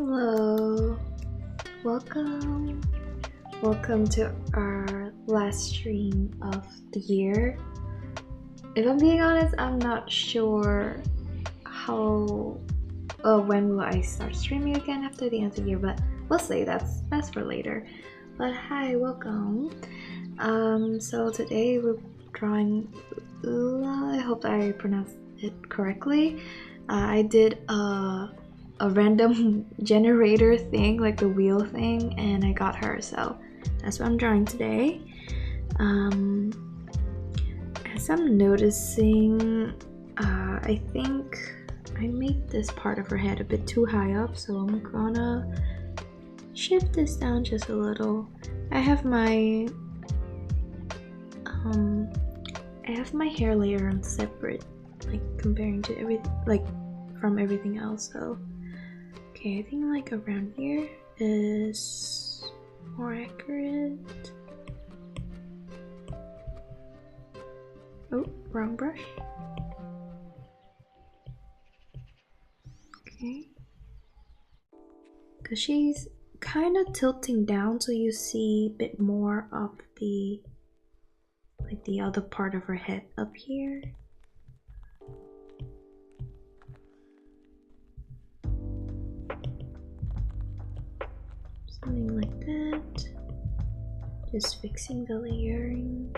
Hello, welcome. Welcome to our last stream of the year. If I'm being honest, I'm not sure when will I start streaming again after the end of the year, but we'll see. That's for later. But hi, welcome. So today we're drawing Eula. I hope I pronounced it correctly. I did a random generator thing, like the wheel thing, and I got her, so that's what I'm drawing today. As I'm noticing, I think I made this part of her head a bit too high up, so I'm gonna shift this down just a little. I have my hair layer on separate, like comparing to from everything else, so okay, I think like around here is more accurate. Oh, wrong brush. Okay. Because she's kind of tilting down, so you see a bit more of the other part of her head up here. Something like that. Just fixing the layering.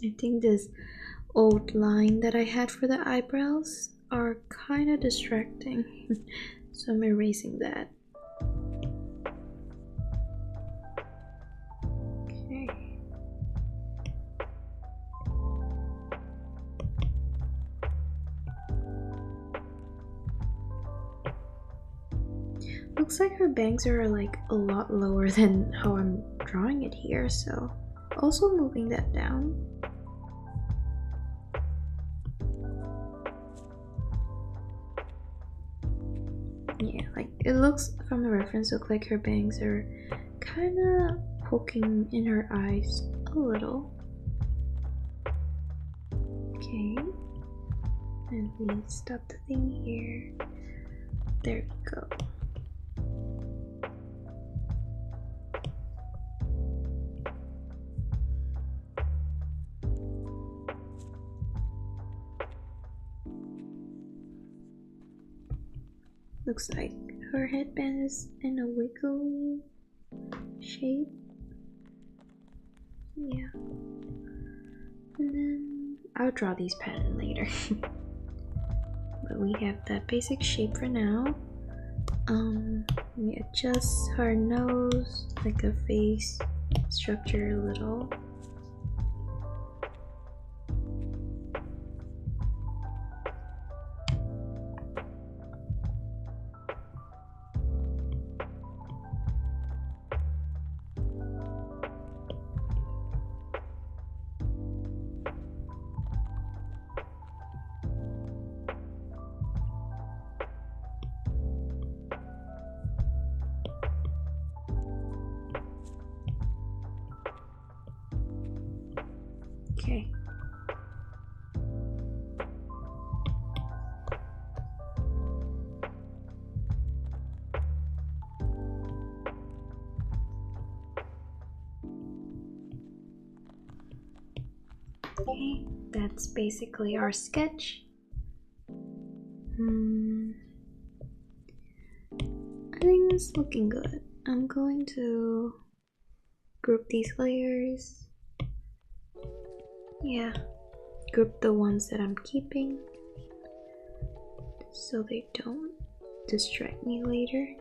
I think this old line that I had for the eyebrows are kind of distracting, so I'm erasing that. Okay. Looks like her bangs are like a lot lower than how I'm drawing it here, so also moving that down. Yeah, like it looks from the reference, look like her bangs are kind of poking in her eyes a little. Okay, and we stop the thing here. There we go. Looks like her headband is in a wiggly shape. Yeah. And then I'll draw these patterns later. But we have that basic shape for now. Let me adjust her nose, like a face structure a little. Okay. Okay, that's basically our sketch. I think it's looking good. I'm going to group these layers. Yeah, group the ones that I'm keeping so they don't distract me later.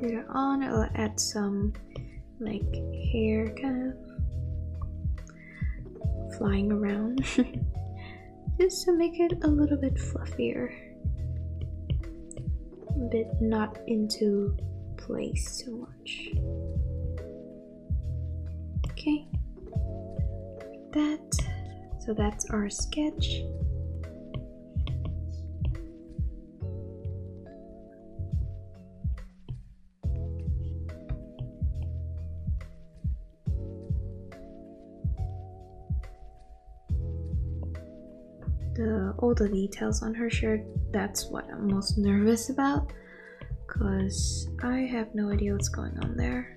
Later on, I'll add some like hair kind of flying around just to make it a little bit fluffier, a bit not into place too much. Okay, like that. So that's our sketch. All the details on her shirt, that's what I'm most nervous about, because I have no idea what's going on there.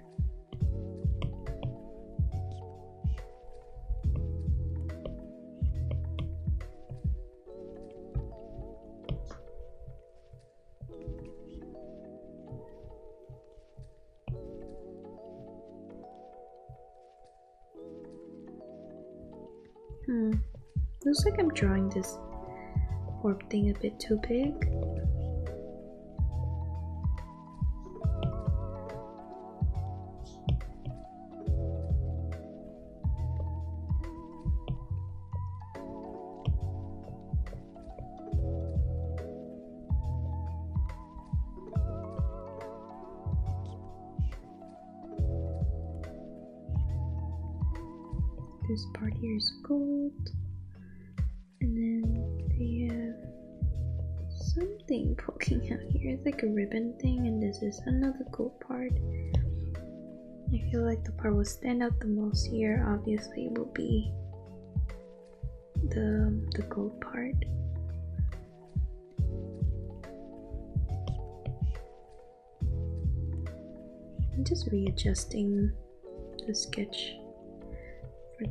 Looks like I'm drawing this orb thing a bit too big. This part here is gold. And then they have something poking out here. It's like a ribbon thing, and this is another gold part. I feel like the part will stand out the most here. Obviously, will be the gold part. I'm just readjusting the sketch for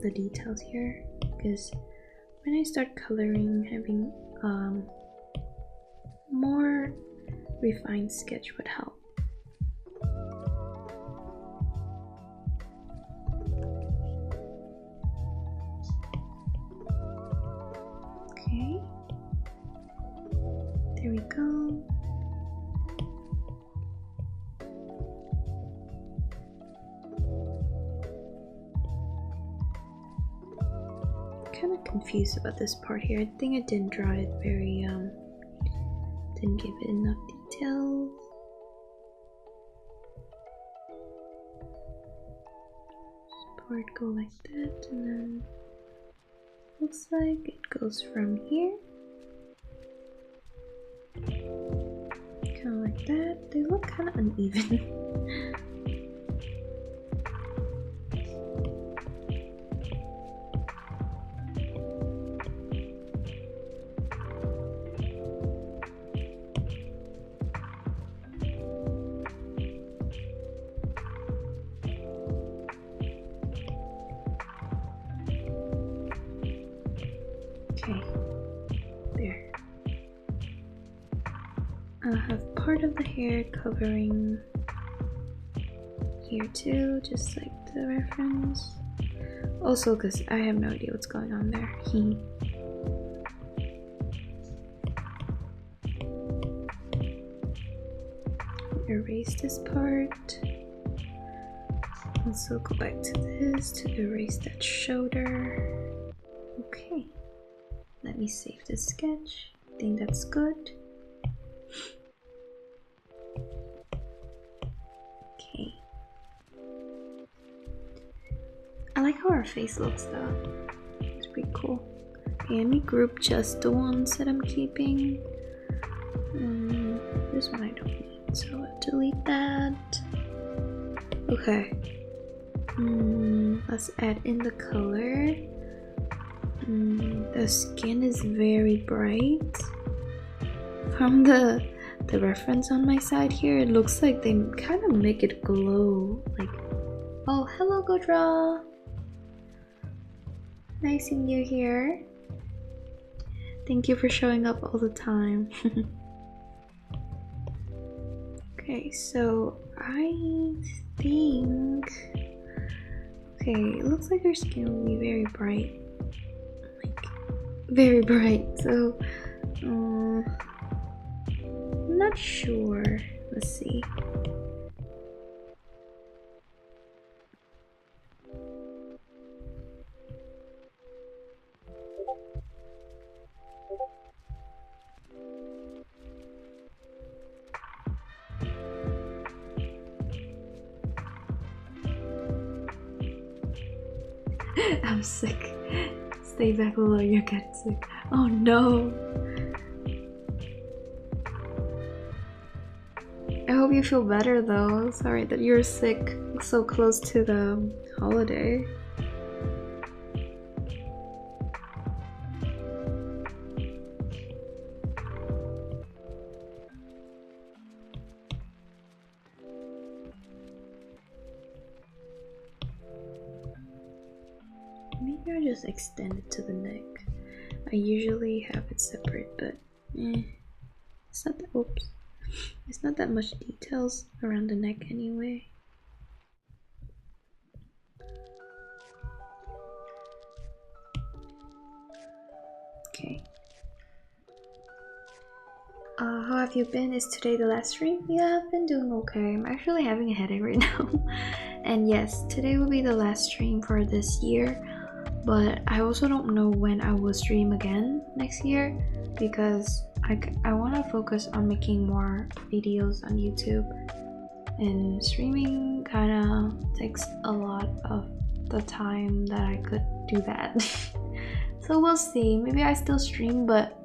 the details here, because when I start coloring, having more refined sketch would help. Okay, there we go. Kind of confused about this part here. I think I didn't draw it very didn't give it enough details. This part go like that, and then looks like it goes from here, kind of like that. They look kind of uneven. Okay, there. I'll have part of the hair covering here too, just like the reference. Also, because I have no idea what's going on there. Erase this part. Also go back to this to erase that shoulder. Okay. Let me save this sketch. I think that's good. Okay. I like how our face looks though. It's pretty cool. Okay, let me group just the ones that I'm keeping. This one I don't need, so I'll delete that. Okay. Let's add in the color. The skin is very bright. From the reference on my side here, it looks like they kind of make it glow. Like, oh, hello, Godra. Nice seeing you here. Thank you for showing up all the time. Okay, Okay, so I think... Okay, it looks like your skin will be very bright. Like, very bright, so... I'm not sure. Let's see. I'm sick. Stay back, Eula, you're getting sick. Oh no! I hope you feel better though. Sorry that you're sick so close to the holiday. Maybe I'll just extend it to the neck. I usually have it separate, but it's not that, oops. It's not that much details around the neck anyway. Okay. How have you been? Is today the last stream? Yeah, I've been doing okay. I'm actually having a headache right now. And yes, today will be the last stream for this year. But I also don't know when I will stream again next year because I want to focus on making more videos on YouTube, and streaming kind of takes a lot of the time that I could do that. So we'll see. Maybe I still stream, but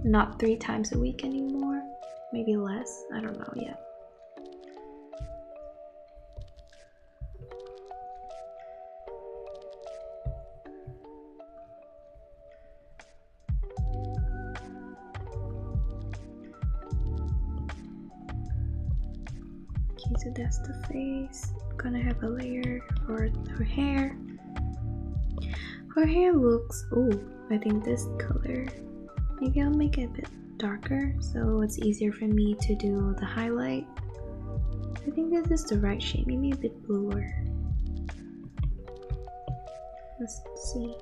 not 3 times a week anymore. Maybe less. I don't know yet. Okay, so that's the face. I'm gonna have a layer for her hair. Her hair looks, oh, I think this color. Maybe I'll make it a bit darker so it's easier for me to do the highlight. I think this is the right shade, maybe a bit bluer. Let's see.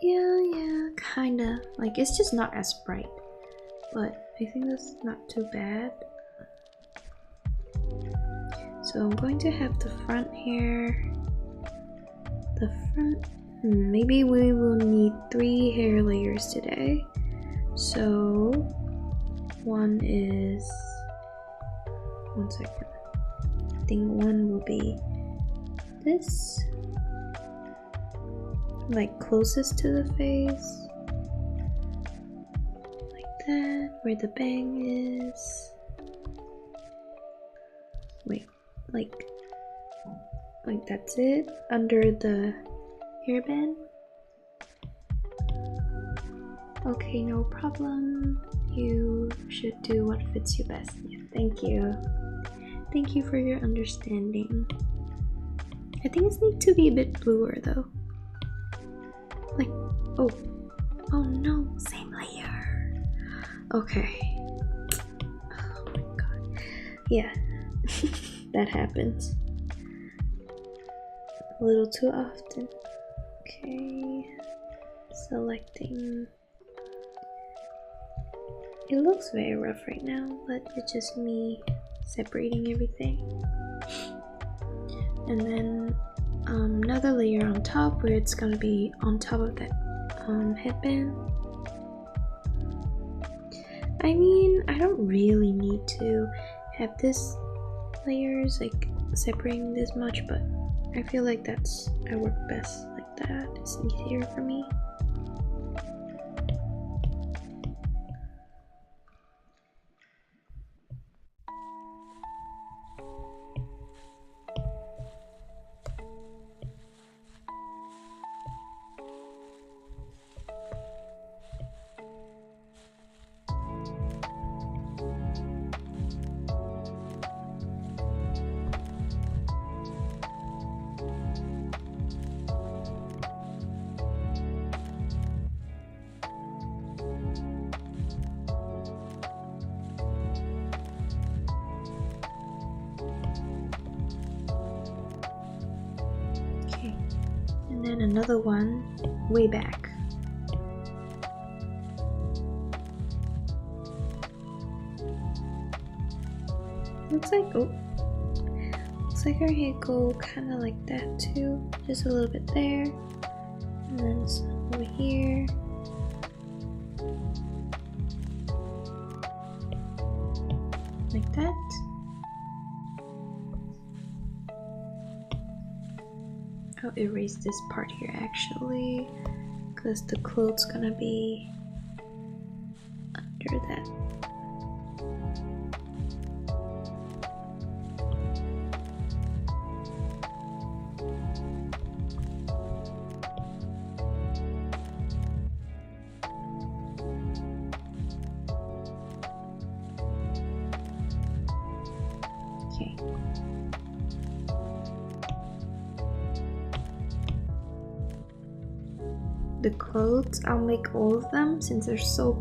Yeah, kinda. Like, it's just not as bright, but I think that's not too bad. So I'm going to have the front hair. The front, maybe we will need 3 hair layers today. So one is, 1 second. I think one will be this, like closest to the face, like that, where the bang is. Wait, like that's it, under the hairband. Okay, no problem. You should do what fits you best. Yeah, thank you. Thank you for your understanding. I think it needs to be a bit bluer though. Like, oh no, same layer. Okay. Oh my god. Yeah, that happens a little too often. Okay, selecting. It looks very rough right now, but it's just me separating everything. And then another layer on top where it's gonna be on top of that headband. I mean, I don't really need to have this layers like separating this much, but I feel like I work best like that. It's easier for me. then another one way back. Looks like her hair go kind of like that too, just a little bit there, and then some over here. Like that. I'll erase this part here actually, because the clothes gonna be under that. Okay. The clothes, I'll make all of them since they're so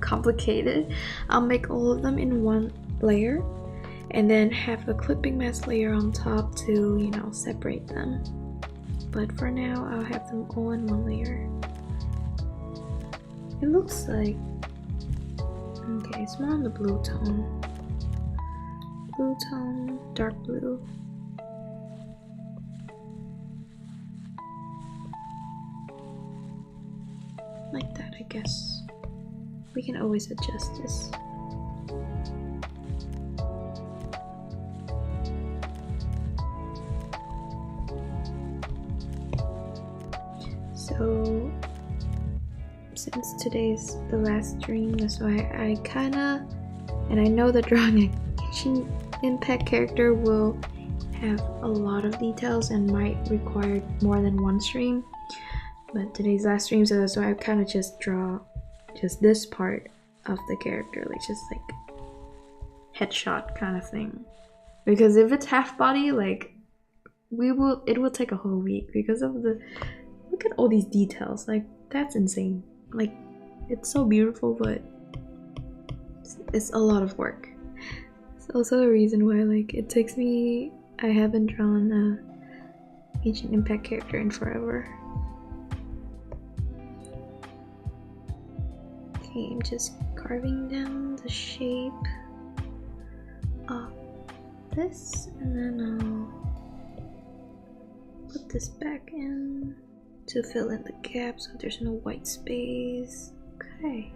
complicated. I'll make all of them in one layer and then have a clipping mask layer on top to, you know, separate them. But for now, I'll have them all in one layer. It looks like, okay, it's more on the blue tone. Blue tone, dark blue. Like that, I guess. We can always adjust this. So, since today's the last stream, that's why I kinda, and I know that drawing a Genshin Impact character will have a lot of details and might require more than one stream. But today's last stream, so that's why I kind of just draw just this part of the character, like just like headshot kind of thing. Because if it's half body, like it will take a whole week because of the, look at all these details, like that's insane. Like it's so beautiful, but it's a lot of work. It's also a reason why like it takes me, I haven't drawn a Genshin Impact character in forever. Okay, I'm just carving down the shape of this, and then I'll put this back in to fill in the gap so there's no white space. Okay,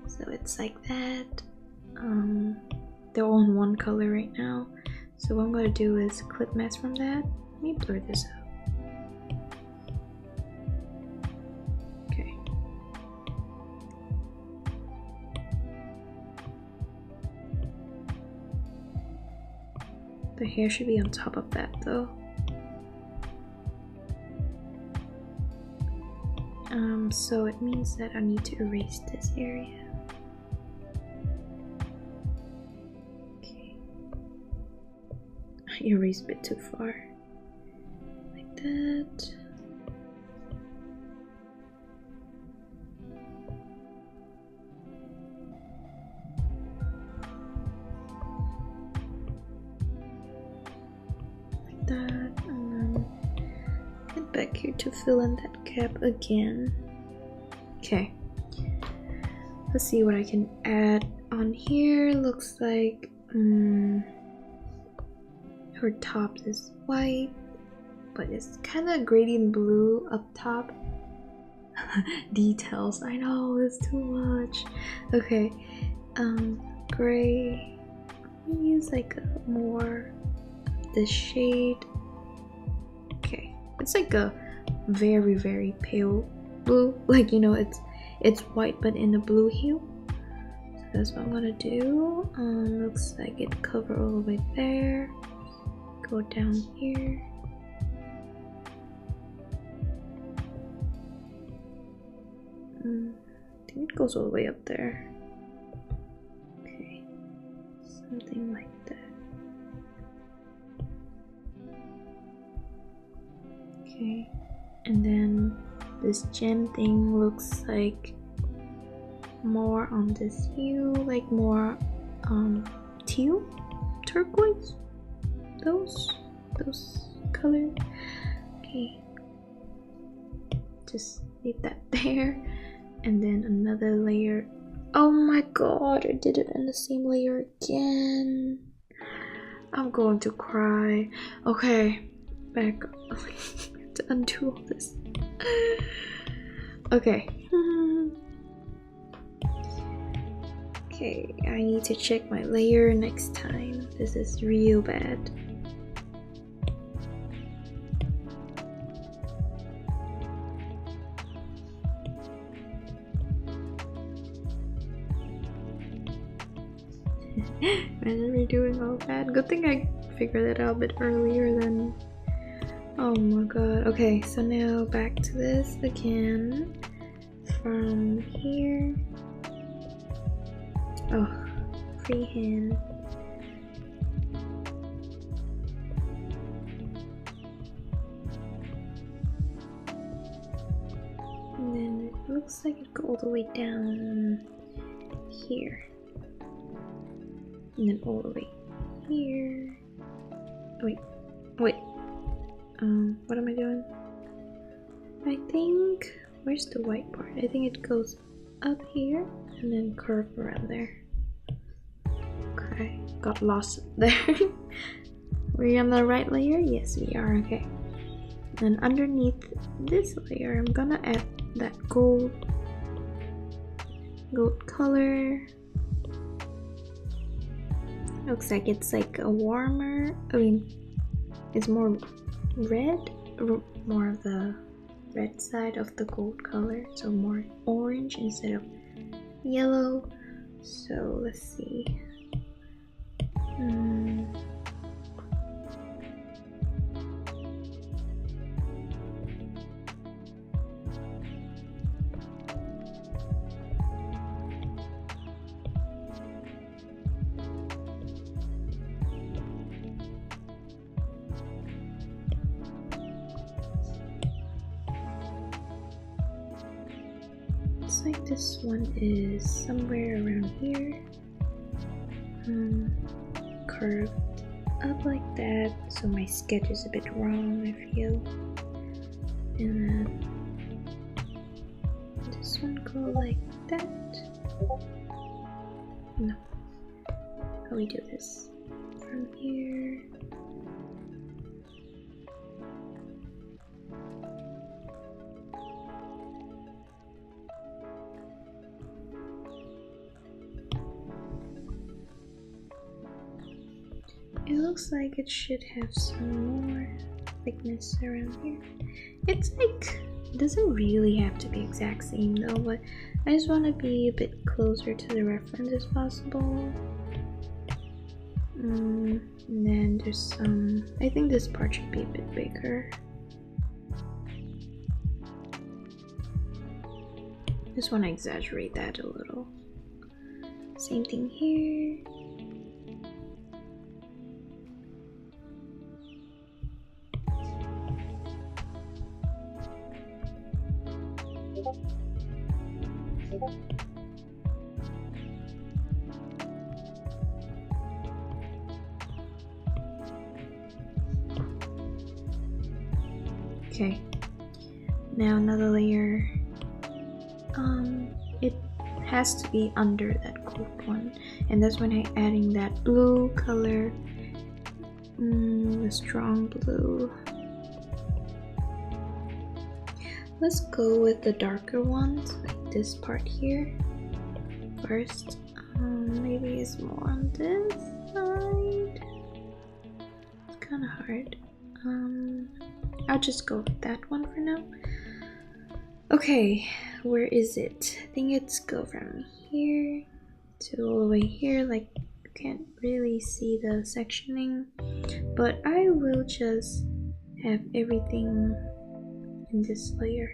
so it's like that. They're all in one color right now, so what I'm going to do is clip mask from that. Let me blur this out. The hair should be on top of that though. So it means that I need to erase this area. Okay. I erased a bit too far. Like that. That, and then get back here to fill in that gap again. Okay, let's see what I can add on here. Looks like her top is white, but it's kind of gradient blue up top. Details, I know it's too much. Okay, gray. Let me use like a more this shade. Okay, it's like a very, very pale blue, like, you know, it's white but in a blue hue. So that's what I'm gonna do. Looks like it cover all the way there, go down here. I think it goes all the way up there. Okay, something like that. Okay, and then this gem thing looks like more on this hue, like more teal, turquoise, those colors. Okay, just leave that there. And then another layer. Oh my god, I did it in the same layer again. I'm going to cry. Okay, back. I have to undo all this. Okay. Okay, I need to check my layer next time. This is real bad. Imagine me doing all bad. Good thing I figured that out a bit earlier than. Oh my god. Okay, so now back to this again. From here. Oh, freehand. And then it looks like it goes all the way down here. And then all the way here. Wait. What am I doing? I think, where's the white part? I think it goes up here and then curve around there. Okay, got lost there. We're on the right layer? Yes, we are. Okay. And underneath this layer, I'm gonna add that gold color. Looks like it's like a warmer. I mean, it's more red, more of the red side of the gold color, so more orange instead of yellow. So let's see. Looks like this one is somewhere around here. Curved up like that, so my sketch is a bit wrong, I feel. And then this one go like that. No. How we do this? From here. It looks like it should have some more thickness around here. It's like, it doesn't really have to be exact same though, but I just want to be a bit closer to the reference as possible. And then there's some, I think this part should be a bit bigger. Just want to exaggerate that a little. Same thing here. Okay, now another layer. It has to be under that gold one, and that's when I'm adding that blue color, the strong blue. Let's go with the darker ones, like this part here first. Maybe it's more on this side. It's kind of hard. I'll just go with that one for now. Okay, where is it? I think it's go from here to all the way here. Like, you can't really see the sectioning, but I will just have everything in this layer.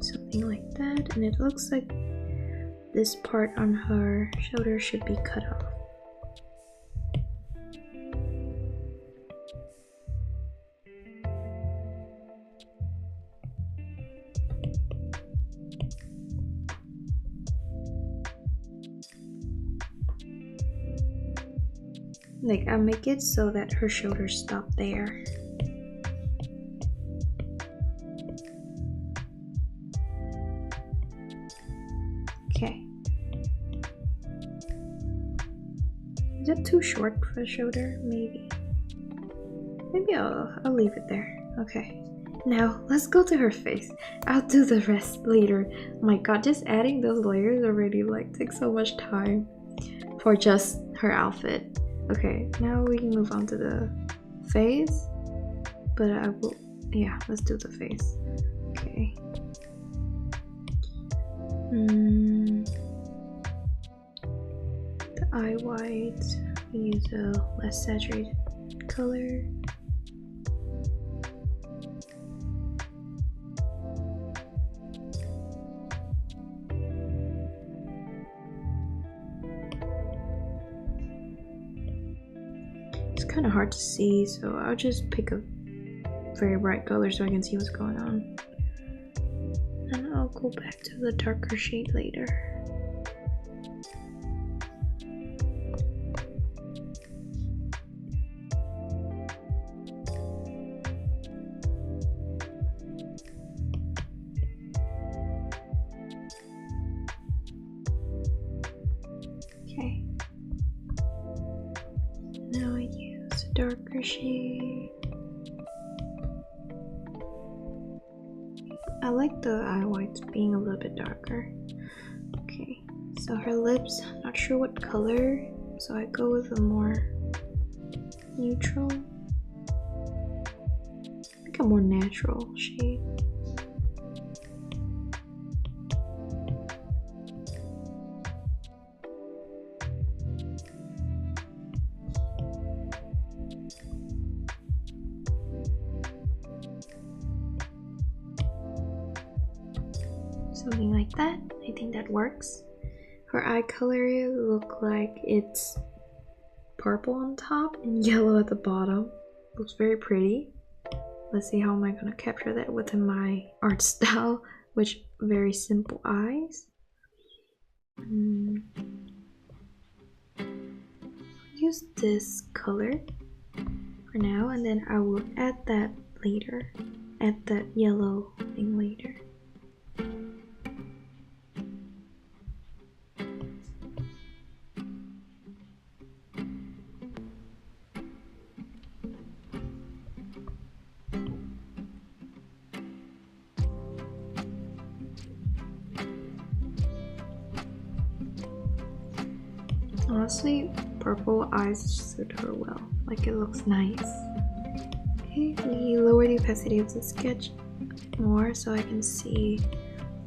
Something like that, and it looks like this part on her shoulder should be cut off. Like I'll make it so that her shoulders stop there. Okay. Is that too short for a shoulder? Maybe. Maybe I'll leave it there. Okay. Now let's go to her face. I'll do the rest later. Oh my god, just adding those layers already like takes so much time for just her outfit. Okay, now we can move on to the face. But I will, yeah, let's do the face. Okay. The eye white, we use a less saturated color. It's kind of hard to see, so I'll just pick a very bright color so I can see what's going on. And I'll go back to the darker shade later. Okay. Now I use a darker shade. I like the eye whites being a little bit darker. Okay, so her lips, not sure what color, so I go with a more neutral, like a more natural shade. Something like that. I think that works. Her eye color look like it's purple on top and yellow at the bottom. Looks very pretty. Let's see how am I gonna capture that within my art style, which very simple eyes. Use this color for now, and then I will add that later. Add that yellow thing later. Honestly, purple eyes suit her well. Like it looks nice. Okay, we lower the opacity of the sketch more so I can see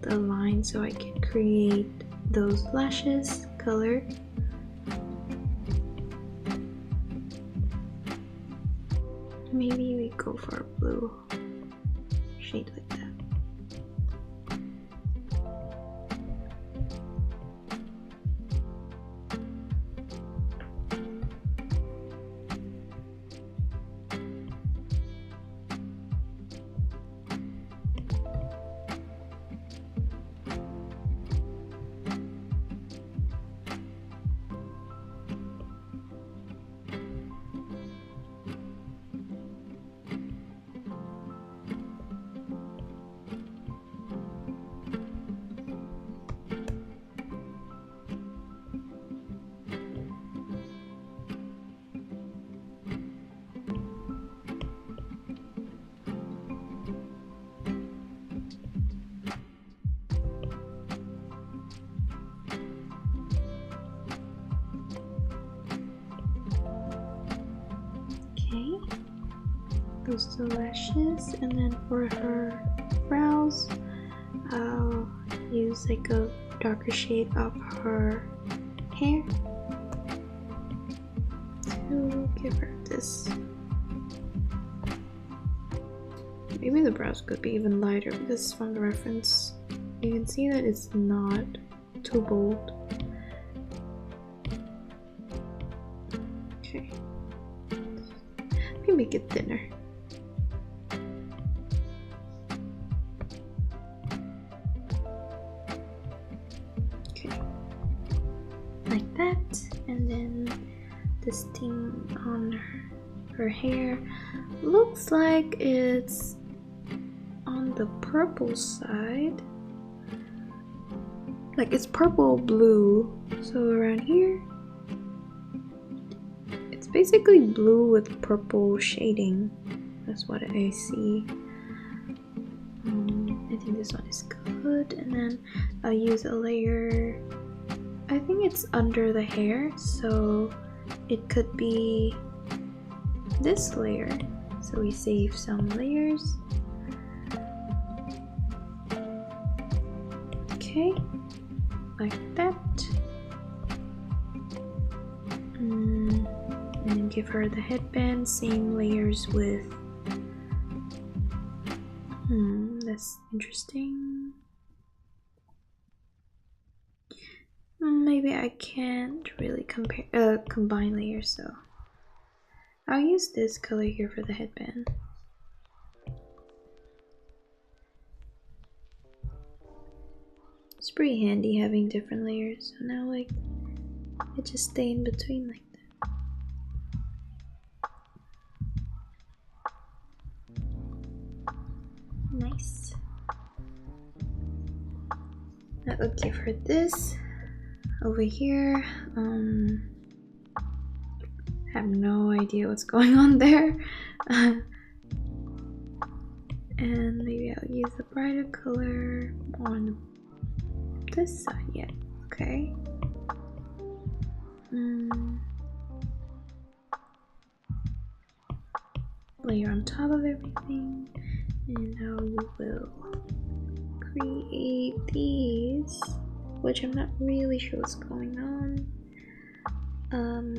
the line, so I can create those lashes color. Maybe we go for a blue shade like that. Those two lashes, and then for her brows I'll use like a darker shade of her hair to give her this. Maybe the brows could be even lighter because from the reference you can see that it's not too bold. Okay, we can make it thinner. this thing on her hair. Looks like it's on the purple side. Like it's purple blue. So around here, it's basically blue with purple shading. That's what I see. I think this one is good. And then I'll use a layer. I think it's under the hair, so it could be this layer. So we save some layers. Okay, like that. And then give her the headband, same layers with. That's interesting. Maybe I can't really combine layers, so I'll use this color here for the headband. It's pretty handy having different layers, so now like it just stay in between like that. Nice. Now I'll give her this over here. I have no idea what's going on there. And maybe I'll use a brighter color on this side. Yeah, okay. Layer on top of everything, and now we will create these, which I'm not really sure what's going on.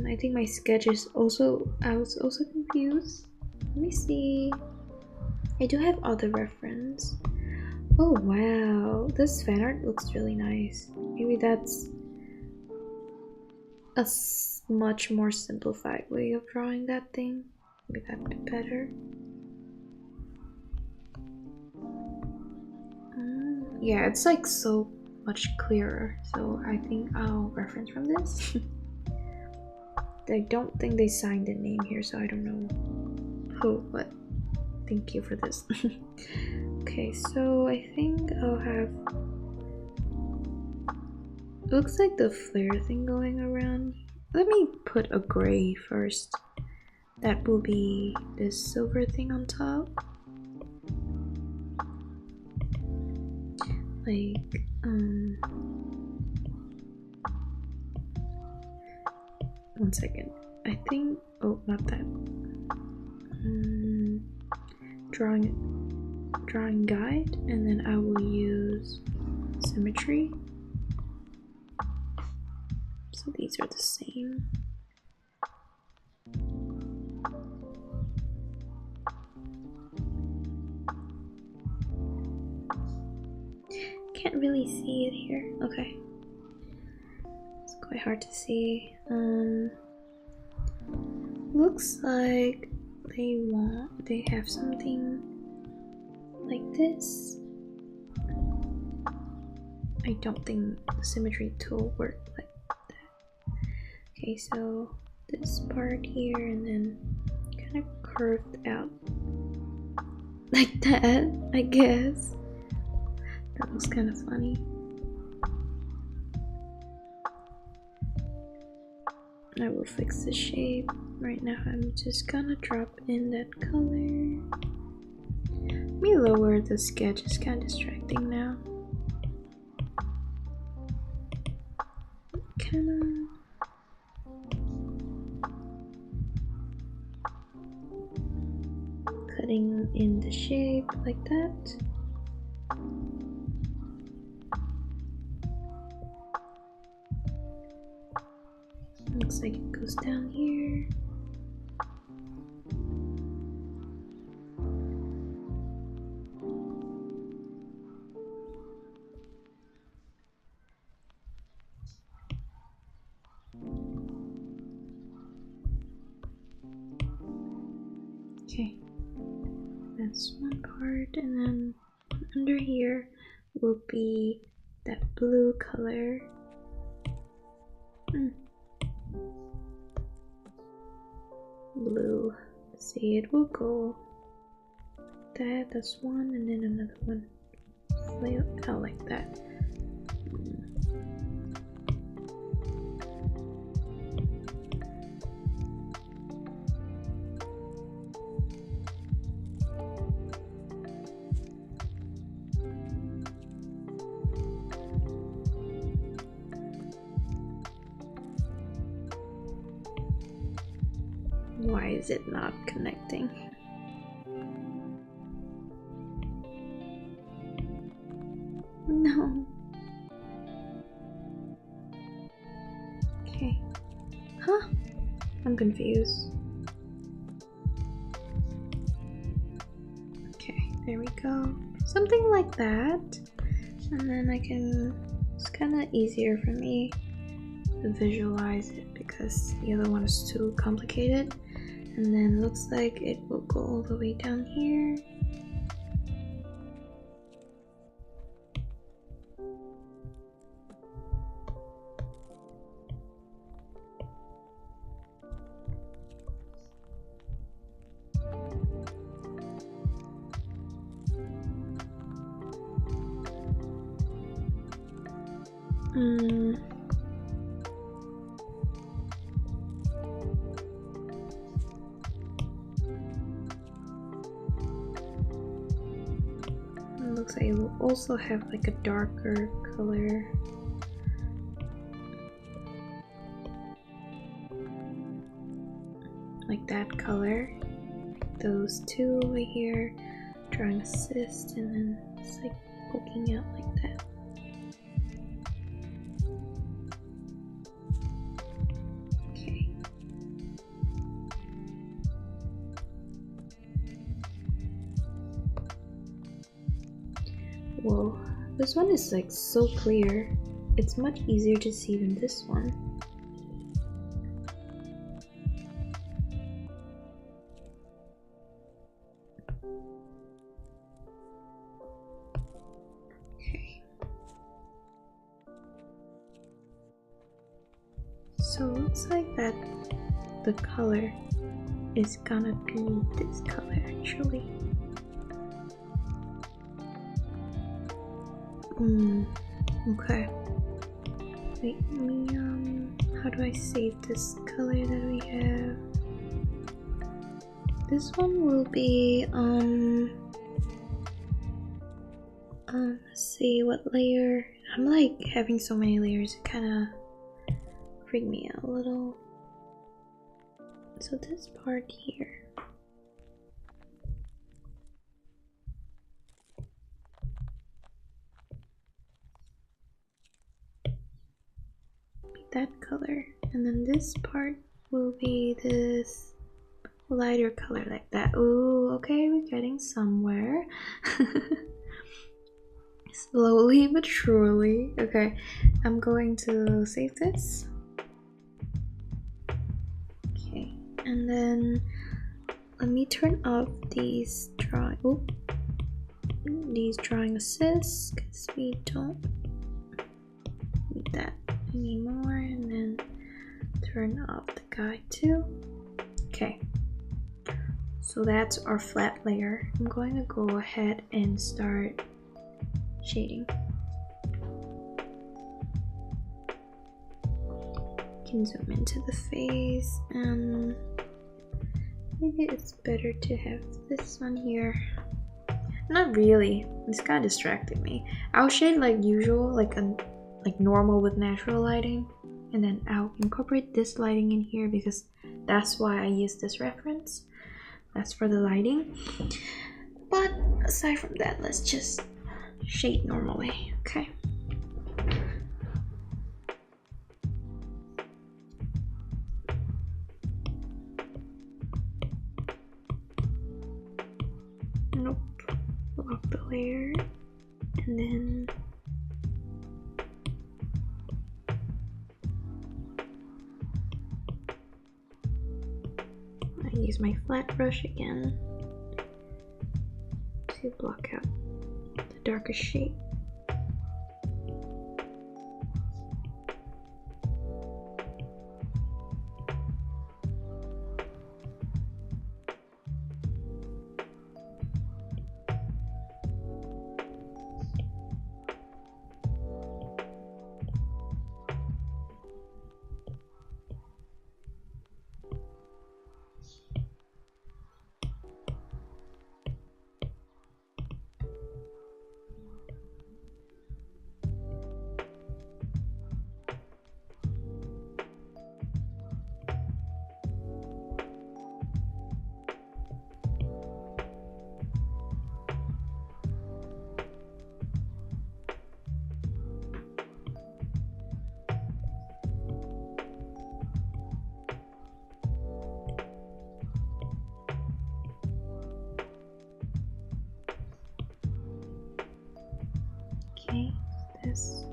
I think my sketch is also, I was also confused. Let me see. I do have other reference. Oh wow, this fan art looks really nice. Maybe that's a much more simplified way of drawing that thing. Maybe that'd be better. Yeah, it's like so much clearer, so I think I'll reference from this. I don't think they signed the name here, so I don't know who, but thank you for this. Okay, so I think I'll have, looks like the flare thing going around. Let me put a gray first. That will be this silver thing on top. Like, one second. I think, oh, not that. Drawing guide, and then I will use symmetry. So these are the same. Can't really see it here. Okay. It's quite hard to see. Looks like they have something like this. I don't think the symmetry tool worked like that. Okay, so this part here and then kind of curved out like that, I guess. That was kind of funny. I will fix the shape. Right now I'm just gonna drop in that color. Let me lower the sketch, it's kind of distracting now. Kinda. Cutting in the shape like that. Looks like it goes down here. Okay, that's one part, and then under here will be that blue color. blue. Let's see, it will go that. That's one, and then another one. Out like that. Why is it not connecting? No. Okay. Huh? I'm confused. Okay, there we go. Something like that. And then I can... It's kind of easier for me to visualize it because the other one is too complicated. And then looks like it will go all the way down here. Looks like it will also have like a darker color. Like that color. Those two over here. Drawing assist, and then it's like poking out like that. Okay. Whoa, this one is like so clear. It's much easier to see than this one. Okay. So it looks like that the color is gonna be this color actually. Okay. Wait, let me, how do I save this color that we have? This one will be, let's see what layer. I'm like having so many layers, it kinda freaked me out a little. So this part here. That color, and then this part will be this lighter color like that. Ooh, okay, we're getting somewhere. Slowly but surely. Okay, I'm going to save this. Okay, and then let me turn off these drawing assists because we don't need that anymore, and then turn off the guide too. Okay, so that's our flat layer. I'm going to go ahead and start shading. You can zoom into the face, and maybe it's better to have this one here. Not really, it's kind of distracting me. I'll shade like usual, like normal with natural lighting, and then I'll incorporate this lighting in here because that's why I use this reference. That's for the lighting. But aside from that, let's just shade normally, okay? Nope. Lock the layer, and then I use my flat brush again to block out the darker shade. Okay, this.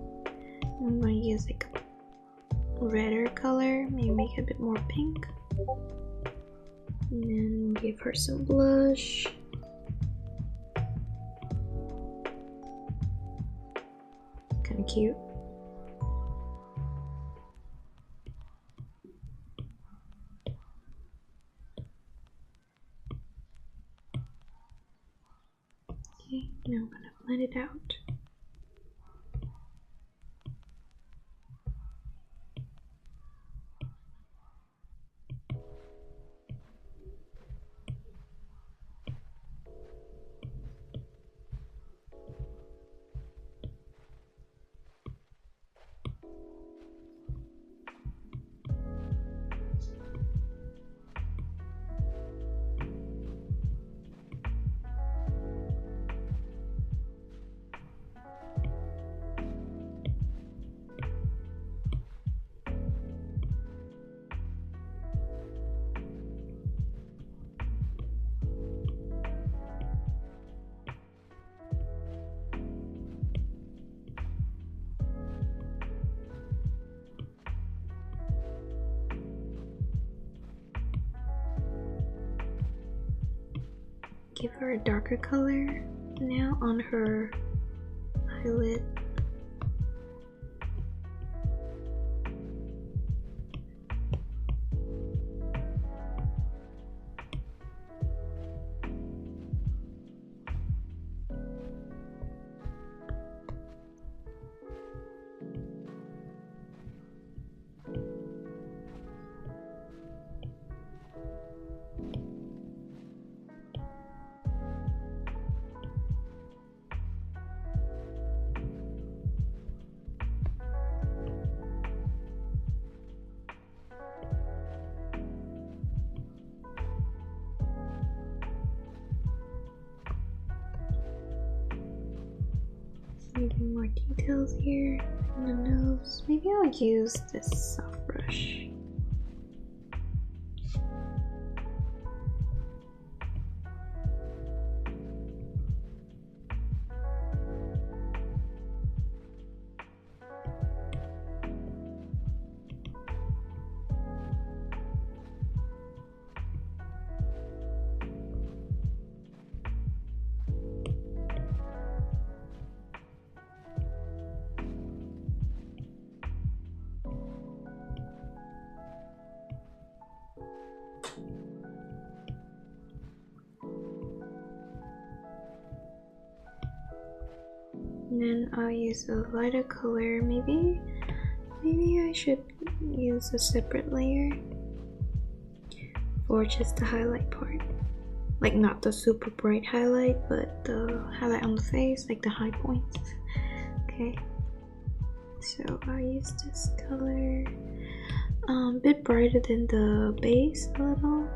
I'm gonna use like a redder color, maybe make it a bit more pink. And then give her some blush. Kinda cute. Okay, now I'm gonna blend it out. Give her a darker color now on her eyelid. Maybe more details here in the nose. Maybe I'll use this soft brush. And then I'll use a lighter color. Maybe I should use a separate layer for just the highlight part. Like not the super bright highlight, but the highlight on the face, like the high points. Okay. So I'll use this color. A bit brighter than the base a little.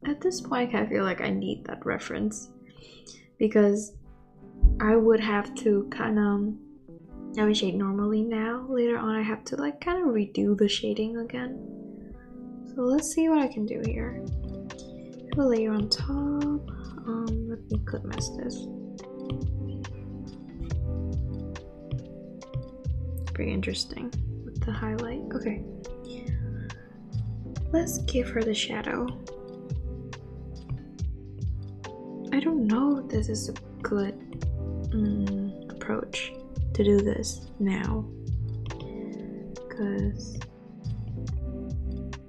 At this point I feel like I need that reference because I would have to kind of have a shade normally now. Later on I have to like kind of redo the shading again. So let's see what I can do here. Have a layer on top. Let me clip mask this. Pretty interesting with the highlight. Okay. Let's give her the shadow. I don't know if this is a good approach to do this now, because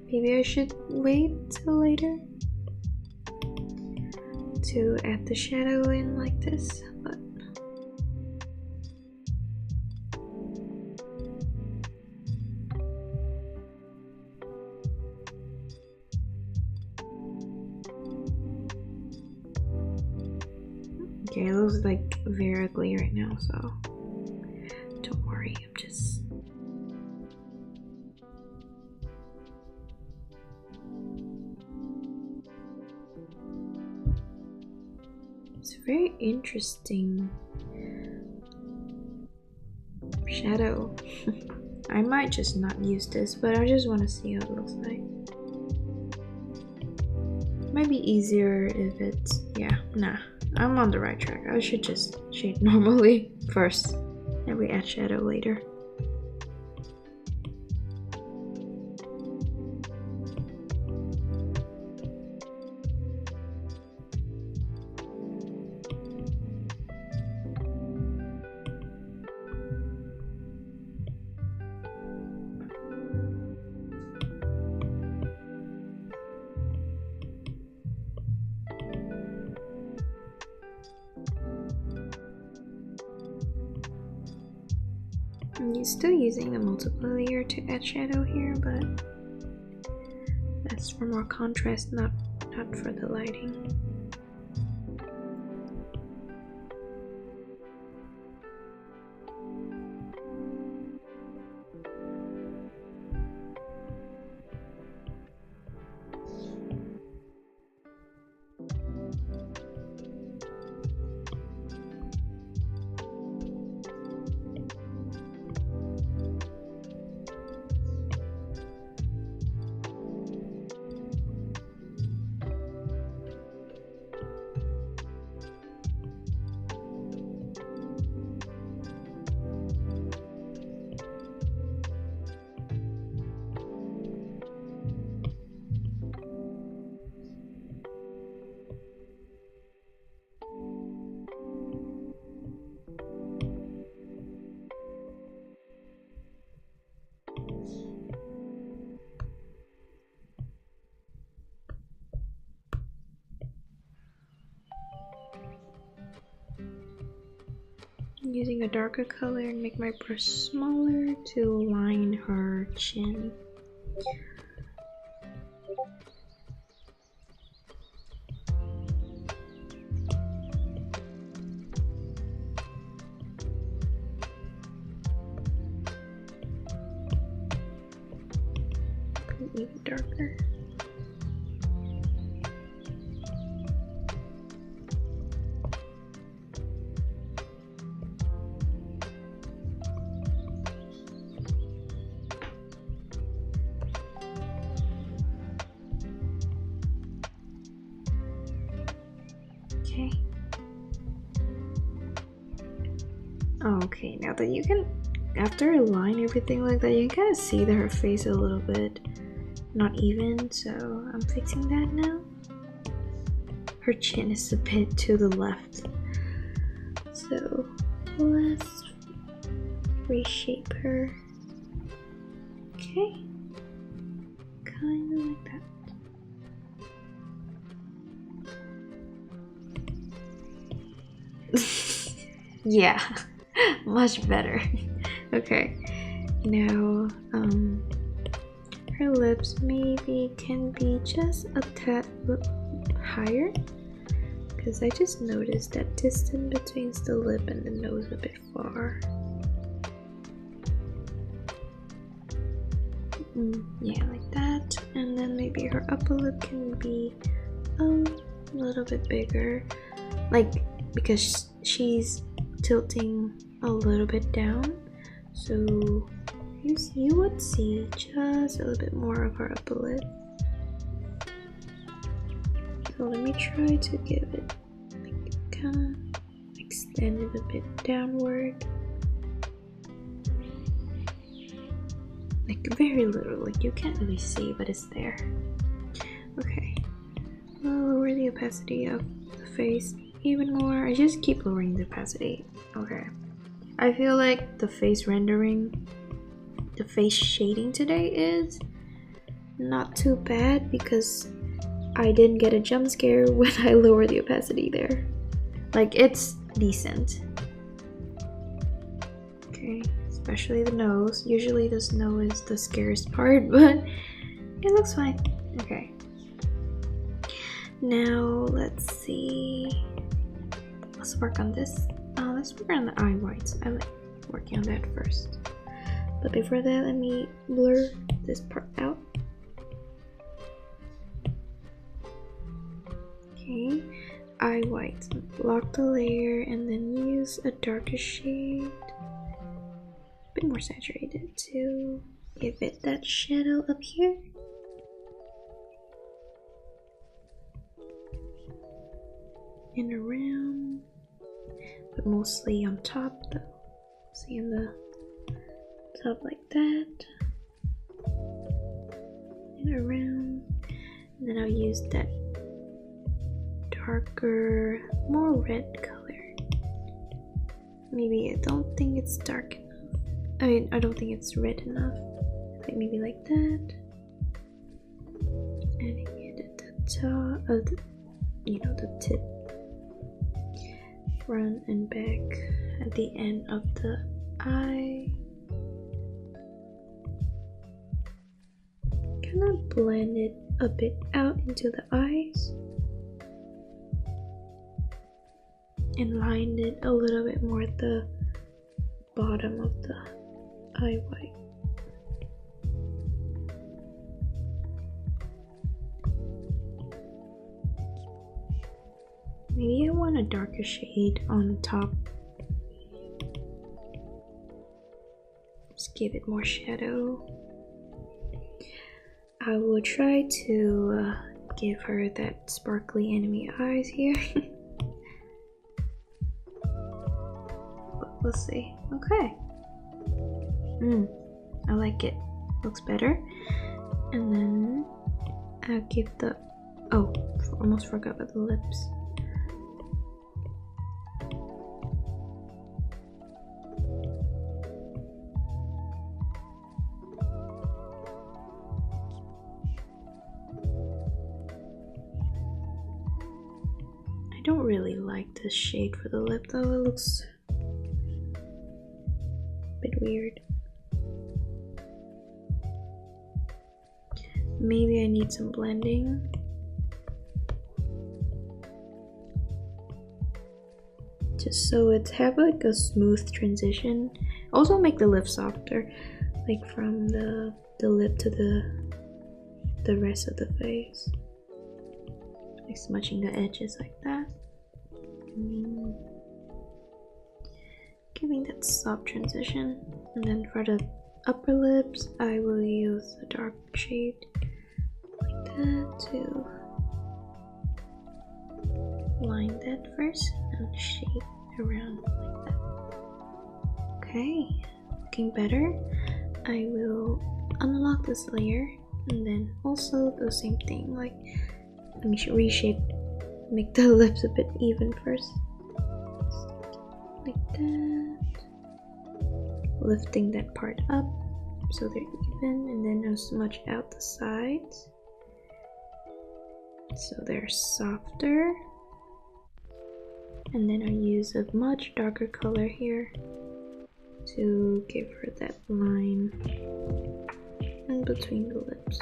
maybe I should wait till later to add the shadow in like this, but like very ugly right now, so don't worry, I'm just... It's very interesting shadow. I might just not use this, but I just want to see how it looks like. Might be easier if it's... yeah, nah, I'm on the right track. I should just shade normally first, and we add shadow later. I'm still using the multiple layer to add shadow here, but that's for more contrast, not for the lighting. Using a darker color and make my brush smaller to line her chin. Even darker. Okay. Okay, now that you can, after I line everything like that, you can kind of see that her face is a little bit not even, so I'm fixing that now. Her chin is a bit to the left, so let's reshape her. Okay, kind of like that. Yeah, much better. Okay, now her lips maybe can be just a tad higher, because I just noticed that distance between the lip and the nose a bit far. Yeah, like that. And then maybe her upper lip can be a little bit bigger, like because she's tilting a little bit down, so you would see just a little bit more of her upper lip. So let me try to give it like kind of extend it a bit downward, like very little, like you can't really see, but it's there. Okay, I'll lower the opacity of the face even more. I just keep lowering the opacity. Okay, I feel like the face rendering, the face shading today is not too bad because I didn't get a jump scare when I lowered the opacity there. Like, it's decent. Okay, especially the nose. Usually the snow is the scariest part, but it looks fine. Okay. Now let's see. let's work on this. Let's work on the eye whites. I like working on that first. But before that, let me blur this part out. Okay, eye whites. Lock the layer and then use a darker shade, a bit more saturated, to give it that shadow up here. And around, but mostly on top though. See, in the top like that, and around, and then I'll use that darker, more red color. Maybe I don't think it's dark enough. I mean, I don't think it's red enough. Like maybe like that. Adding it at the top of the, you know, the tip, front and back at the end of the eye. Kind of blend it a bit out into the eyes. And line it a little bit more at the bottom of the eye white. Maybe I want a darker shade on top. Just give it more shadow. I will try to give her that sparkly enemy eyes here. But we'll see. Okay. I like it. Looks better. And then I'll give the, oh, almost forgot about the lips. I don't really like this shade for the lip though, it looks a bit weird. Maybe I need some blending. Just so it's have like a smooth transition. Also make the lip softer, like from the lip to the rest of the face. Like smudging the edges like that. Giving that soft transition. And then for the upper lips, I will use a dark shade like that to line that first and shape around like that. Okay, looking better. I will unlock this layer and then also the same thing, like let me reshape, make the lips a bit even first. Like that. Lifting that part up so they're even, and then I'll smudge out the sides so they're softer. And then I'll use a much darker color here to give her that line in between the lips.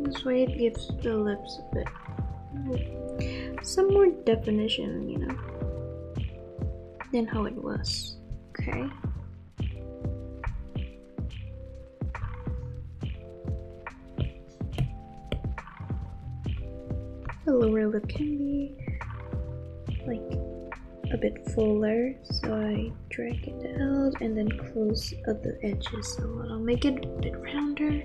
This way it gives the lips a bit some more definition, you know, than how it was. Okay. The lower lip can be like a bit fuller, so I drag it out and then close up the edges a little, make it a bit rounder.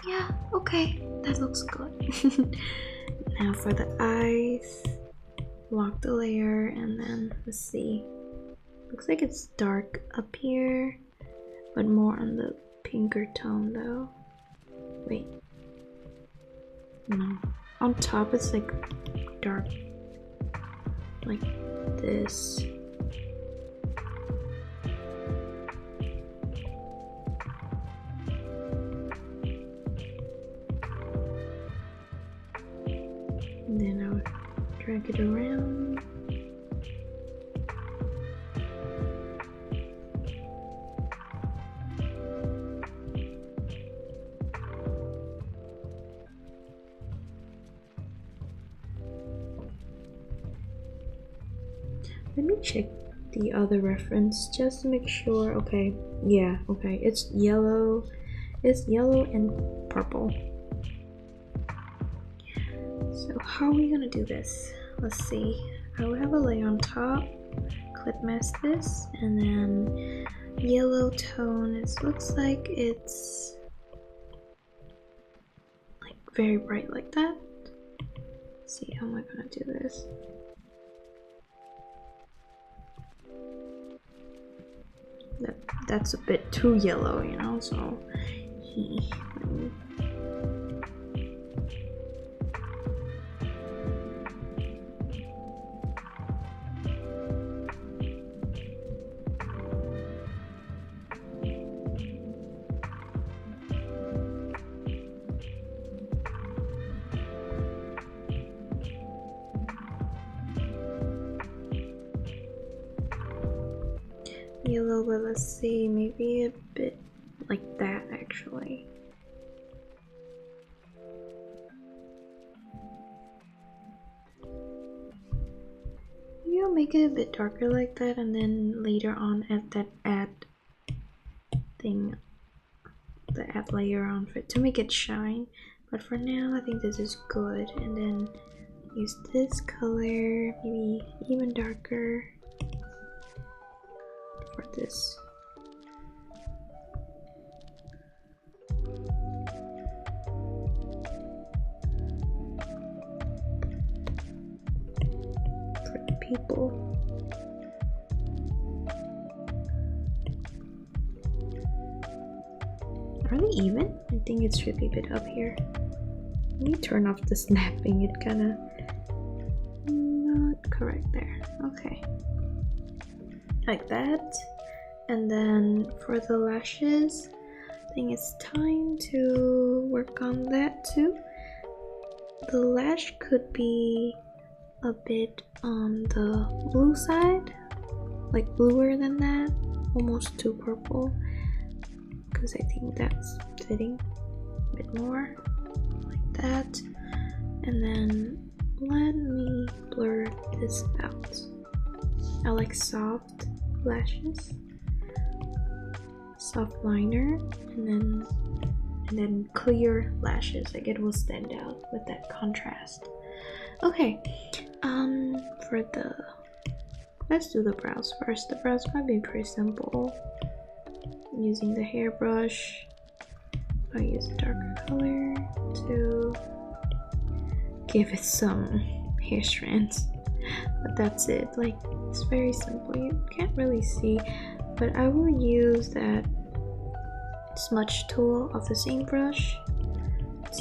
Yeah, okay, that looks good. Now for the eyes, lock the layer and then let's see. Looks like it's dark up here, but more on the pinker tone though. Wait, no. On top it's like dark, like this. And then drag it around. Let me check the other reference just to make sure. Okay, yeah, okay, it's yellow and purple. So how are we gonna do this? Let's see. I will have a layer on top, clip mask this, and then yellow tone. It looks like it's like very bright like that. Let's see, how am I gonna do this? That's a bit too yellow, you know, so yellow, but let's see, maybe a bit like that actually. Maybe I'll make it a bit darker like that, and then later on add that add thing, the add layer on for it to make it shine. But for now, I think this is good, and then use this color, maybe even darker for this. For the people. Are they even? I think it should be a bit up here. Let me turn off the snapping, it kinda not correct there. Okay. Like that. And then for the lashes, I think it's time to work on that too. The lash could be a bit on the blue side, like bluer than that, almost too purple, because I think that's fitting a bit more like that. And then let me blur this out. I like soft lashes, soft liner, and then clear lashes, like it will stand out with that contrast. Okay, for the, let's do the brows first. The brows might be pretty simple. Using the hairbrush, I'll use a darker color to give it some hair strands, but that's it. Like, it's very simple, you can't really see, but I will use that smudge tool of the same brush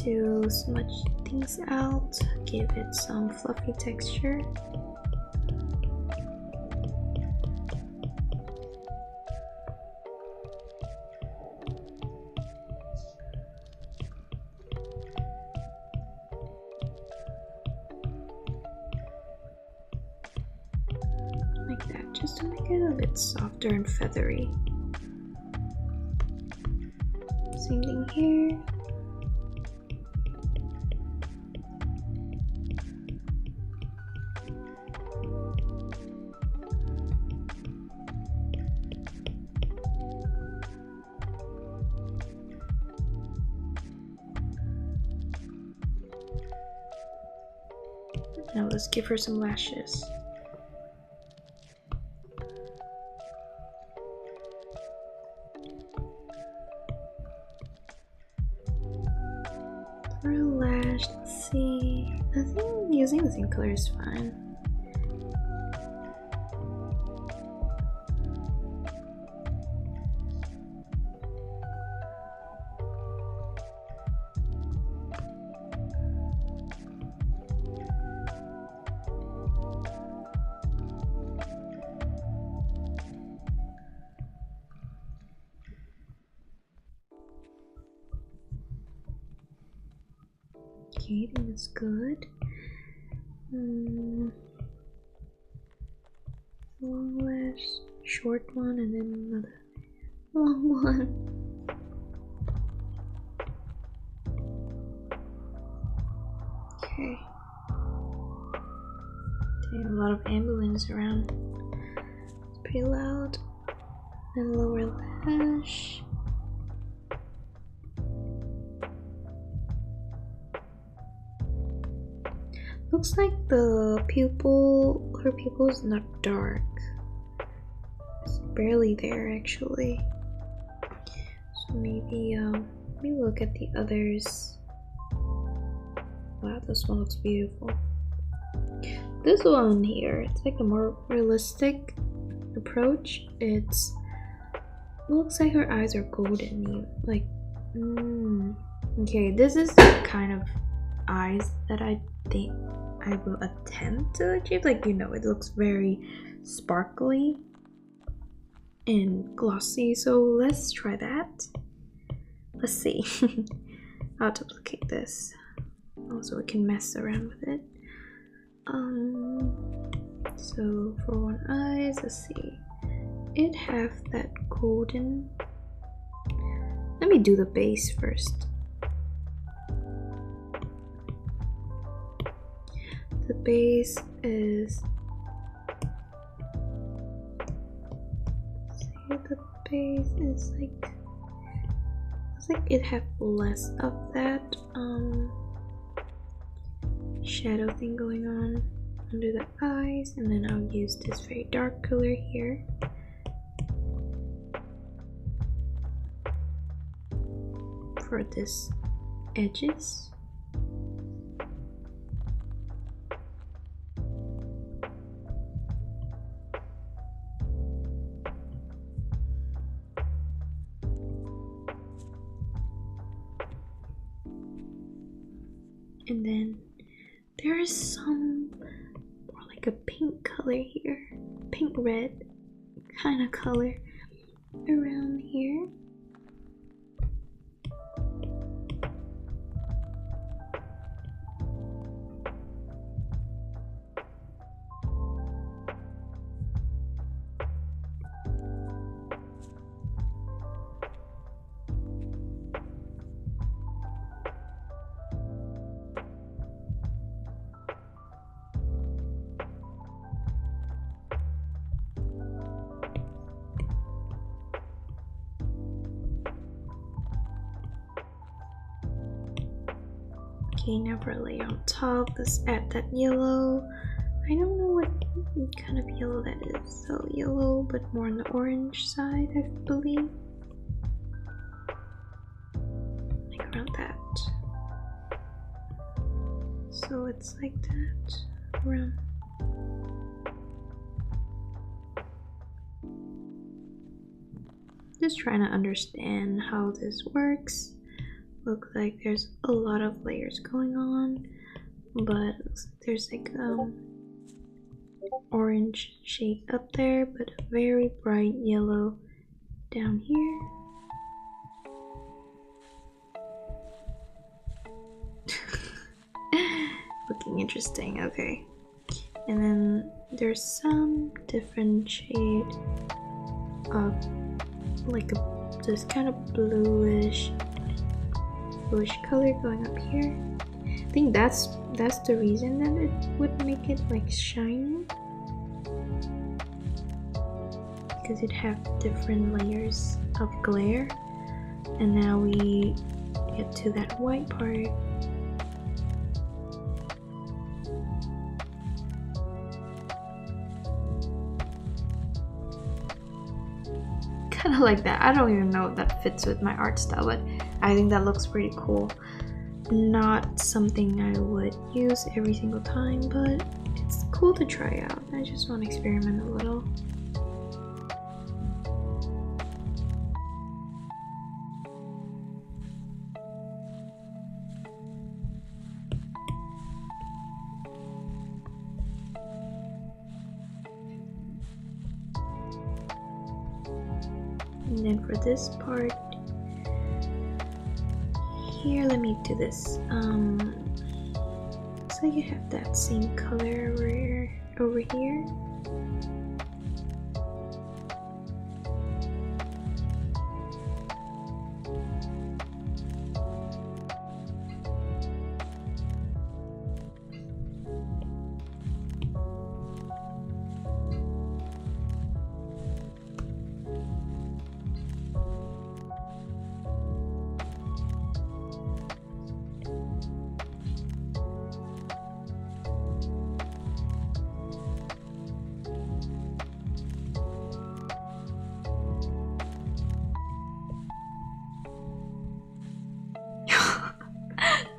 to smudge things out, give it some fluffy texture. Like that, just to make it a bit softer and feathery. Same thing here. Now let's give her some lashes. For a lash, let's see. I think using the same color is fine. Okay, I think that's good. Long lash, short one, and then another long one. Okay. Dang, a lot of ambulance around. It's pretty loud. Then lower lash. Looks like the pupil, her pupil is not dark. It's barely there actually. So maybe look at the others. Wow, this one looks beautiful. This one here, it's like a more realistic approach. It looks like her eyes are golden. Like, okay, this is the kind of eyes that I think I will attempt to achieve. Like, you know, it looks very sparkly and glossy, so let's try that. Let's see. I'll duplicate this also we can mess around with it. So for one eye, let's see, it have that golden. Let me do the base first. The base is, see, the base is like, it's like it have less of that shadow thing going on under the eyes, and then I'll use this very dark color here. For this edges. And then there is some more like a pink color here, pink red kind of color around here. Okay, now for a layer on top, let's add that yellow. I don't know what kind of yellow that is. So yellow, but more on the orange side, I believe. Like around that. So it's like that around. Just trying to understand how this works. Look like there's a lot of layers going on, but there's like orange shade up there, but a very bright yellow down here. Looking interesting, okay. And then there's some different shade of like this kind of bluish color going up here. I think that's the reason that it would make it like shiny, because it have different layers of glare. And now we get to that white part. Kind of like that. I don't even know if that fits with my art style, but I think that looks pretty cool. Not something I would use every single time, but it's cool to try out. I just want to experiment a little. And then for this part here, let me do this. So So you have that same color over here.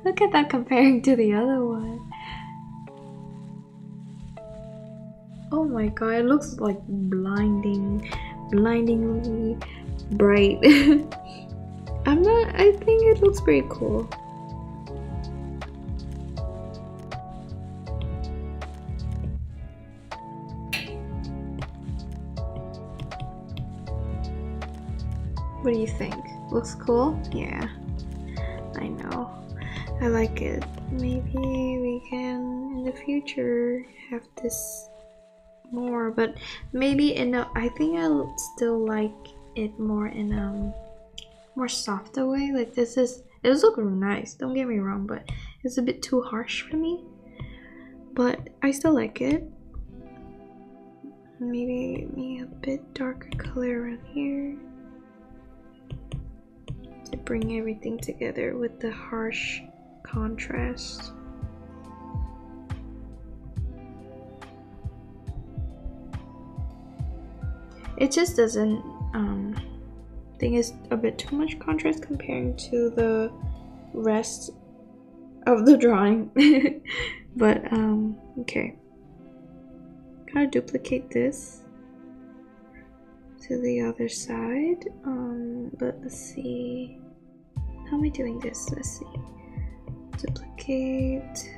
Look at that comparing to the other one. Oh my god, it looks like blindingly bright. I think it looks pretty cool. What do you think? Looks cool? Yeah, I know. I like it. Maybe we can in the future have this more, but maybe in a, I think I'll still like it more in a more softer way. Like this is, it does look really nice, don't get me wrong, but it's a bit too harsh for me, but I still like it. Maybe a bit darker color around here to bring everything together with the harsh contrast. It just doesn't think it's a bit too much contrast comparing to the rest of the drawing. But okay, gotta duplicate this to the other side. But let's see, how am I doing this? Let's see, duplicate.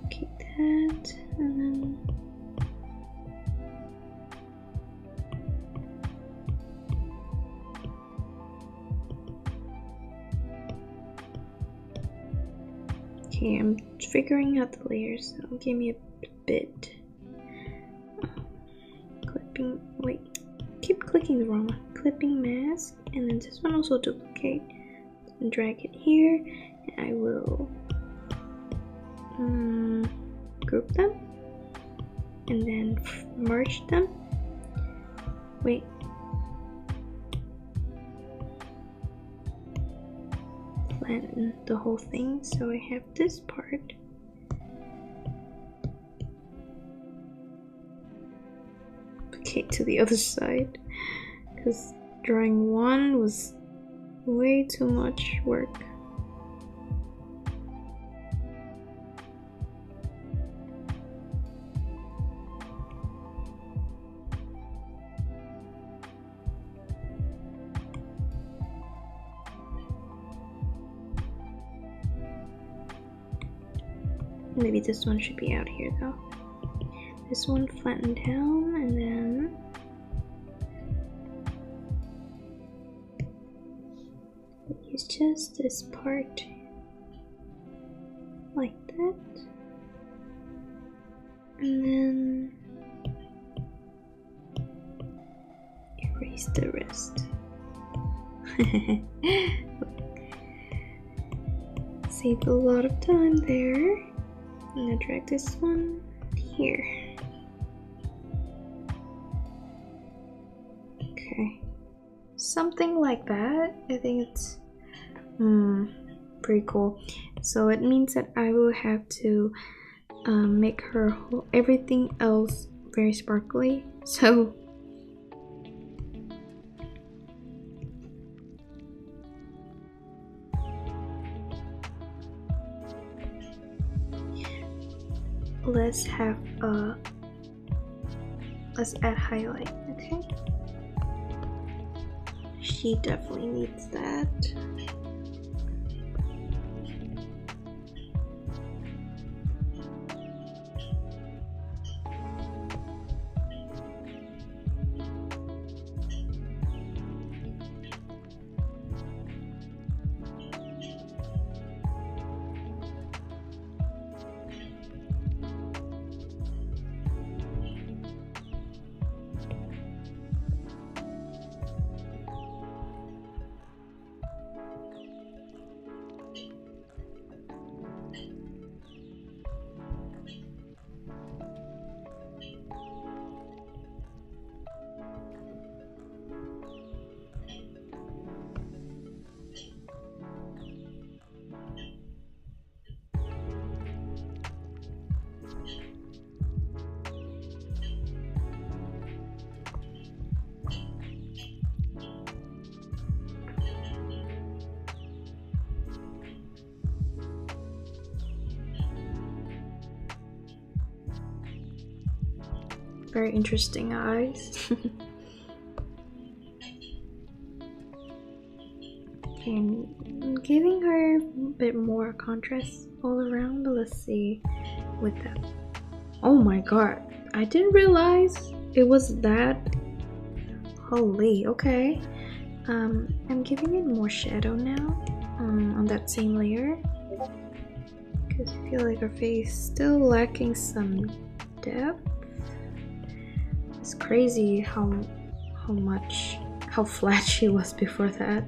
Keep that, and then okay, I'm figuring out the layers, so give me a bit. Clipping, wait, keep clicking the wrong one. Clipping mask, and then this one also duplicate and drag it here. I will group them and then merge them. Wait, flatten the whole thing so I have this part. Okay, to the other side, because drawing one was way too much work. Maybe this one should be out here though. This one flattened down, and then use just this part like that, and then erase the rest. Saved a lot of time there. I'm gonna drag this one here. Okay, something like that. I think it's pretty cool. So it means that I will have to make her everything else very sparkly. So let's add highlight. Okay, she definitely needs that. Very interesting eyes. And giving her a bit more contrast all around, but let's see with that. Oh my god, I didn't realize it was that. Holy, okay. I'm giving it more shadow now on that same layer because I feel like her face is still lacking some depth. It's crazy how flat she was before that.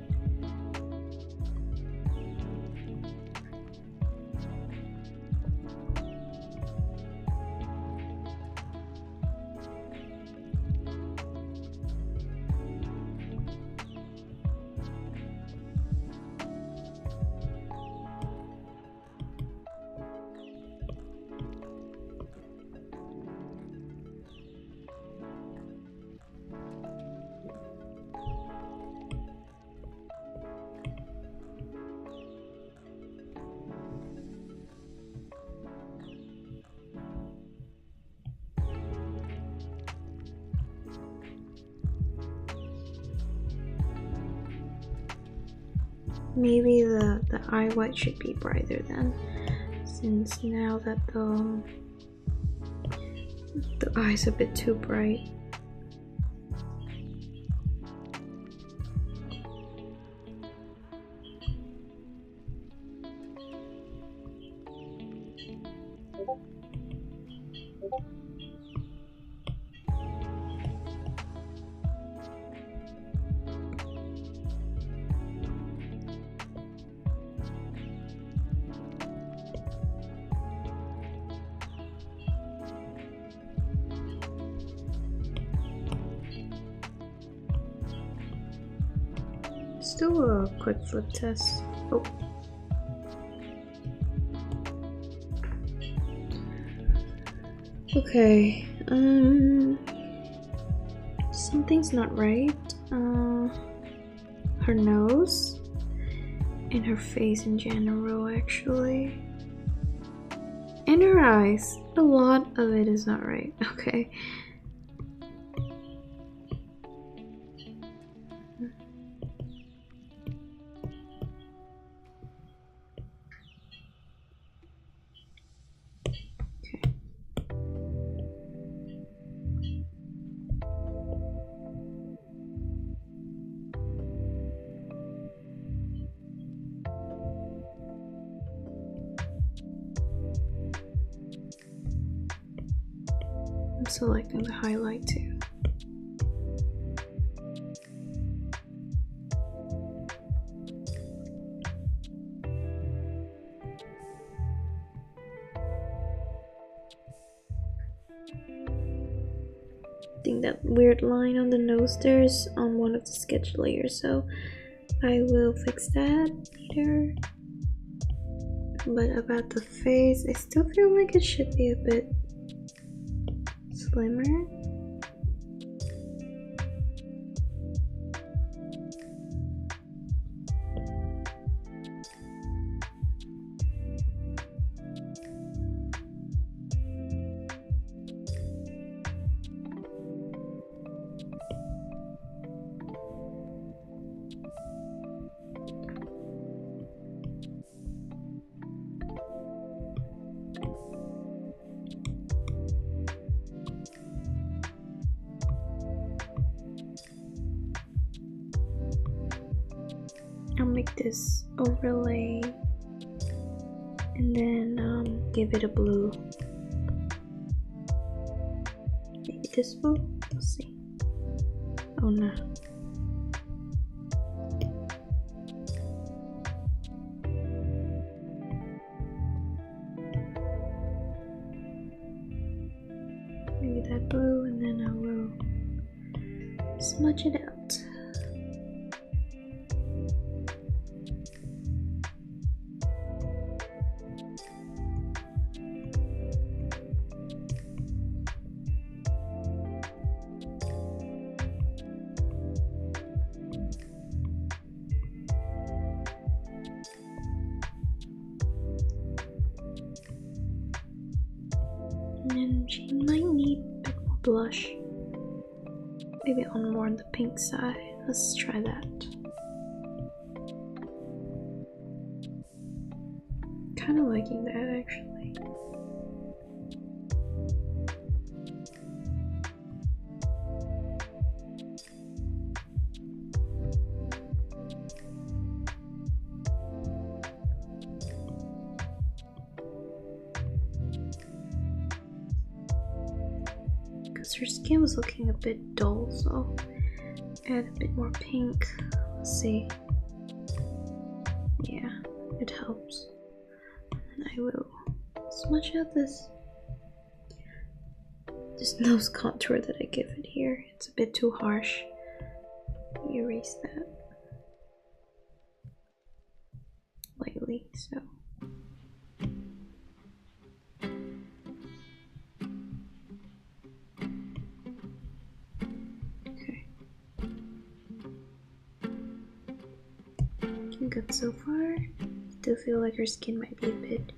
Maybe the eye white should be brighter then, since now that the eye's a bit too bright. Let's do a quick flip test. Oh. Okay. Something's not right. Her nose and her face in general, actually. And her eyes. A lot of it is not right. Okay. I'm selecting the highlight too. I think that weird line on the nose there is on one of the sketch layers, so I will fix that later. But about the face, I still feel like it should be a bit slimmer. I'll make this overlay and then give it a blue. Maybe this blue? We'll see. Oh no. Maybe that blue, and then I will smudge it out. And then she might need a bit more blush. Maybe on more on the pink side. Let's try that. Kind of liking that actually. Because her skin was looking a bit dull, so add a bit more pink. Let's see. Yeah, it helps. And I will smudge out this nose contour that I give it here. It's a bit too harsh. Erase that lightly, so. Okay. Looking good so far. Still feel like her skin might be a bit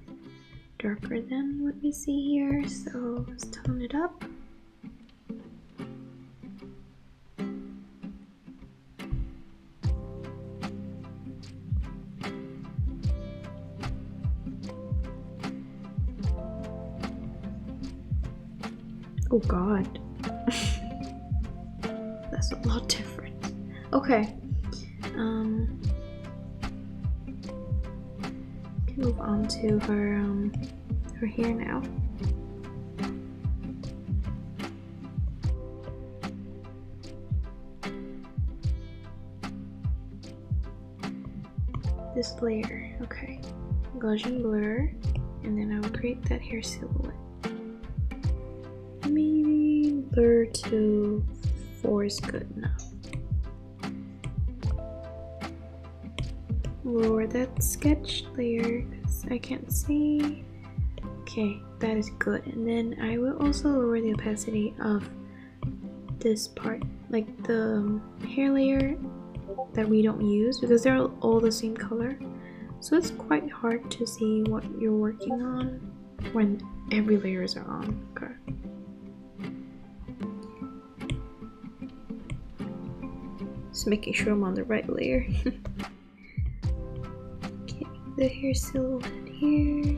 darker than what we see here, so let's tone it up. Oh god. That's a lot different. Okay. Can move on to her hair now. This layer, okay. Gaussian blur, and then I will create that hair silhouette. Maybe blur to 4 is good enough. Lower that sketch layer because I can't see. Okay, that is good. And then I will also lower the opacity of this part, like the hair layer that we don't use, because they're all the same color. So it's quite hard to see what you're working on when every layers are on. Okay. Just making sure I'm on the right layer. Okay, the hair silhouette here.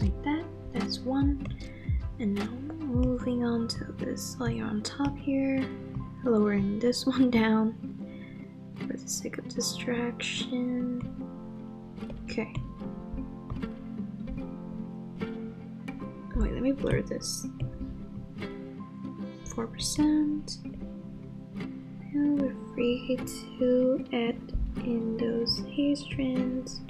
Like that, that's one. And now moving on to this layer on top here, lowering this one down for the sake of distraction. Okay. Wait, let me blur this. 4%. Now we're free to add in those hair strands.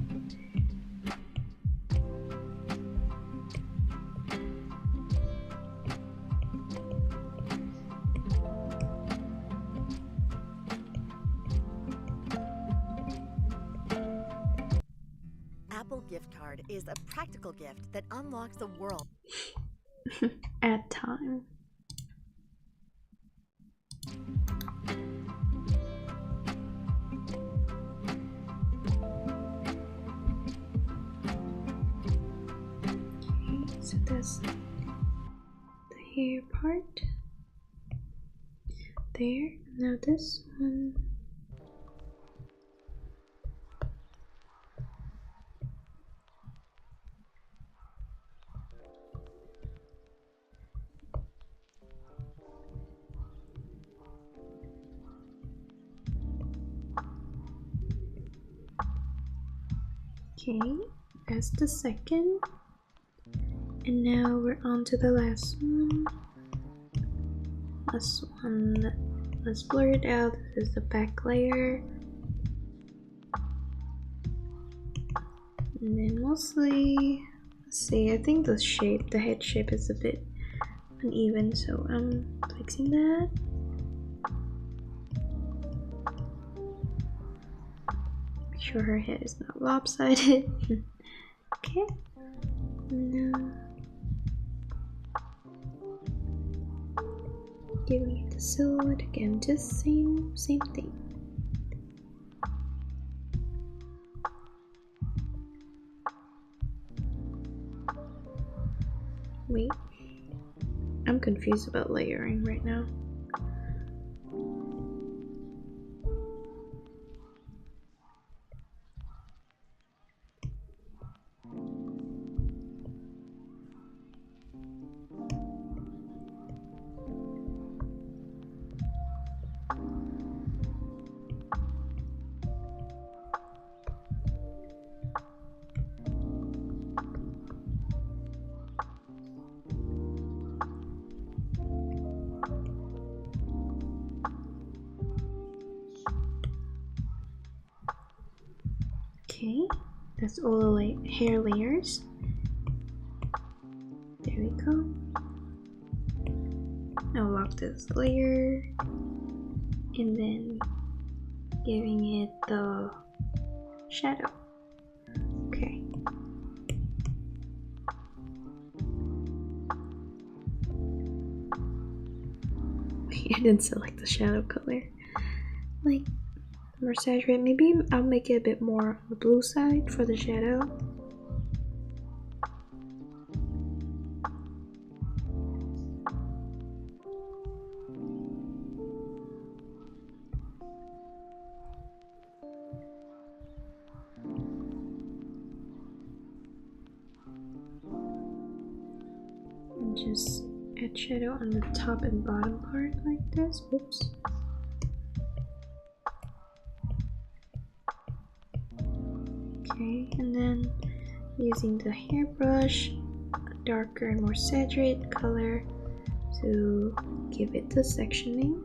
Apple gift card is a practical gift that unlocks the world. Add time. Okay, so that's the hair part. There. Now this one. Okay, that's the second. And now we're on to the last one. This one, let's blur it out. This is the back layer. And then mostly, let's see, I think the shape, the head shape is a bit uneven, so I'm fixing that. Make sure her head is not lopsided. Okay. Now, giving it the silhouette again, just same thing. Wait, I'm confused about layering right now. Okay, that's all the hair layers. There we go. Now lock this layer and then giving it the shadow. Okay. I didn't select the shadow color. Like, more saturated. Maybe I'll make it a bit more on the blue side for the shadow. And just add shadow on the top and bottom part like this. Oops. Okay, and then using the hairbrush, a darker and more saturated color to give it the sectioning.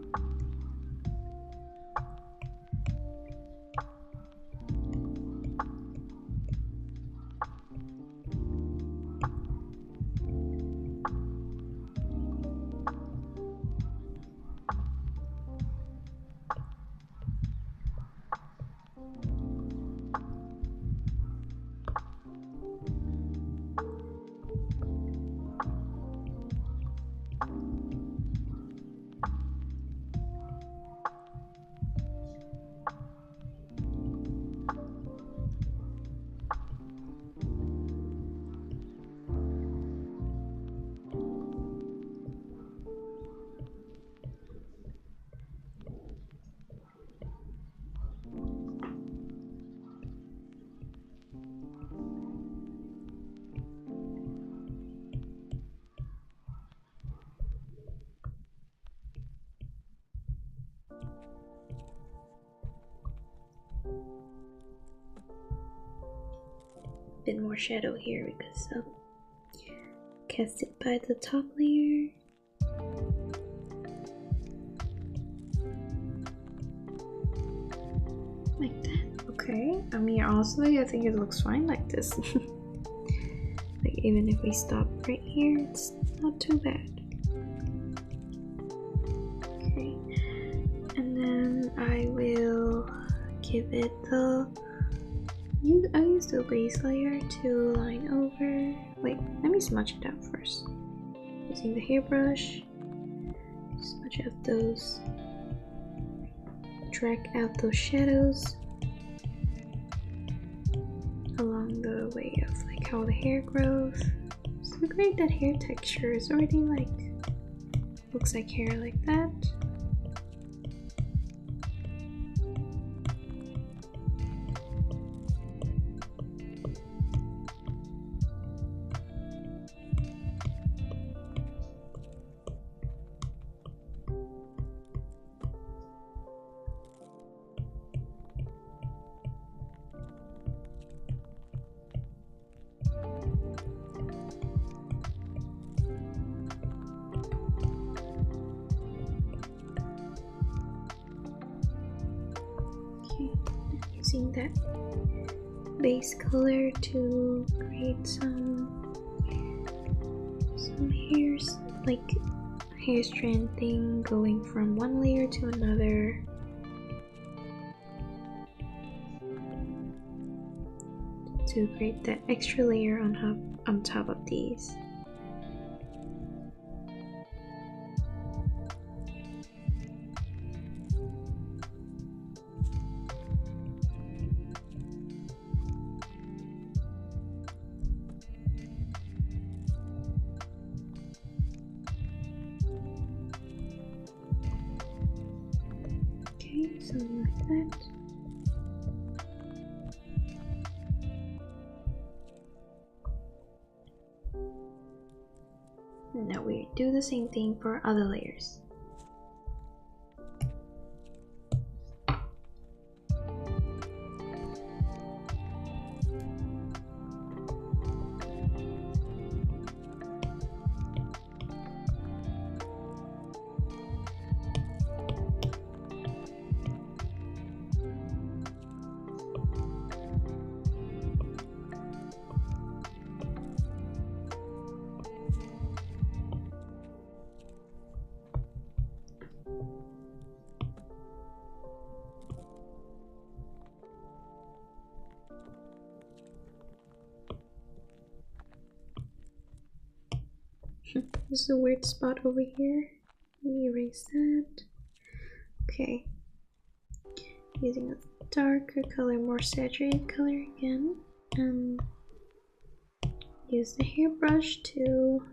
Bit more shadow here because cast it by the top layer. Like that. Okay. I mean, honestly, I think it looks fine like this. Like, even if we stop right here, it's not too bad. Okay. And then I will give it the I use the base layer to line over. Wait, let me smudge it out first. Using the hairbrush, smudge out those, drag out those shadows along the way of like how the hair grows. So great, that hair texture is already like, looks like hair like that. using that base color to create some hairs, like hair strand thing going from one layer to another. To create that extra layer on top of these. Okay, something like that. Now we do the same thing for other layers. This is a weird spot over here. Let me erase that. Okay. Using a darker color, more saturated color again. And use the hairbrush to...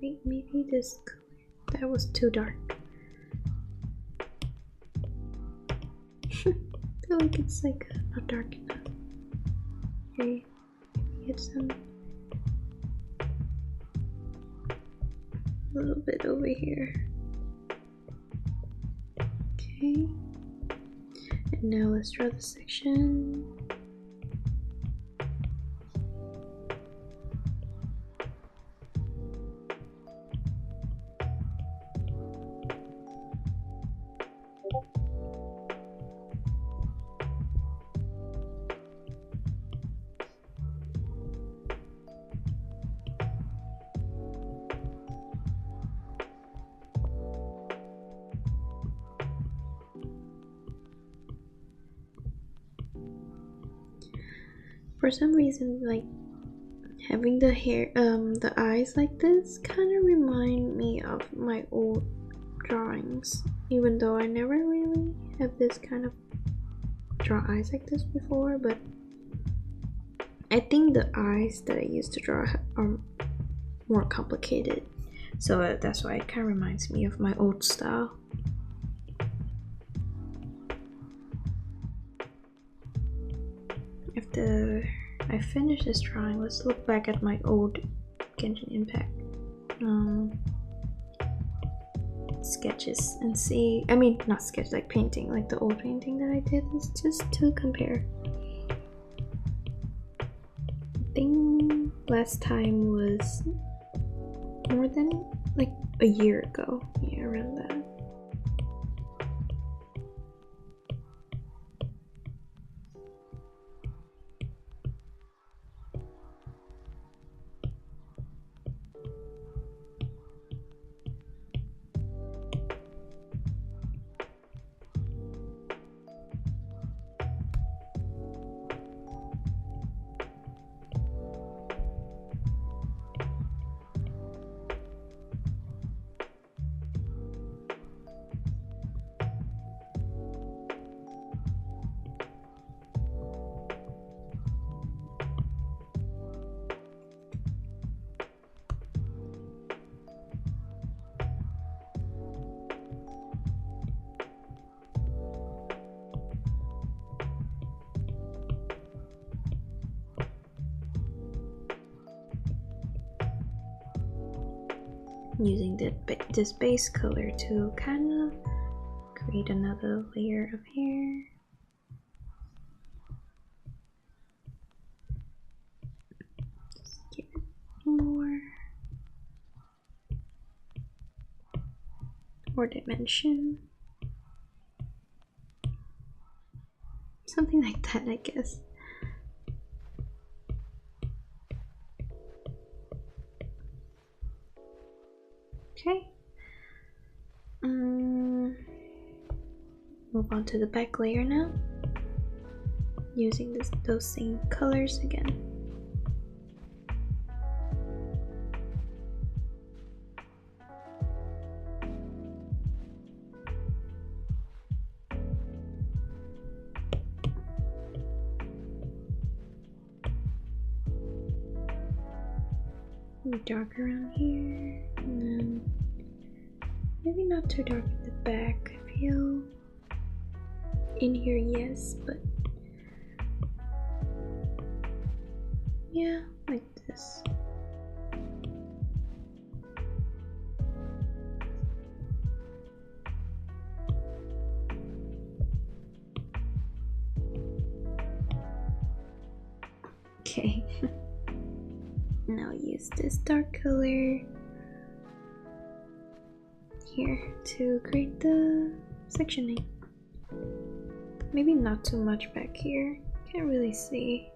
Wait, maybe this color. That was too dark. I feel like it's like not dark enough. Okay. Get some... A little bit over here. Okay. And now let's draw the section. For some reason, like having the hair, the eyes like this kind of remind me of my old drawings, even though I never really have this kind of draw eyes like this before. But I think the eyes that I used to draw are more complicated, so that's why it kind of reminds me of my old style. After I finish this drawing, let's look back at my old Genshin Impact sketches and see, I mean not sketch, like painting, like the old painting that I did, just to compare. I think last time was more than like a year ago, yeah, around that. Using this base color to kind of create another layer of hair. Just give it more dimension. Something like that, I guess. Okay. Move on to the back layer now. Using those same colors again. Dark around here, and then maybe not too dark at the back. I feel in here, yes, but yeah, like this. Okay. Now use this dark color here to create the sectioning. Maybe not too much back here. Can't really see.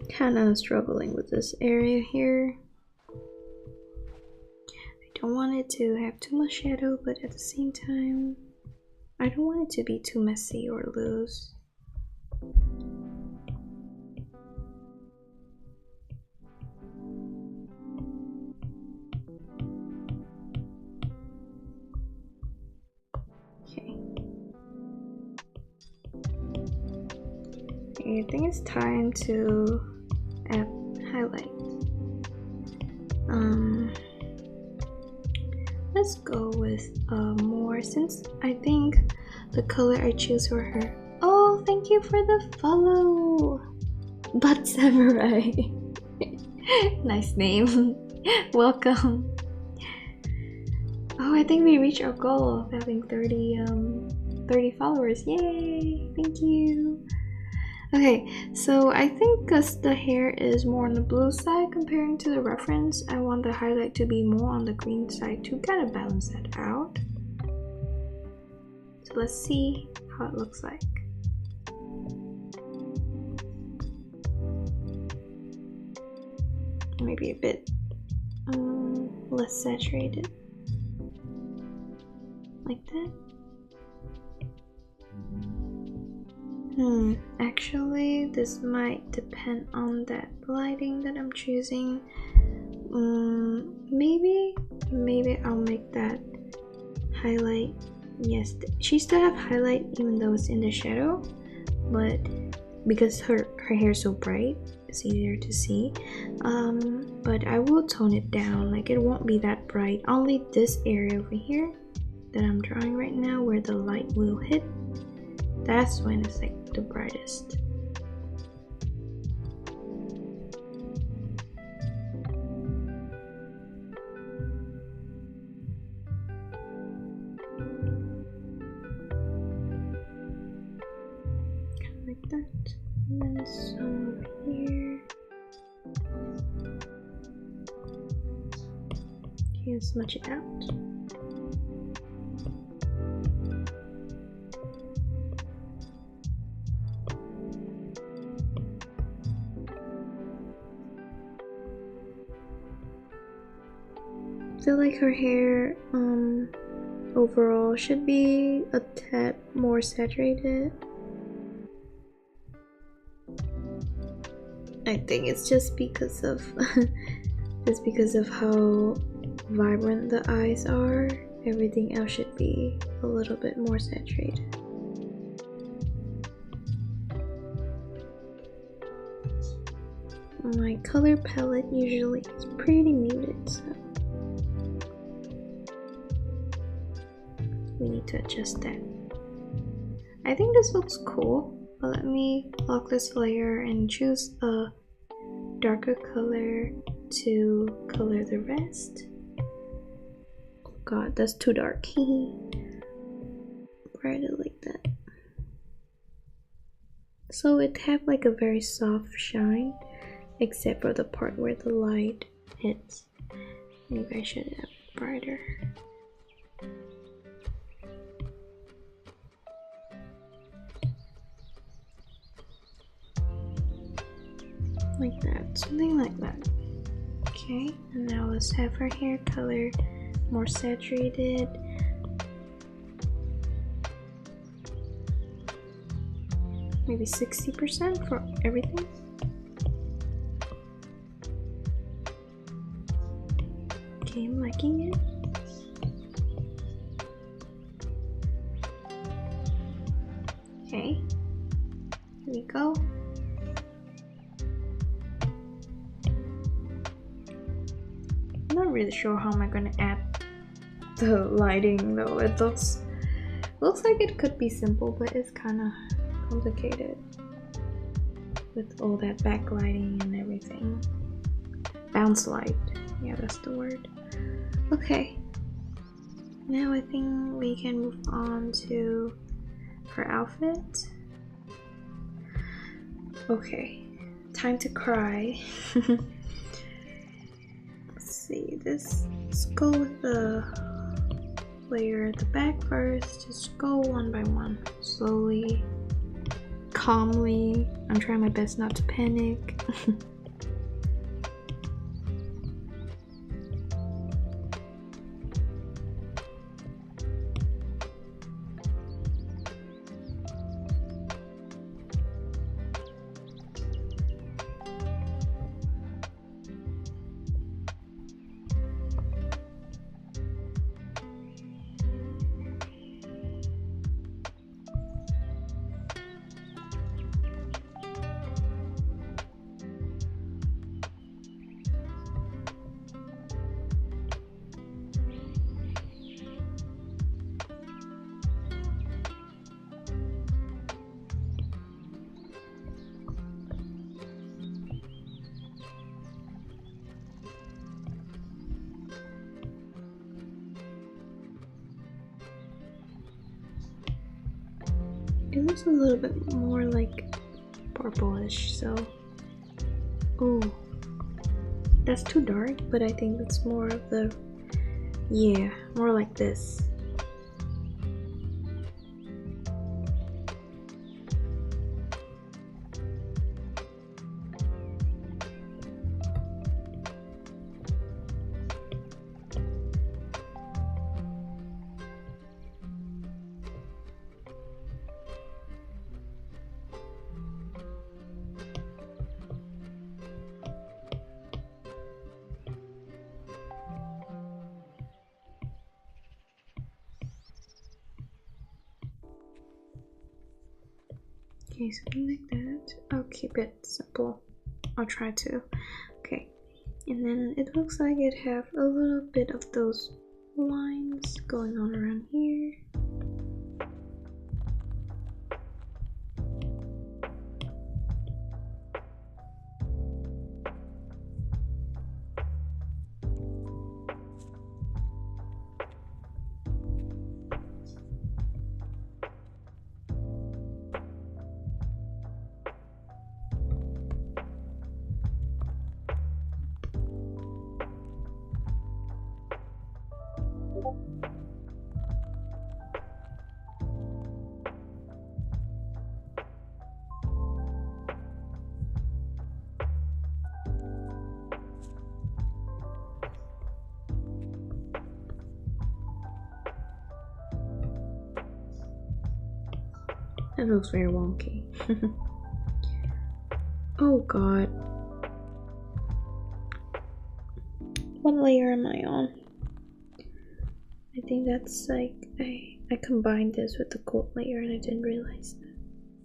Kinda struggling with this area here. I don't want it to have too much shadow, but at the same time, I don't want it to be too messy or loose. Okay. I think it's time to add highlight. Let's go with more, since I think the color I choose for her. Oh, thank you for the follow, Butt Samurai. Nice name. Welcome. Oh, I think we reached our goal of having 30 followers. Yay! Thank you. Okay, so I think because the hair is more on the blue side comparing to the reference, I want the highlight to be more on the green side to kind of balance that out. So let's see how it looks like. Maybe a bit less saturated, like that. Actually, this might depend on that lighting that I'm choosing. Maybe I'll make that highlight Yes, she still have highlight even though it's in the shadow, but because her hair is so bright, it's easier to see. But I will tone it down, like it won't be that bright. Only this area over here that I'm drawing right now where the light will hit, that's when it's like the brightest. Like that, and then some over here. Okay, smudge it out. I feel like her hair overall should be a tad more saturated. I think it's just because of how vibrant the eyes are. Everything else should be a little bit more saturated. My color palette usually is pretty muted, so we need to adjust that. I think this looks cool, but let me lock this layer and choose a darker color to color the rest. Oh god, that's too dark. Bright it like that. So it have like a very soft shine, except for the part where the light hits. Maybe I should have brighter. Like that, something like that. Okay, and now let's have her hair color more saturated. Maybe 60% for everything. Okay, I'm liking it. Okay, here we go. I'm not really sure how am I gonna add the lighting though. It looks like it could be simple, but it's kind of complicated with all that backlighting and everything. Bounce light, yeah, that's the word. Okay, now I think we can move on to her outfit. Okay, time to cry. Let's see, let's go with the layer at the back first. Just go one by one, slowly, calmly. I'm trying my best not to panic. It looks a little bit more like purplish, so oh, that's too dark, but I think that's more of the, yeah, more like this. Okay, something like that. I'll keep it simple. I'll try to. Okay, and then it looks like it have a little bit of those lines going on around here. That looks very wonky. Oh god. What layer am I on? I think that's like I combined this with the gold layer and I didn't realize that.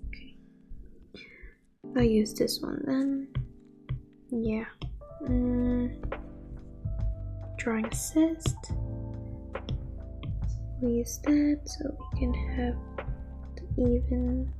Okay. I'll use this one then. Yeah. Drawing assist. We'll use that so we can have the even.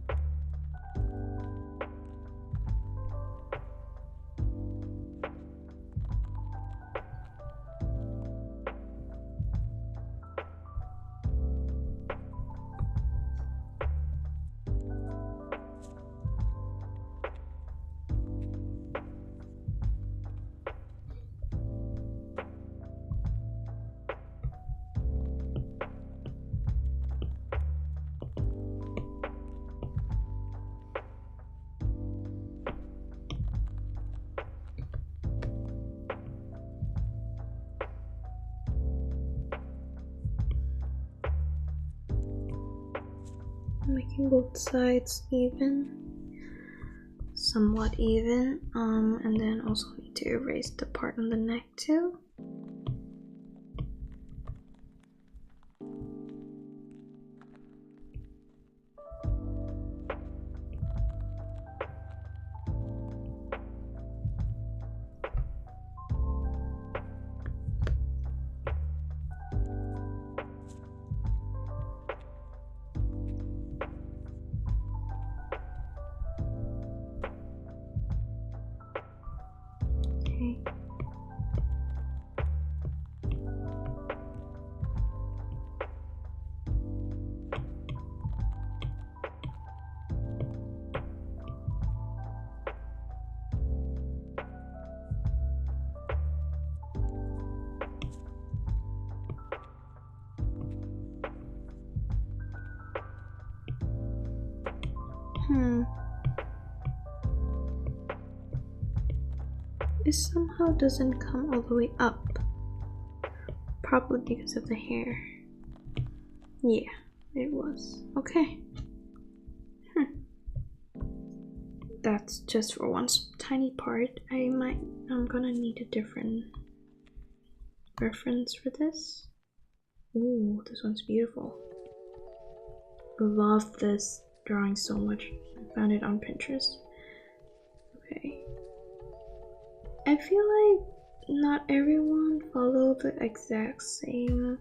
Making both sides even, somewhat even, and then also need to erase the part on the neck too. Okay. It somehow doesn't come all the way up. Probably because of the hair. Yeah, it was. Okay. That's just for one tiny part. I'm gonna need a different reference for this. Ooh, this one's beautiful. Love this drawing so much. I found it on Pinterest. Okay. I feel like not everyone followed the exact same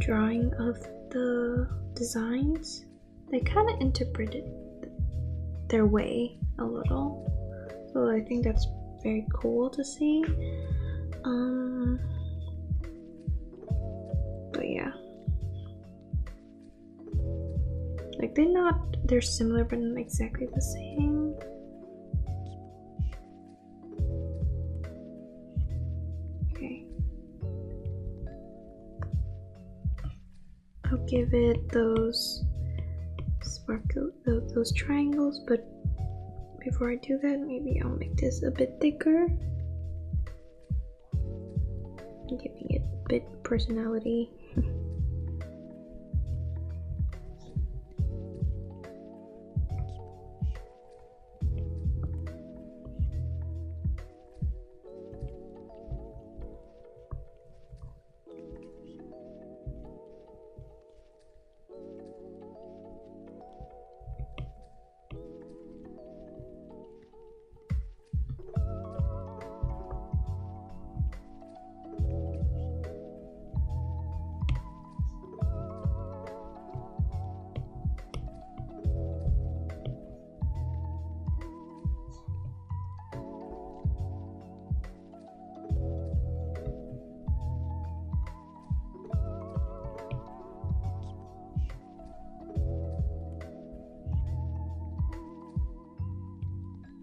drawing of the designs. They kind of interpreted their way a little, so I think that's very cool to see. But yeah, like they're similar but not exactly the same. Okay, I'll give it those sparkle, those triangles, but before I do that, maybe I'll make this a bit thicker, giving it a bit personality.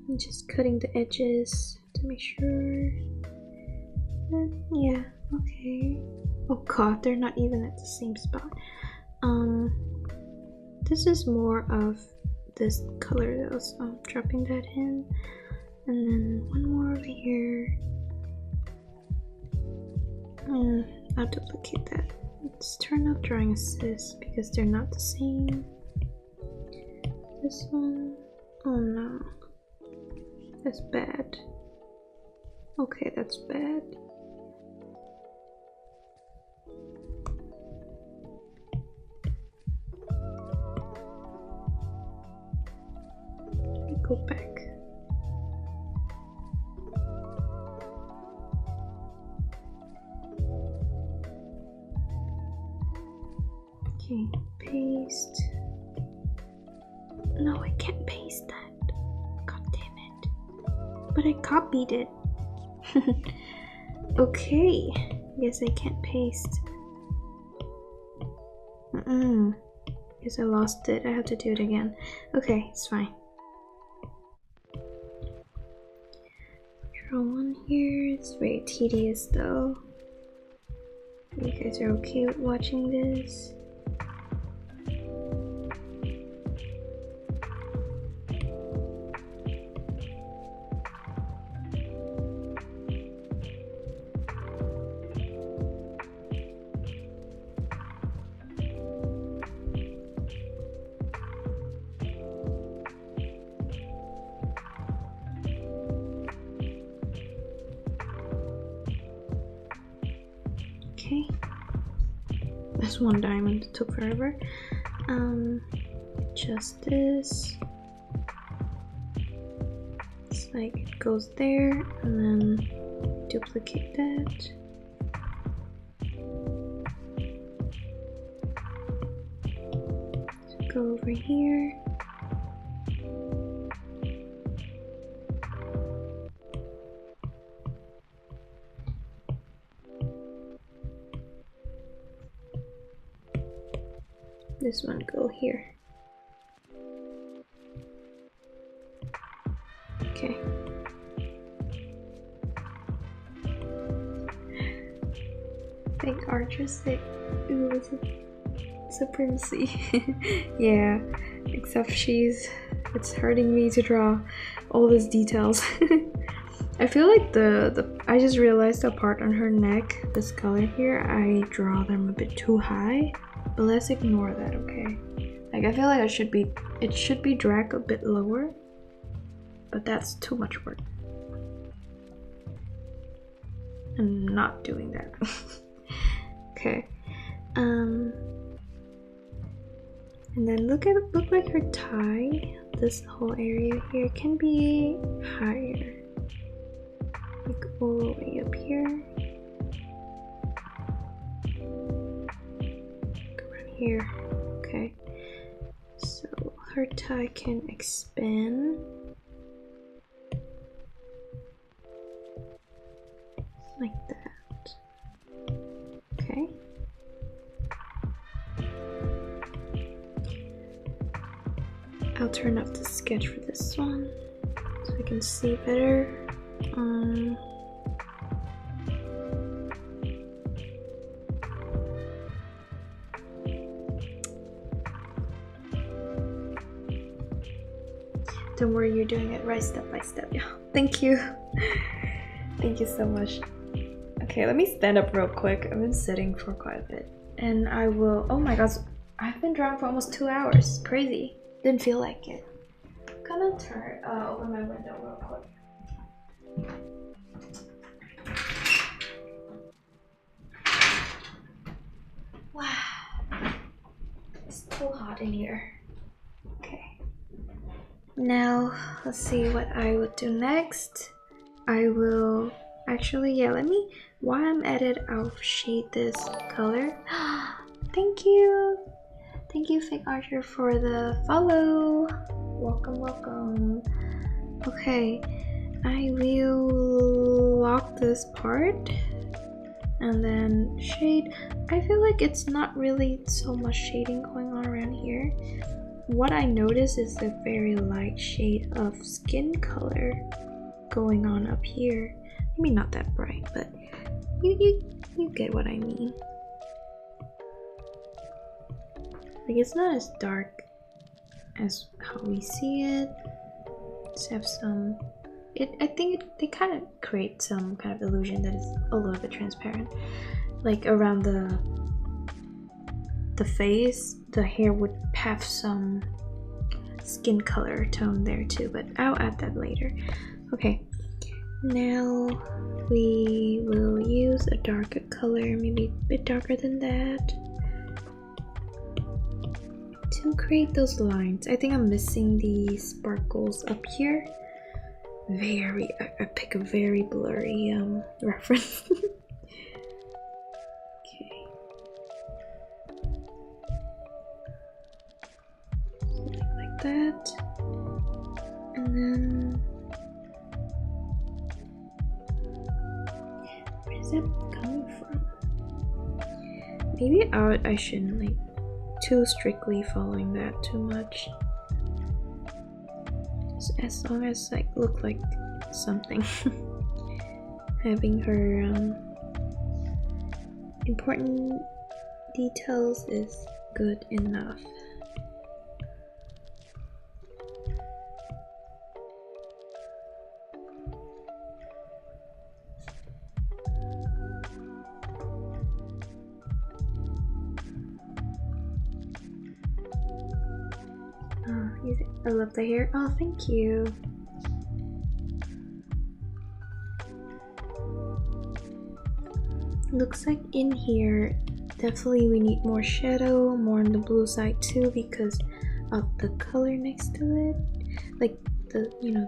I'm just cutting the edges to make sure. Yeah, okay. Oh god, they're not even at the same spot. This is more of this color, so I'm dropping that in. And then one more over here. I'll duplicate that. Let's turn off drawing assist because they're not the same. This one, oh no, that's bad. Okay, that's bad. Let me go back. Okay, paste. No, I can't paste that. God damn it. But I copied it. Okay, guess I can't paste. Guess I lost it. I have to do it again. Okay, it's fine. Draw one here. It's very tedious though. You guys are okay with watching this? Okay, that's one diamond. It took forever. Just this. It's like it goes there, and then duplicate that. So go over here. This one go here. Okay. Fake archer say Eula supremacy. Yeah, except it's hurting me to draw all these details. I feel like I just realized the part on her neck, this color here, I draw them a bit too high. But let's ignore that, okay? Like I feel like it should be dragged a bit lower, but that's too much work. I'm not doing that. Okay. And then look like her tie. This whole area here can be higher, like all the way up here. Here, okay, so her tie can expand like that. Okay, I'll turn off the sketch for this one so I can see better. Don't worry, you're doing it right step by step. Yeah, thank you. Thank you so much. Okay, let me stand up real quick. I've been sitting for quite a bit. And I will, oh my gosh, I've been drawing for almost 2 hours. Crazy. Didn't feel like it. I'm gonna open my window real quick. Wow. It's too hot in here. Okay. Now, let's see what I would do next. I will actually, yeah, while I'm at it, I'll shade this color. Thank you. Thank you, Fake Archer, for the follow. Welcome, welcome. Okay, I will lock this part and then shade. I feel like it's not really so much shading going on around here. what I noticed is a very light shade of skin color going on up here. Maybe not that bright, but you get what I mean. Like, it's not as dark as how we see it. Just have some. I think they kind of create some kind of illusion that is a little bit transparent. Like around the face, the hair would have some skin color tone there too, but I'll add that later. Okay, now we will use a darker color, maybe a bit darker than that, to create those lines. I think I'm missing the sparkles up here. I pick a very blurry reference. Okay. Something like that. And then where is that coming from? Maybe I shouldn't like too strictly following that too much. As long as I look like something. Having her important details is good enough. I love the hair. Oh, thank you. Looks like in here, definitely we need more shadow, more on the blue side too, because of the color next to it. Like the, you know,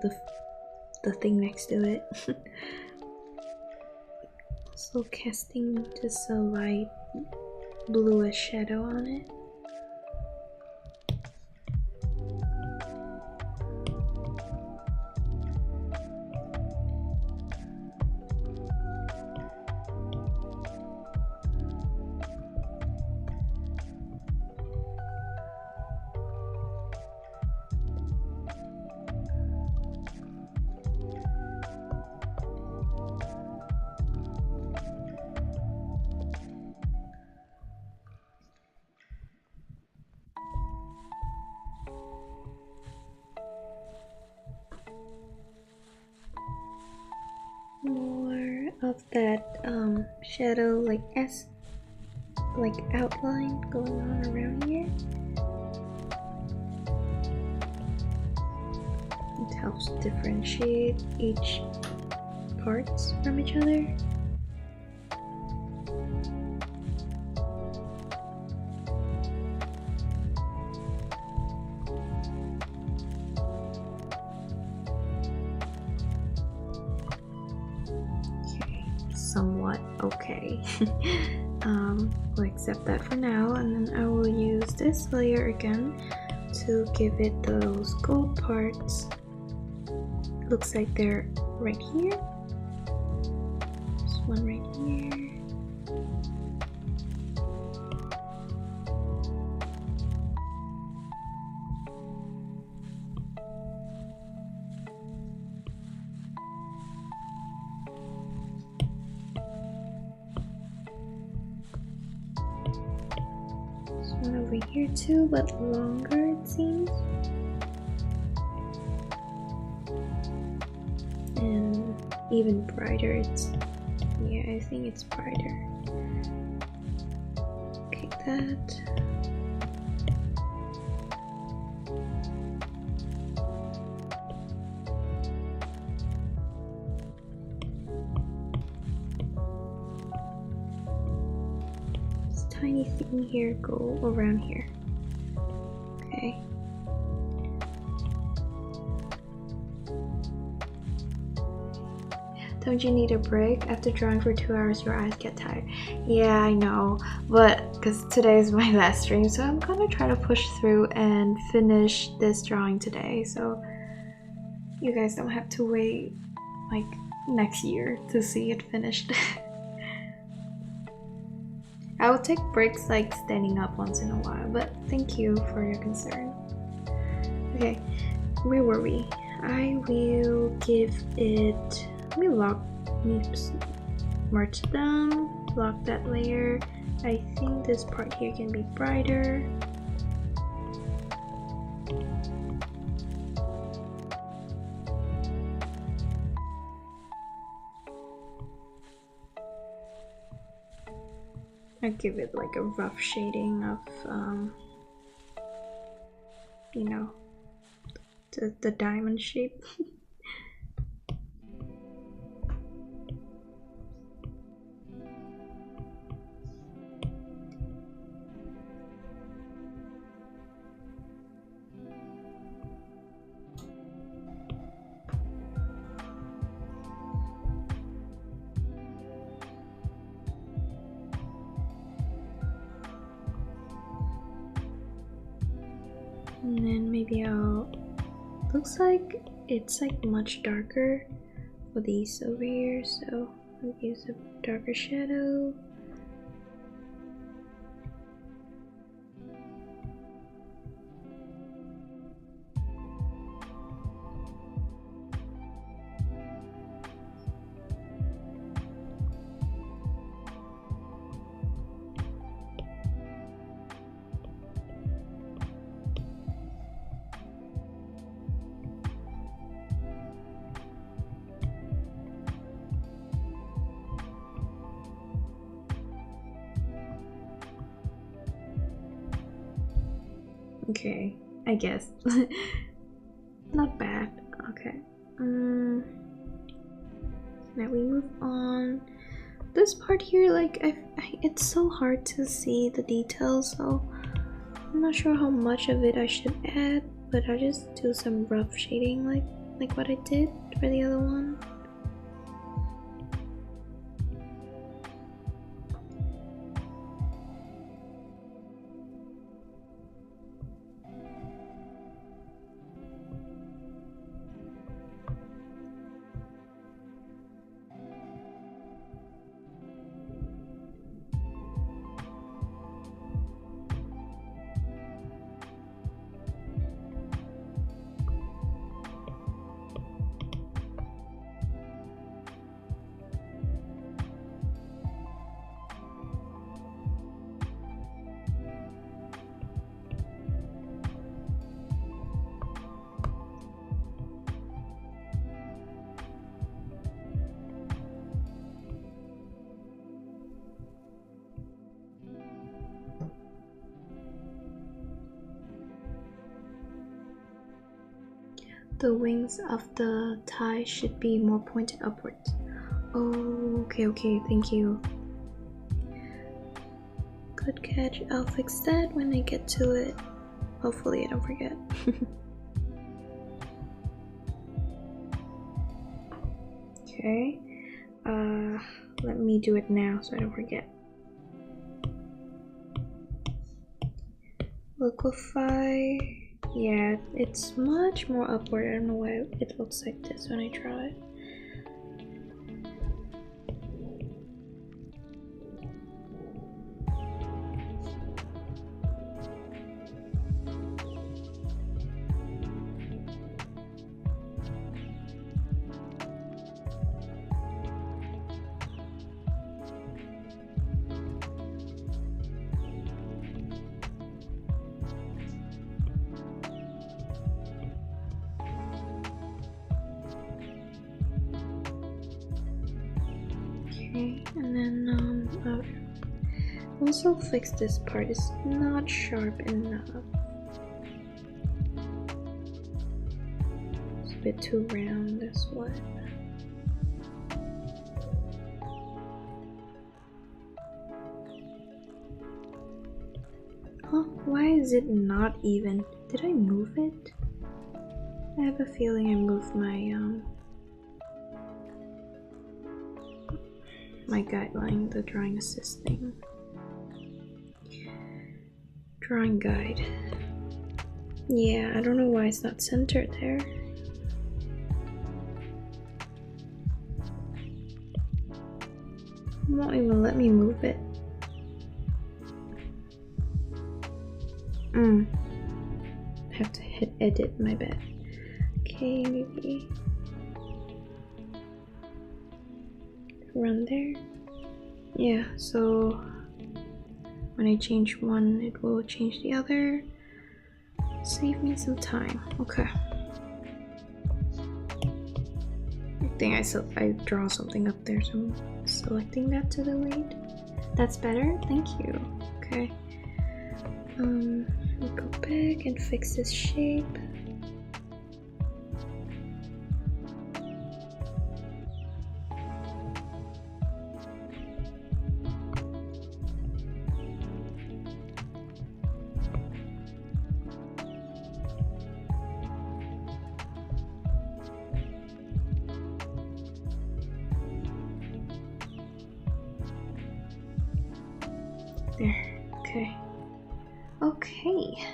the thing next to it. So casting just a light bluish shadow on it. More of that shadow like outline going on around here. It helps differentiate each parts from each other. Somewhat okay. We'll accept that for now, and then I will use this layer again to give it those gold parts. Looks like they're right here. There's one right here. One over here too, but longer it seems. And even brighter. Yeah, I think it's brighter. Okay, that. Tiny thing here, go around here. Okay. Don't you need a break? After drawing for 2 hours, your eyes get tired. Yeah, I know, but because today is my last stream, so I'm gonna try to push through and finish this drawing today, so you guys don't have to wait like next year to see it finished. I will take breaks like standing up once in a while, but thank you for your concern. Okay, where were we? I will give it. Let me merge them. Lock that layer. I think this part here can be brighter. I give it like a rough shading of, you know, the diamond shape. And then maybe I'll. Looks like it's like much darker for these over here, so I'll use a darker shadow. Okay, I guess. Not bad. Okay. Now we move on. This part here, like, it's so hard to see the details, so I'm not sure how much of it I should add, but I'll just do some rough shading like what I did for the other one. The wings of the tie should be more pointed upwards. Oh, okay, thank you. Good catch. I'll fix that when I get to it. Hopefully I don't forget. Okay. Let me do it now so I don't forget. Liquefy. Yeah, it's much more upward. I don't know why it looks like this when I try it. Okay, and then also fix this part. It's not sharp enough. It's a bit too round, that's what. Huh? Why is it not even? Did I move it? I have a feeling I moved my guideline, the drawing assist thing. Drawing guide. Yeah, I don't know why it's not centered there. It won't even let me move it. have to hit edit, my bad. Okay, maybe run there. Yeah, so when I change one, it will change the other. Save me some time. Okay. I think I draw something up there, so I'm selecting that to delete. That's better. Thank you. Okay. We'll go back and fix this shape. There. Okay. Okay.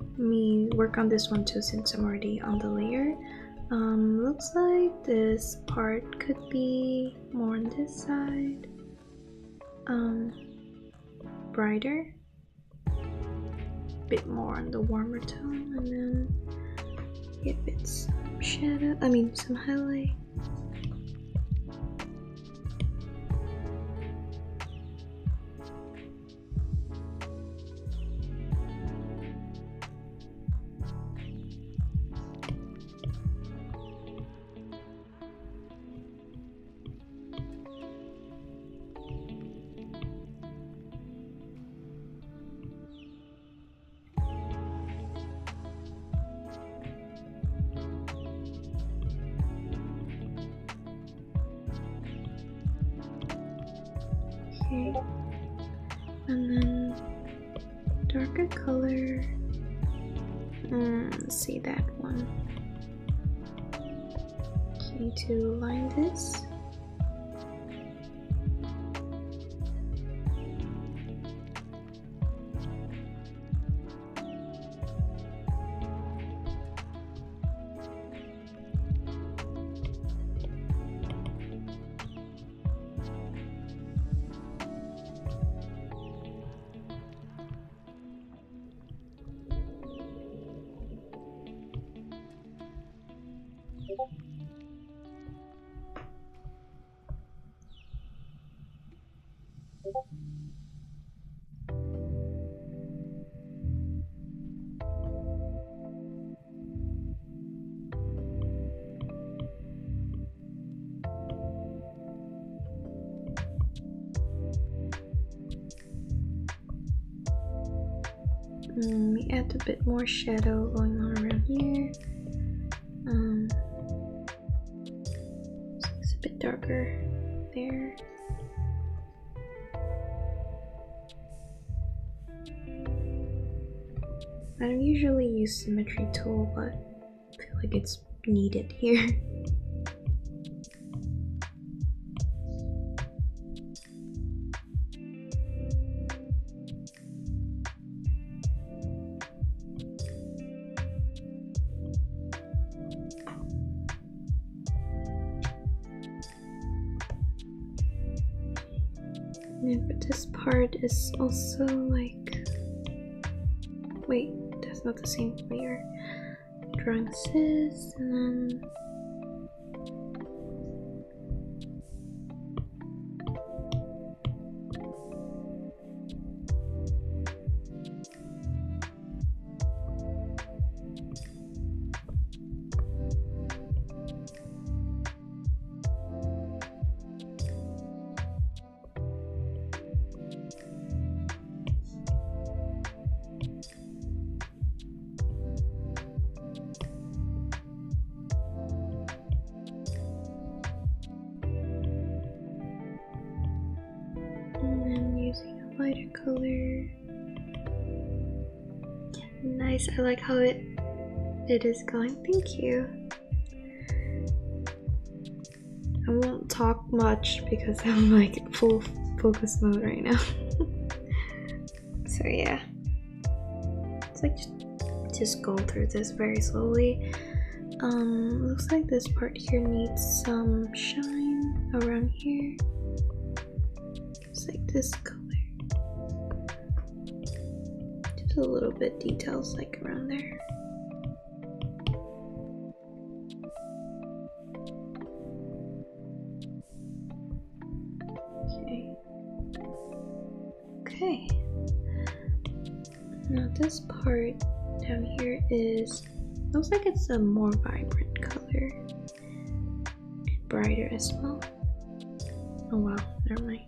Let me work on this one too since I'm already on the layer. Looks like this part could be more on this side. Brighter. Bit more on the warmer tone, and then give it some shadow. Some highlight. Okay, and then darker color. Let's see that one. Okay, to align this. Let me add a bit more shadow going on around here. So it's a bit darker there. I don't usually use symmetry tool, but I feel like it's needed here. Yeah, but this part is also like, wait, that's not the same layer. Drawing this, and then using a lighter color. Nice, I like how it is going. Thank you. I won't talk much because I'm like in full focus mode right now. So yeah, it's like just go through this very slowly. Looks like this part here needs some shine around here. It's like this color. a little bit details like around there. Okay. Now this part down here looks like it's a more vibrant color. And brighter as well. Oh wow, never mind.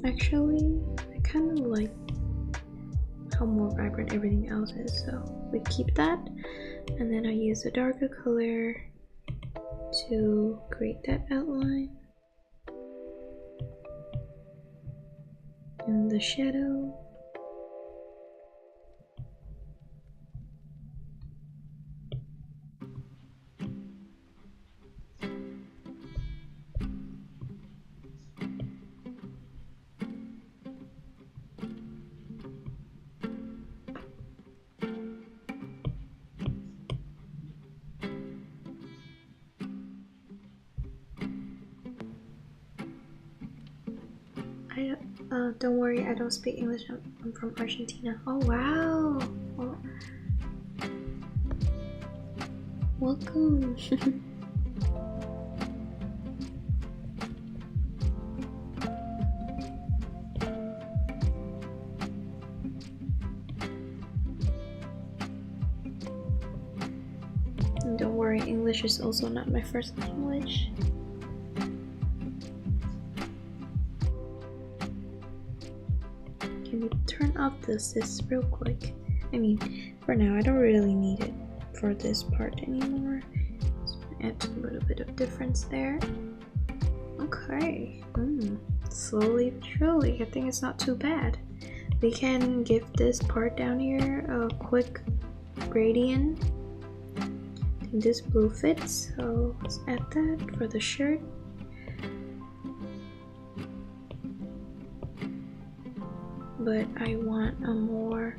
Actually, I kind of like how more vibrant everything else is, so we keep that. And then I use a darker color to create that outline. And the shadow. Don't worry, I don't speak English. I'm from Argentina. Oh wow! Oh. Welcome. And don't worry, English is also not my first language. Can you turn off this real quick? I mean, for now, I don't really need it for this part anymore. Just add a little bit of difference there. Okay. Slowly but surely, I think it's not too bad. We can give this part down here a quick gradient. I think this blue fits, so let's add that for the shirt. But I want a more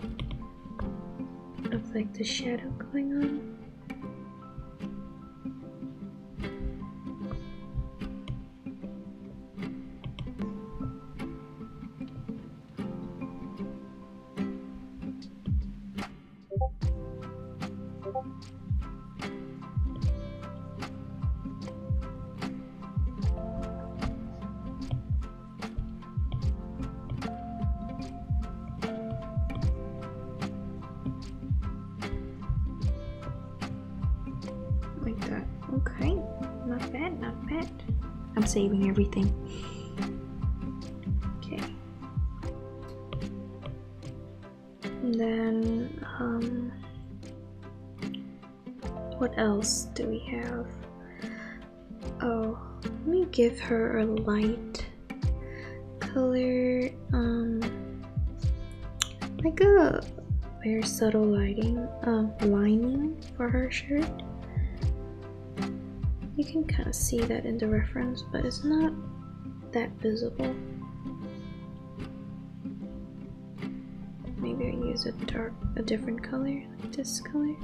of like the shadow going on. Like that. Okay, not bad, not bad. I'm saving everything. Okay. And then, what else do we have? Oh, let me give her a light color, like a very subtle lining for her shirt. You can kind of see that in the reference, but it's not that visible. Maybe I use a different color, like this color.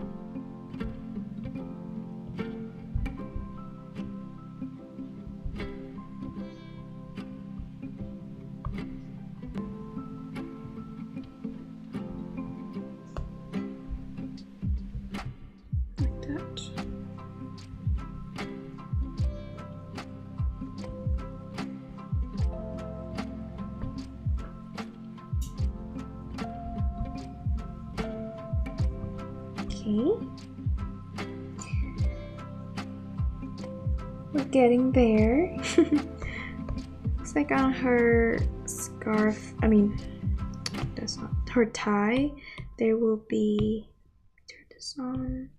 Like that. We're getting there. Looks like on her scarf, I mean, that's not her tie, there will be, turn this on,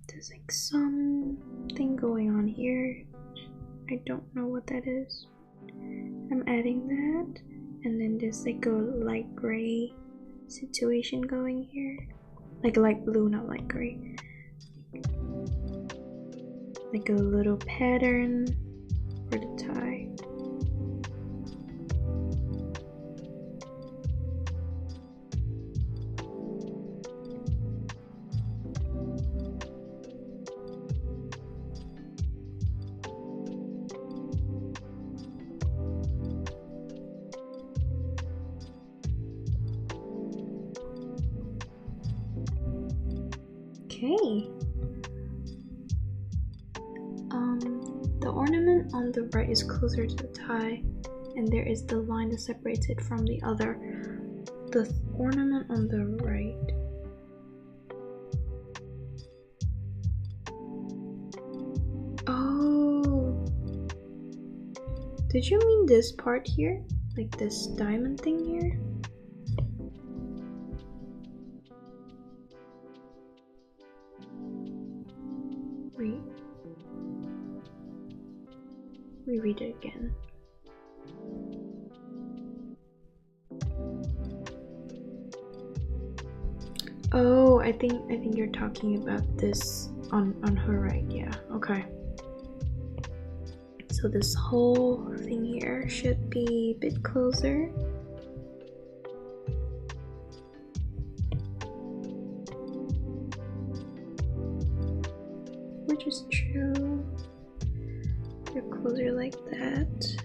there's like something going on here. I don't know what that is. I'm adding that, and then there's like a light gray situation going here. Like light blue, not light gray. Like a little pattern for the tie. Okay. The ornament on the right is closer to the tie, and there is the line that separates it from the other. The ornament on the right. Oh. Did you mean this part here? Like this diamond thing here? Wait. Reread it again. Oh, I think you're talking about this on her right. Yeah. Okay. So this whole thing here should be a bit closer. Which is true. You're closer like that.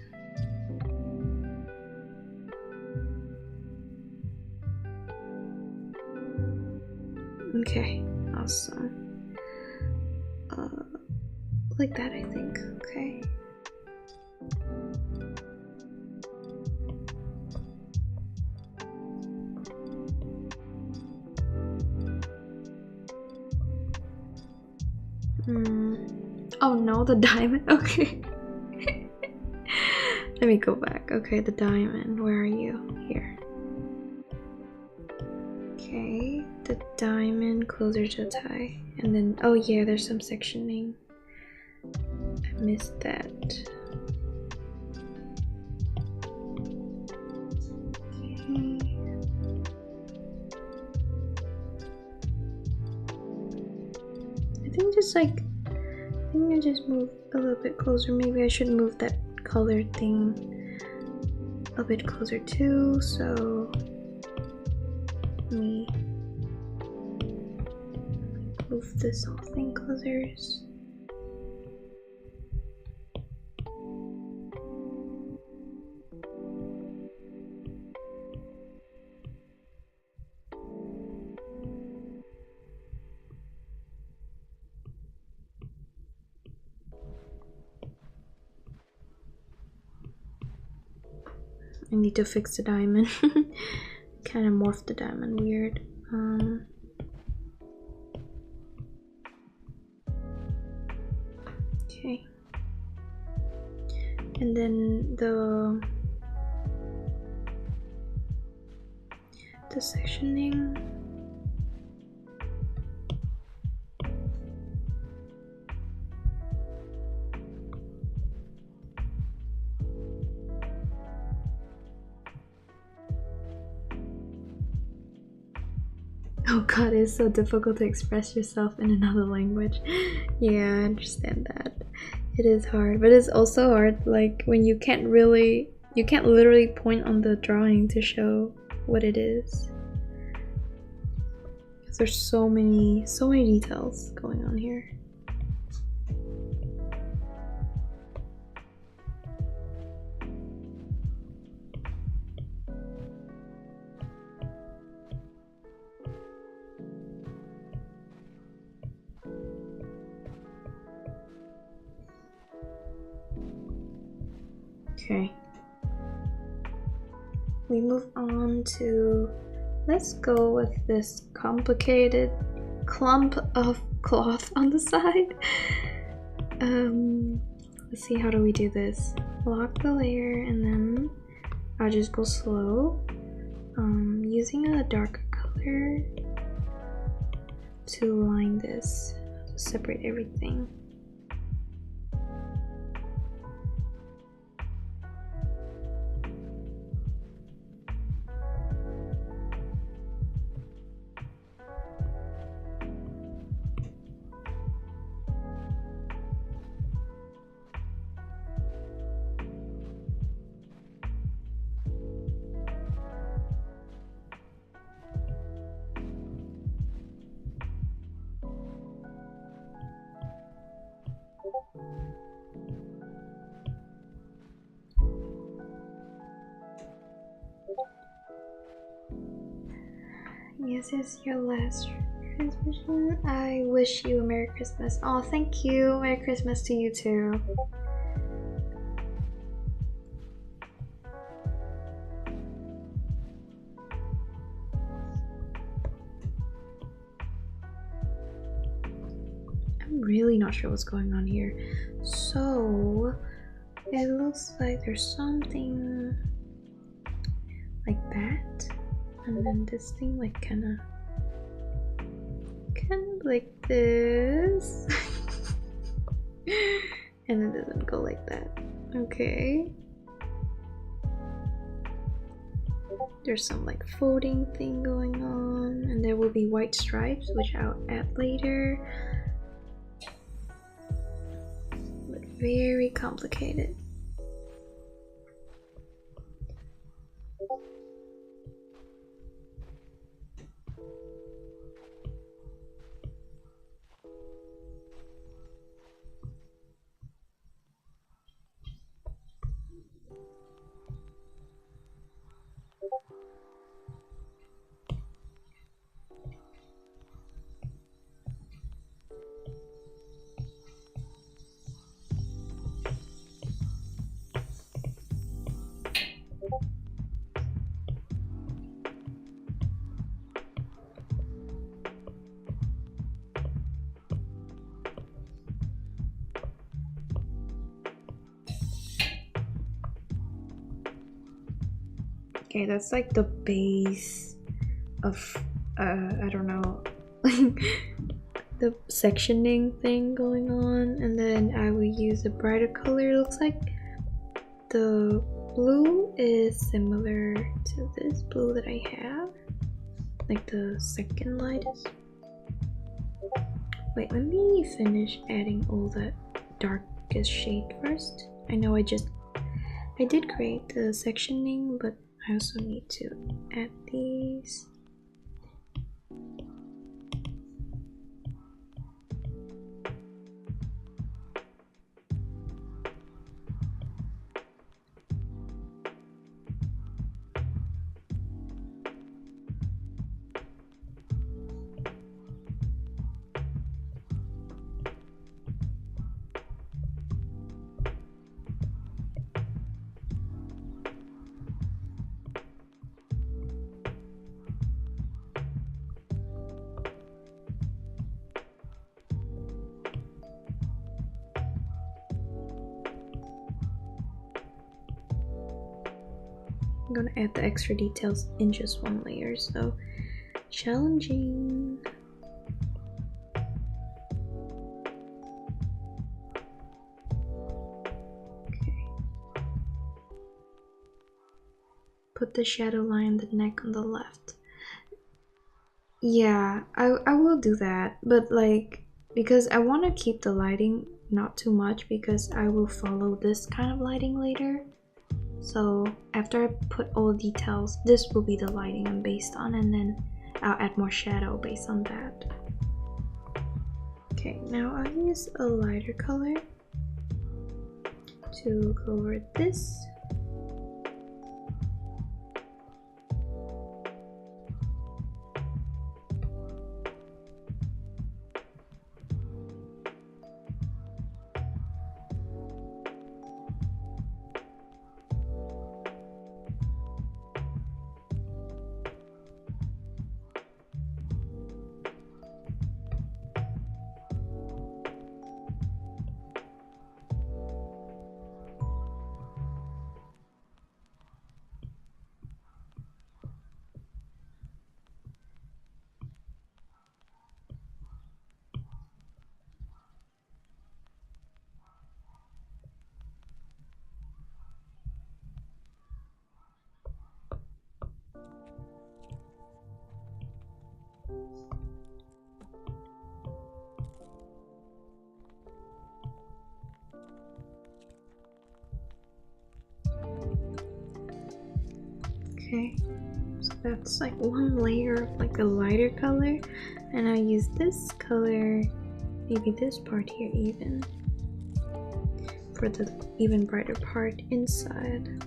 Okay, awesome. Like that, I think. Okay. Oh no, the diamond. Okay. Let me go back. Okay, the diamond. Where are you? Here. Okay, the diamond closer to the tie. And then, oh yeah, there's some sectioning. I missed that. Okay. I think I just move a little bit closer. Maybe I should move that color thing a bit closer too, so let me move this whole thing closer. I need to fix the diamond. Kind of morphed the diamond weird. Okay. And then the sectioning. Oh god, it's so difficult to express yourself in another language. Yeah, I understand that. It is hard, but it's also hard like when you can't literally point on the drawing to show what it is. Because there's so many details going on here. Okay. We move on to, let's go with this complicated clump of cloth on the side. Let's see, how do we do this? Lock the layer and then I'll just go slow. Using a darker color to line this, to separate everything. Yes, it's your last I wish you a Merry Christmas. Oh, thank you. Merry Christmas to you too. I'm really not sure what's going on here. So it looks like there's something like that, and then this thing like kind of like this. And it doesn't go like that. Okay. There's some like folding thing going on, and there will be white stripes, which I'll add later. But very complicated. Okay, that's like the base of I don't know, the sectioning thing going on, and then I will use a brighter color. It looks like the blue is similar to this blue that I have, like the second lightest. Wait, let me finish adding all the darkest shade first. I know I did create the sectioning, but I also need to add these. I'm gonna add the extra details in just one layer, so challenging. Okay. Put the shadow line on the neck on the left. Yeah, I will do that, but like, because I want to keep the lighting not too much, because I will follow this kind of lighting later. So after I put all the details, this will be the lighting I'm based on, and then I'll add more shadow based on that. Okay, now I'll use a lighter color to go over this. Okay, so that's like one layer of like a lighter color, and I use this color, maybe this part here even, for the even brighter part inside.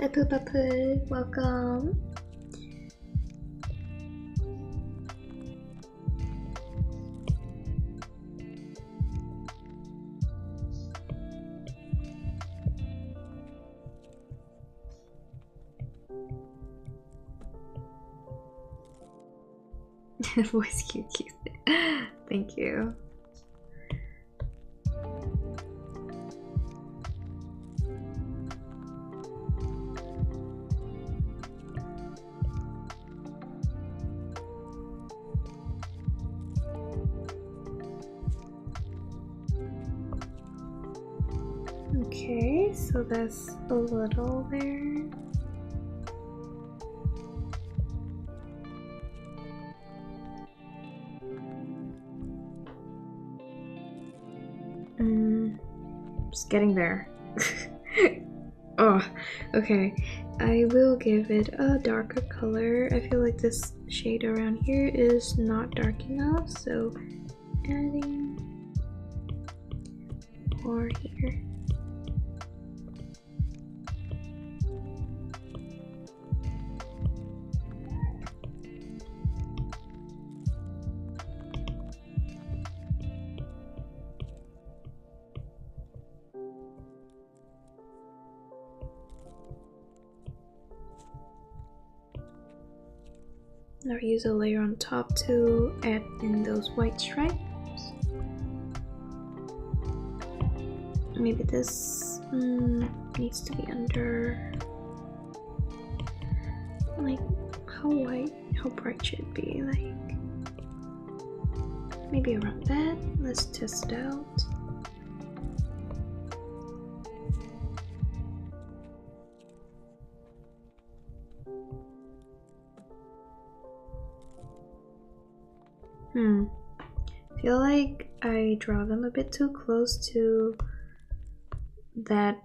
Epupapu, welcome. Voice cute. Thank you. Okay, so that's a little there. Just getting there. Oh, okay. I will give it a darker color. I feel like this shade around here is not dark enough, so adding more here. Now use a layer on top to add in those white stripes. Maybe this needs to be under, like, how bright should it be? Like, maybe around that. Let's test it out. I feel like I draw them a bit too close to that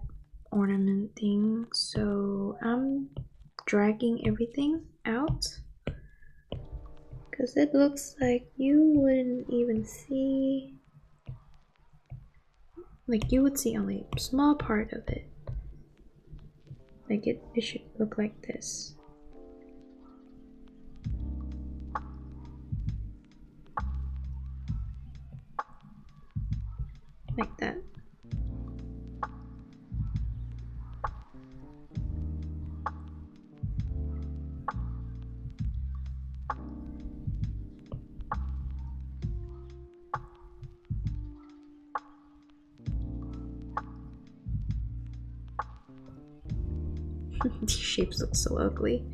ornament thing, so I'm dragging everything out because it looks like you wouldn't even see, like you would see only a small part of it. Like it should look like this. Like that. These shapes look so ugly.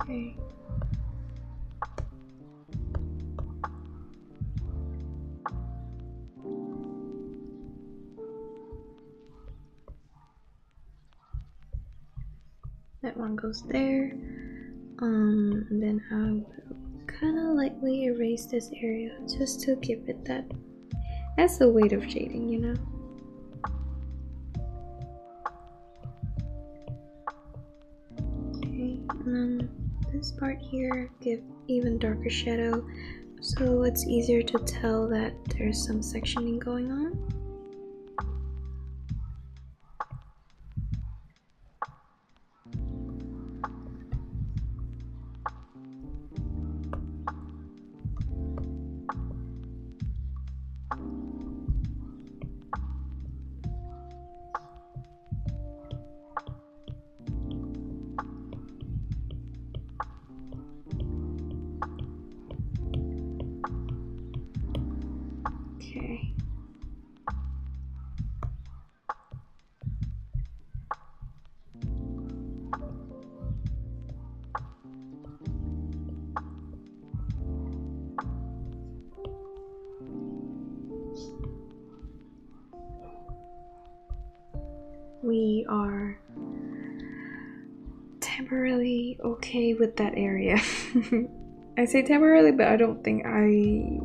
Okay. That one goes there. And then I will kind of lightly erase this area just to give it that. That's the weight of shading, you know. Okay, and then this part here, give even darker shadow, so it's easier to tell that there's some sectioning going on. Okay. We are temporarily okay with that area. I say temporarily, but I don't think I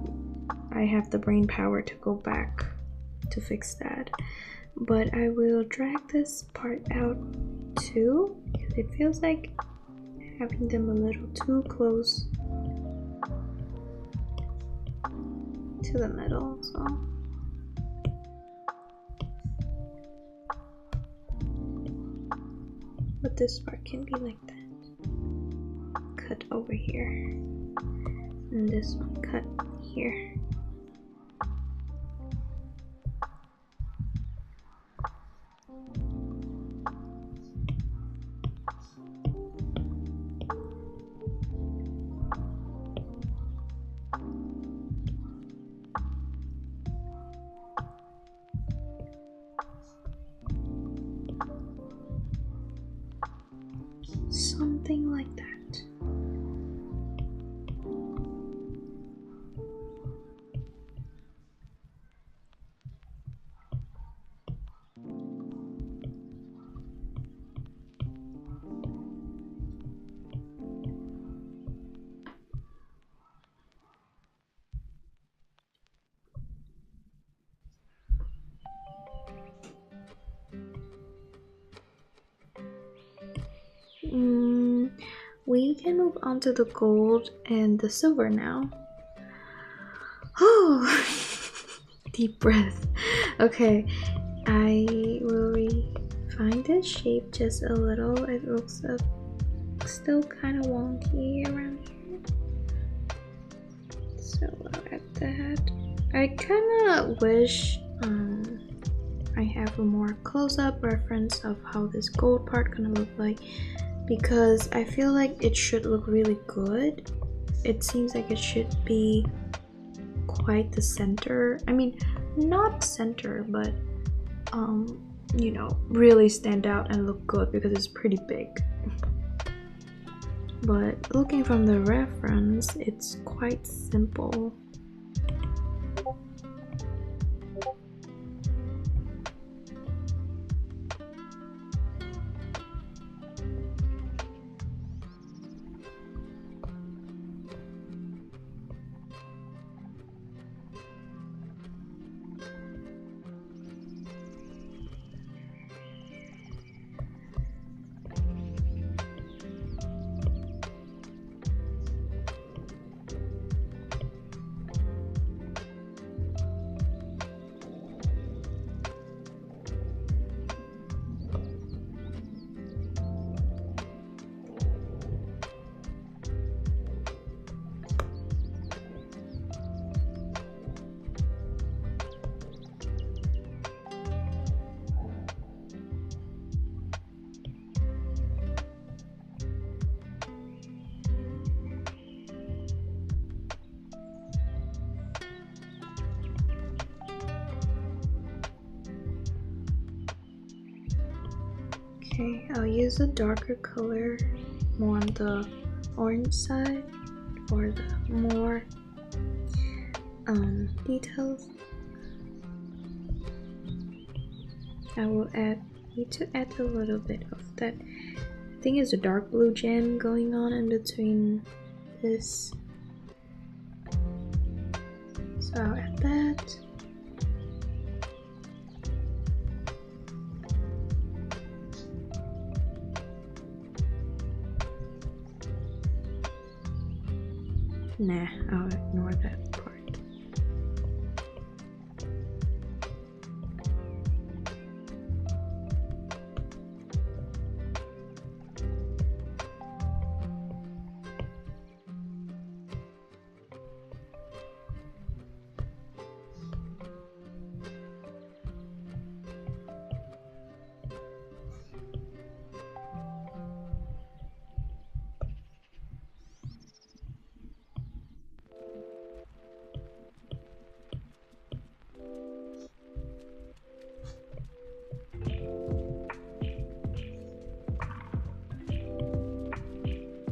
I have the brain power to go back to fix that. But I will drag this part out too, because it feels like having them a little too close to the middle, so but this part can be like that. Cut over here, and this one cut here. Something like that. We can move on to the gold and the silver now. Oh, deep breath. Okay, I will refine this shape just a little. It looks still kind of wonky around here, so I'll add that. I kind of wish I have a more close-up reference of how this gold part gonna look like, because I feel like it should look really good. It seems like it should be quite the center. I mean, not center, but you know, really stand out and look good because it's pretty big. But looking from the reference, it's quite simple. Okay, I'll use a darker color more on the orange side for the more details. I will need to add a little bit of that. I think it's a dark blue gem going on in between this. So I'll add that. Nah, I'll ignore that part.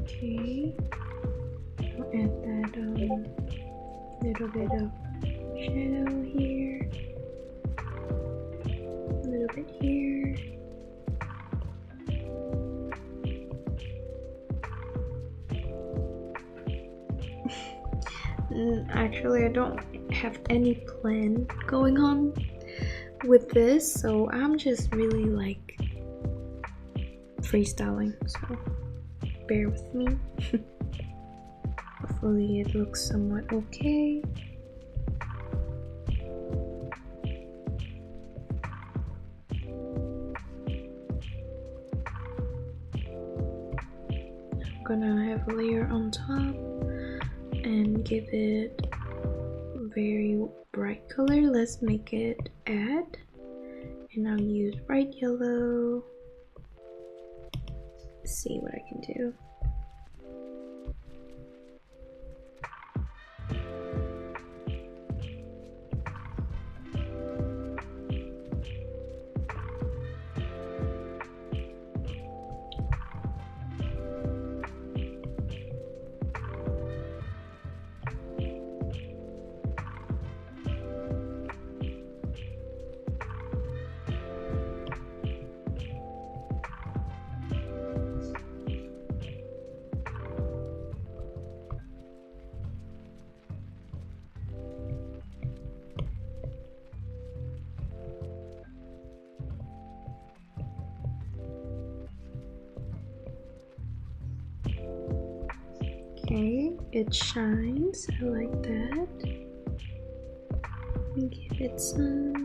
Okay, I'll add that little bit of shadow here, a little bit here. Actually, I don't have any plan going on with this, so I'm just really like freestyling, so bear with me. Hopefully it looks somewhat okay. I'm gonna have a layer on top and give it a very bright color. Let's make it add, and I'll use bright yellow. See what I can do. Okay, it shines. I like that. And give it some.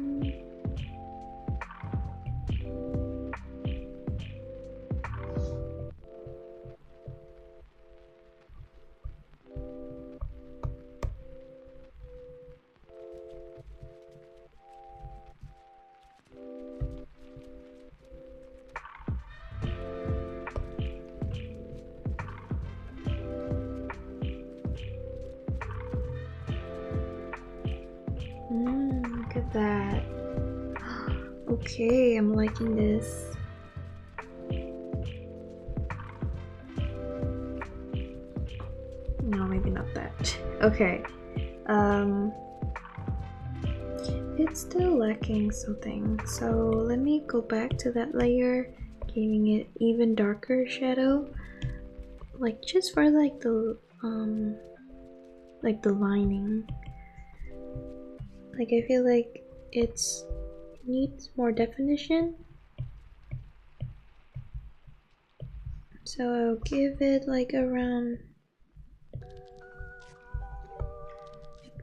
Look at that. Okay, I'm liking this. No, maybe not that. Okay. It's still lacking something. So let me go back to that layer, giving it even darker shadow. Like just for like the lining. Like I feel like it needs more definition. So I'll give it like around,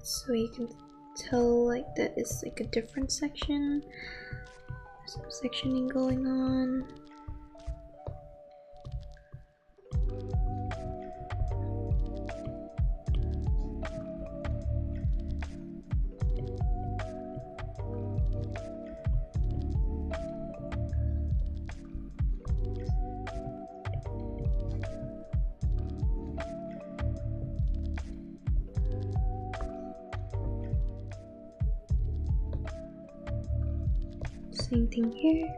so you can tell like that it's like a different section. Some sectioning going on. Same thing here.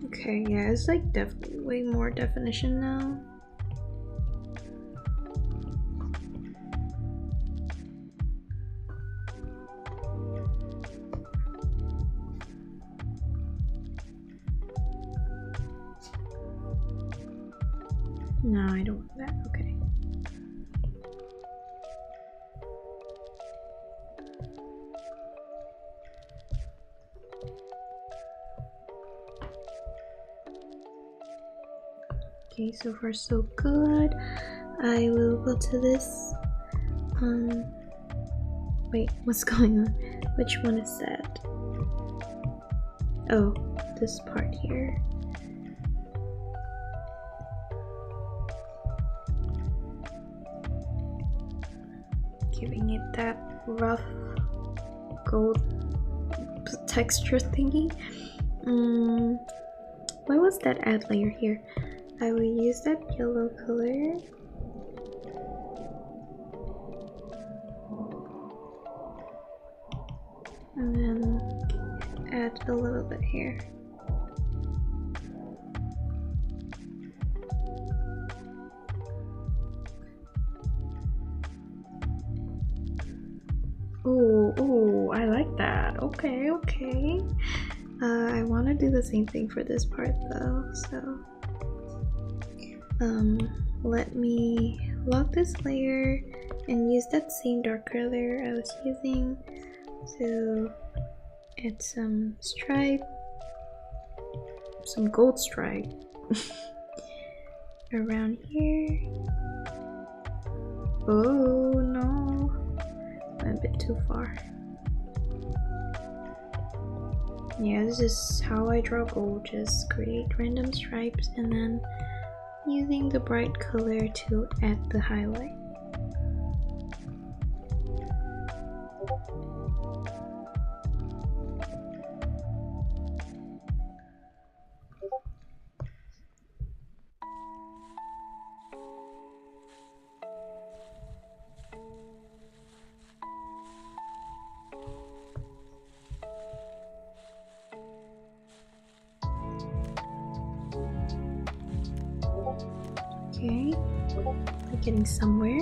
Okay, yeah, it's like definitely way more definition now. No, I don't want that. Okay. Okay, so far so good. I will go to this. Wait, what's going on? Which one is that? Oh, this part here. Giving it that rough gold texture thingy. Why was that add layer here? I will use that yellow color. And then add a little bit here. Oh, I like that. Okay. I want to do the same thing for this part though, so let me lock this layer and use that same dark color I was using to add some stripe, some gold stripe around here. Oh no, went a bit too far. Yeah, this is how I draw gold, just create random stripes and then using the bright color to add the highlight. Okay, we're getting somewhere.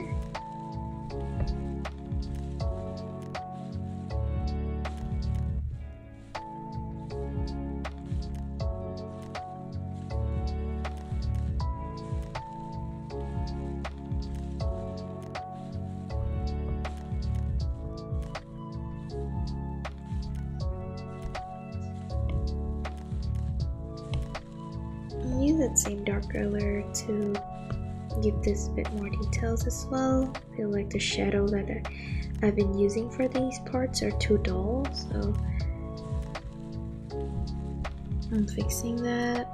Use that same dark color to give this a bit more details as well. I feel like the shadow that I've been using for these parts are too dull, so I'm fixing that.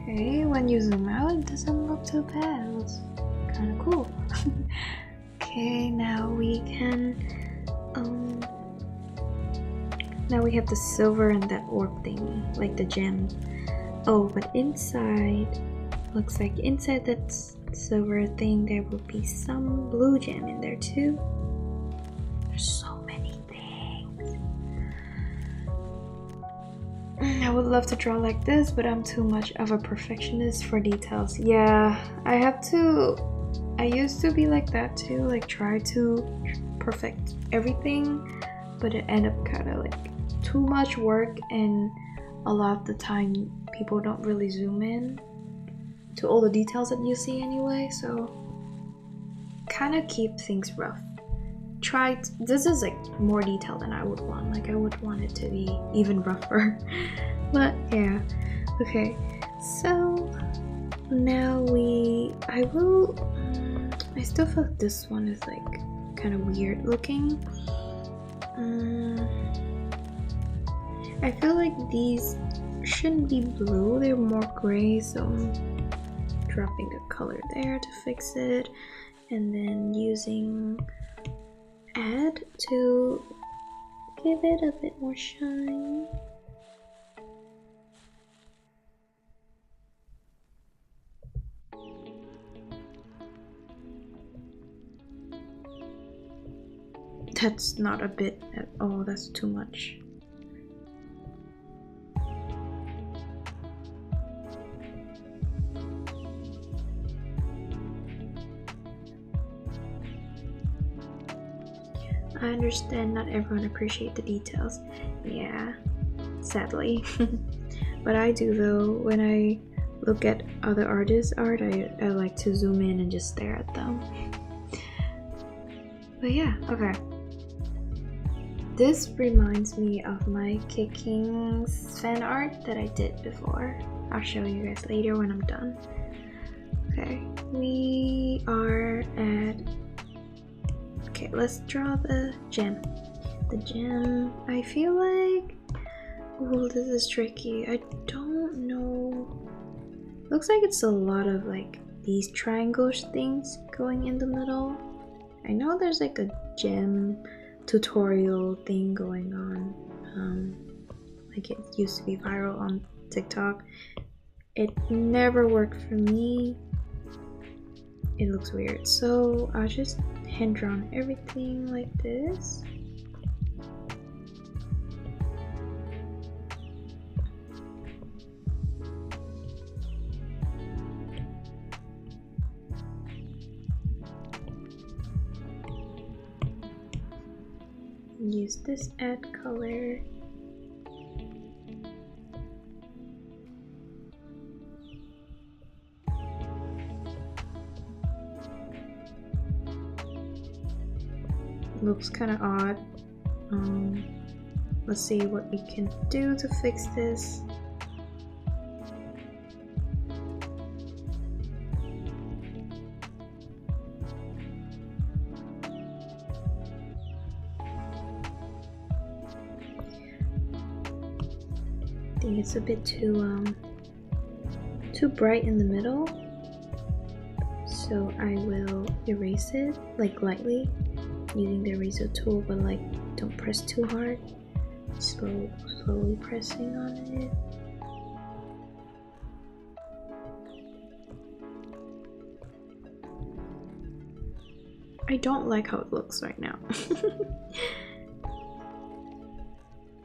Okay, when you zoom out, it doesn't look too bad. It looks kind of cool. Okay, now we can, now we have the silver and that orb thing, like the gem. Oh, but inside, looks like inside that silver thing, there will be some blue gem in there too. There's so many things. I would love to draw like this, but I'm too much of a perfectionist for details. Yeah, I used to be like that too, like try to perfect everything, but it ended up kind of like too much work, and a lot of the time people don't really zoom in to all the details that you see anyway, so kind of keep things rough. This is like more detail than I would want, like I would want it to be even rougher. But yeah, okay, so now I still feel like this one is like kind of weird looking. I feel like these shouldn't be blue, they're more gray, so I'm dropping a color there to fix it, and then using add to give it a bit more shine. That's not a bit at all, that's too much. I understand not everyone appreciates the details. Yeah, sadly. But I do though. When I look at other artists' art, I like to zoom in and just stare at them. But yeah, okay. This reminds me of my Kiking's fan art that I did before. I'll show you guys later when I'm done. Okay, we are at... Okay, let's draw the gem. The gem, I feel like... Oh, this is tricky. I don't know. Looks like it's a lot of like these triangle things going in the middle. I know there's like a gem tutorial thing going on. Like it used to be viral on TikTok. It never worked for me. it looks weird. So I'll just hand draw everything like this. Use this add color. Looks kind of odd. Let's see what we can do to fix this. I think it's a bit too bright in the middle, so I will erase it like lightly using the eraser tool, but like don't press too hard. Slowly pressing on it. I don't like how it looks right now.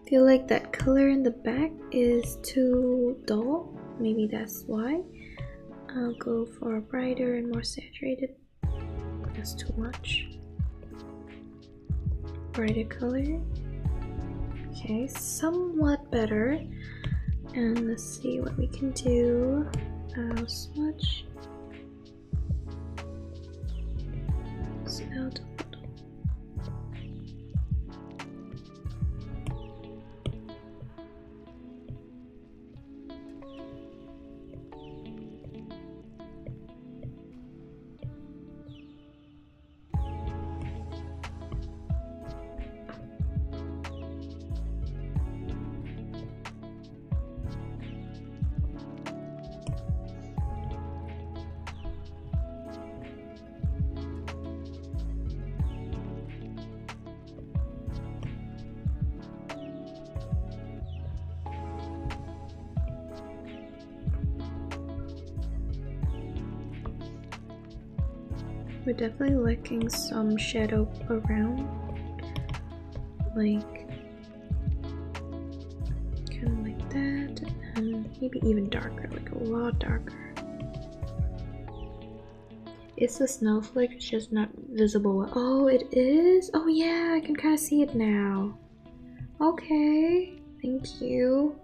Feel like that color in the back is too dull. Maybe that's why. I'll go for a brighter and more saturated. That's too much. Brighter color. Okay, somewhat better. And let's see what we can do. I'll smudge. Smelt. We're definitely lacking some shadow around, like kind of like that, and maybe even darker, like a lot darker. Is the snowflake just not visible? Oh, it is? Oh yeah, I can kind of see it now. Okay, thank you.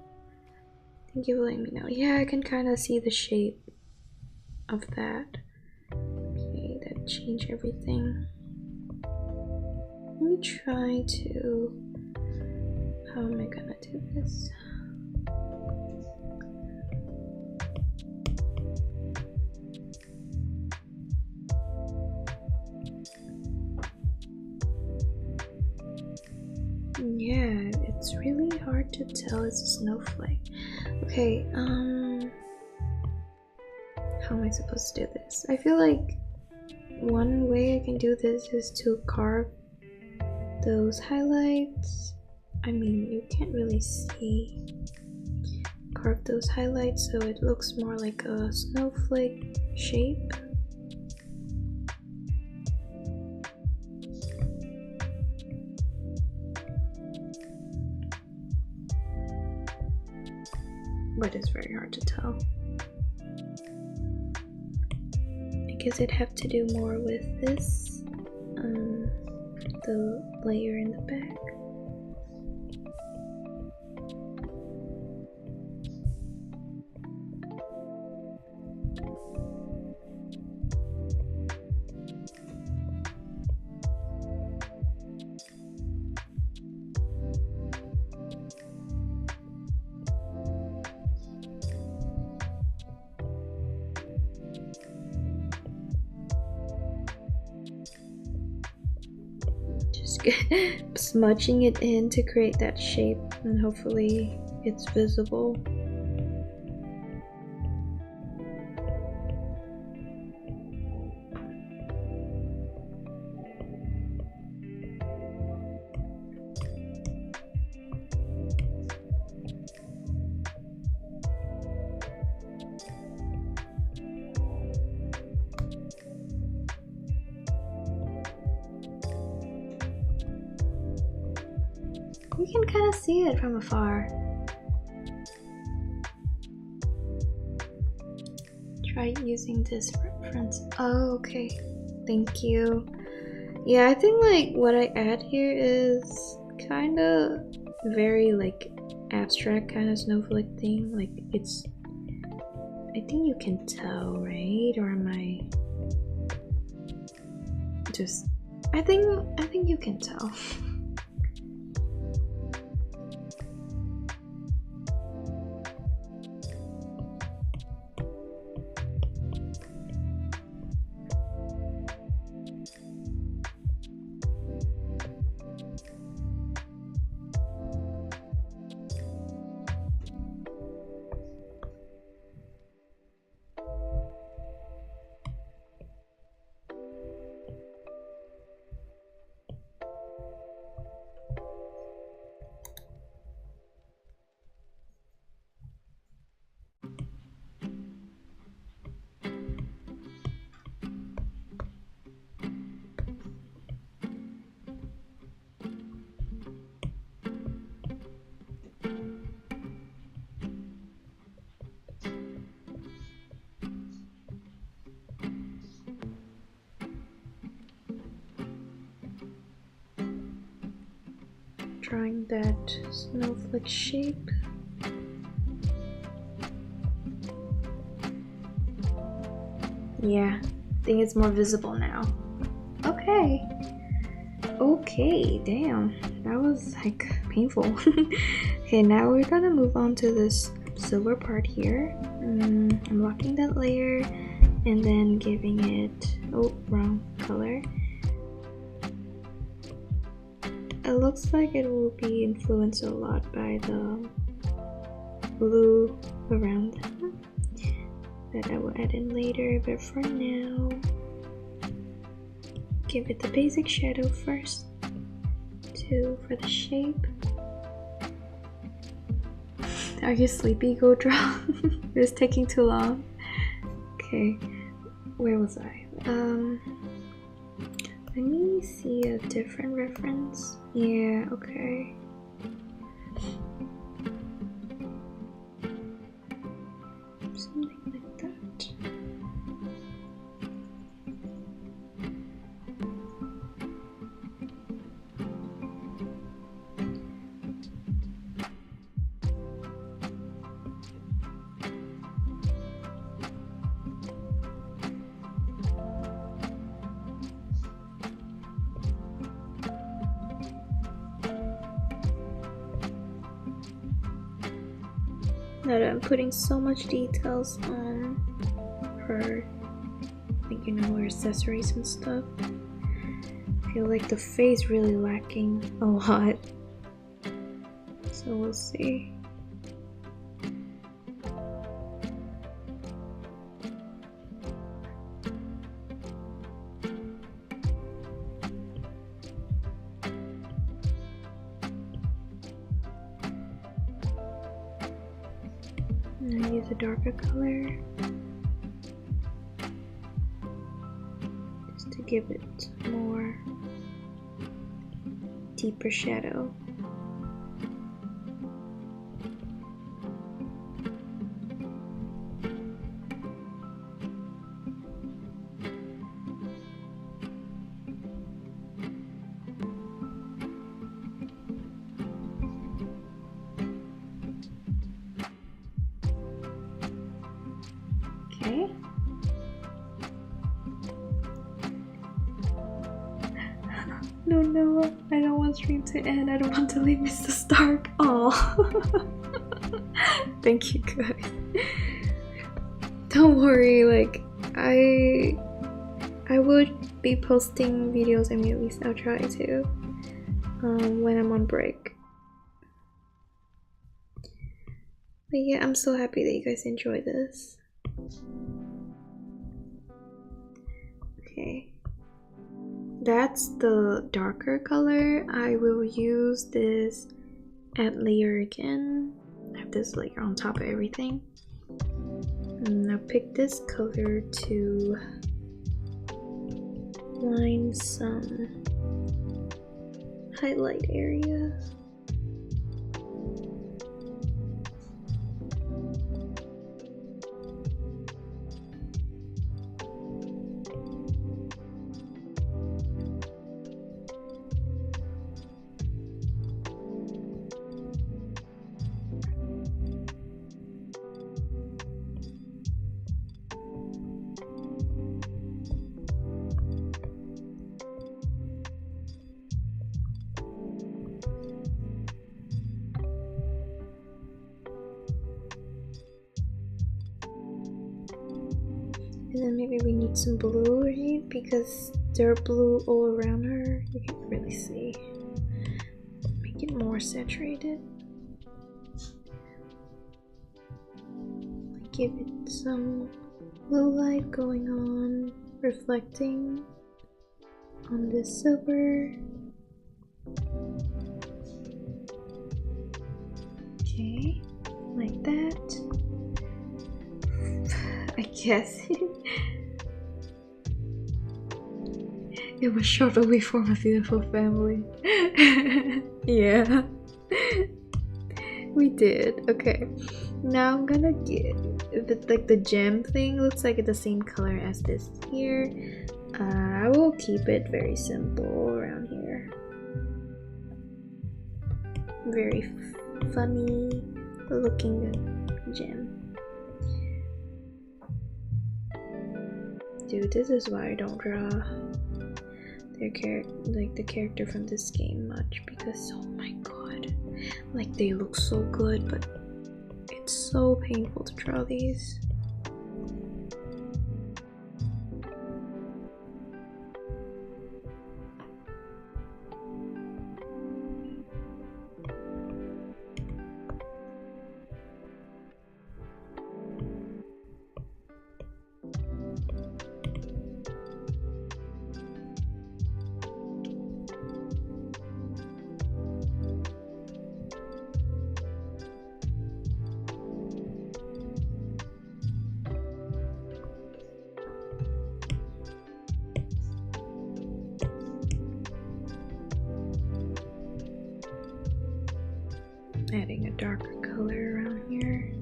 Thank you for letting me know. Yeah, I can kind of see the shape of that. Change everything. Let me try to... How am I gonna do this? Yeah, it's really hard to tell it's a snowflake. Okay, how am I supposed to do this? I feel like one way I can do this is to carve those highlights. I mean, you can't really see. Carve those highlights so it looks more like a snowflake shape. But it's very hard to tell. I guess I'd have to do more with this, the layer in the back. Smudging it in to create that shape, and hopefully it's visible. You can kind of see it from afar. Try using this reference. Oh, okay. Thank you. Yeah, I think like what I add here is kind of very like abstract kind of snowflake thing. Like it's, I think you can tell, right? Or am I just, I think you can tell. Drawing that snowflake shape. Yeah, I think it's more visible now. Okay. Okay, damn. That was like painful. Okay, now we're gonna move on to this silver part here. I'm locking that layer and then giving it, oh, wrong color. It looks like it will be influenced a lot by the blue around them that I will add in later, but for now, give it the basic shadow first, for the shape. Are you sleepy? Go draw. It's taking too long. Okay, where was I? Let me see a different reference. Yeah, okay. Something like that. Now that I'm putting so much details on her, like, you know, her accessories and stuff, I feel like the face really lacking a lot. So we'll see. And I use a darker color just to give it more deeper shadow. Okay. No, I don't want stream to end. I don't want to leave Mr. Stark. Oh, thank you guys. Don't worry, like I would be posting videos. I mean, at least I'll try to when I'm on break. But yeah, I'm so happy that you guys enjoy this. Okay, that's the darker color. I will use this add layer again. I have this layer on top of everything. And I'll pick this color to line some highlight areas. And then maybe we need some blue, right? Because they're blue all around her. You can really see. Make it more saturated. Give it some blue light going on, reflecting on this silver. Okay, like that. I guess it was shot away from a beautiful family. Yeah, we did. Okay, now I'm gonna get like the gem thing. Looks like it's the same color as this here. I will keep it very simple around here. Very funny looking gem. Dude, this is why I don't draw the character from this game much, because oh my god, like they look so good, but it's so painful to draw these. Adding a darker color around here.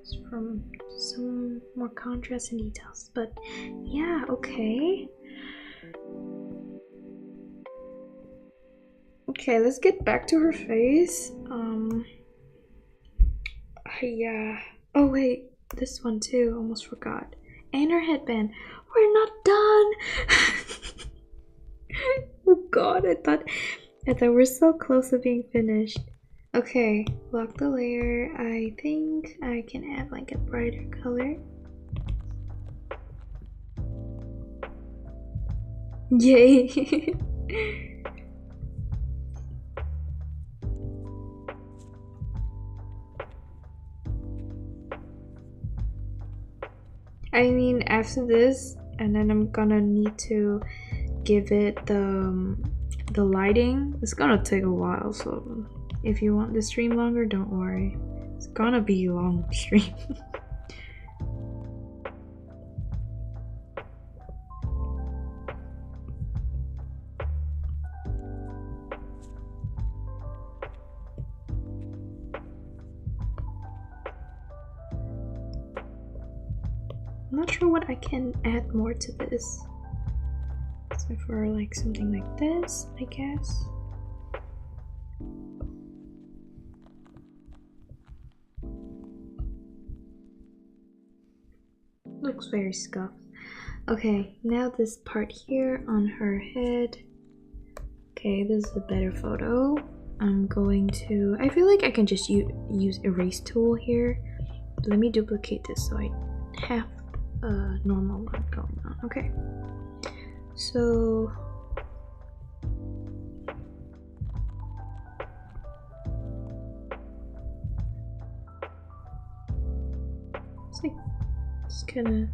Just from some more contrast and details. But yeah, okay. Okay, let's get back to her face. Yeah. Oh wait, this one too, almost forgot. And her headband. We're not done! Oh god, I thought we're so close to being finished. Okay, lock the layer. I think I can add like a brighter color. Yay! I mean, after this, and then I'm gonna need to give it the lighting. It's gonna take a while, so if you want the stream longer, don't worry. It's gonna be a long stream. I'm not sure what I can add more to this. So for like something like this, I guess. Looks very scuffed. Okay, now this part here on her head. Okay, this is a better photo. I'm going to, I feel like I can just use erase tool here. Let me duplicate this so I have a normal one going on. Okay, so it's like it's kind of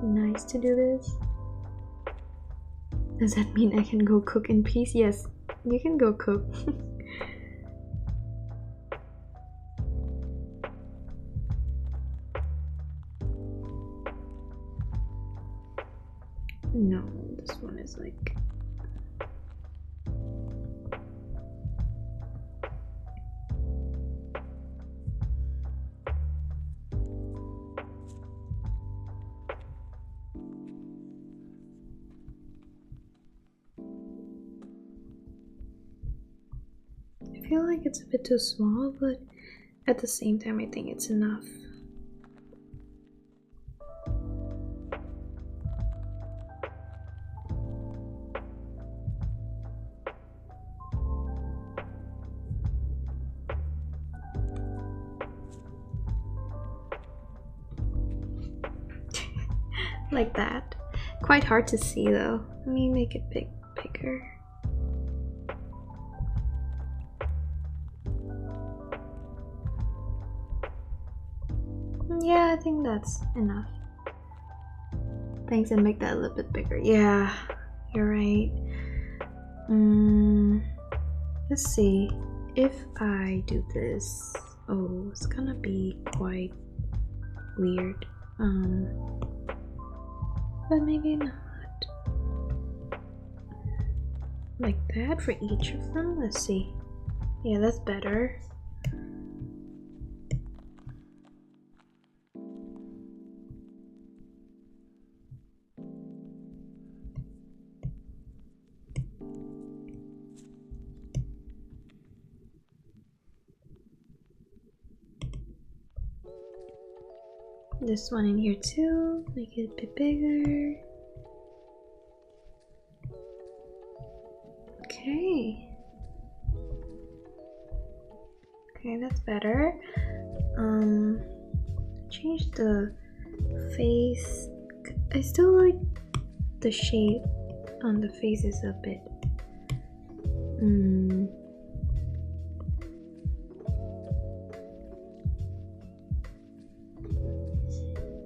nice to do this. Does that mean I can go cook in peace? Yes, you can go cook. No, this one is like... I feel like it's a bit too small, but at the same time I think it's enough. like that. Quite hard to see though. Let me make it bigger. Yeah, I think that's enough. Thanks, and make that a little bit bigger. Yeah, you're right. Let's see. If I do this, oh, it's gonna be quite weird. But maybe not. Like that for each of them. Let's see. Yeah, that's better. This one in here too, make it a bit bigger. Okay. Okay, that's better. Change the face. I still like the shape on the faces a bit.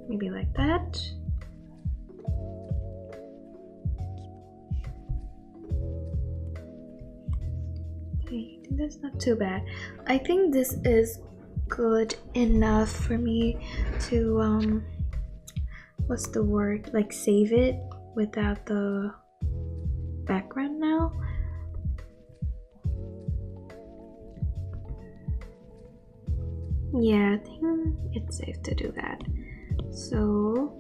Maybe like that. Okay, I think that's not too bad. I think this is good enough for me to what's the word? Like save it without the background now. Yeah, I think it's safe to do that. So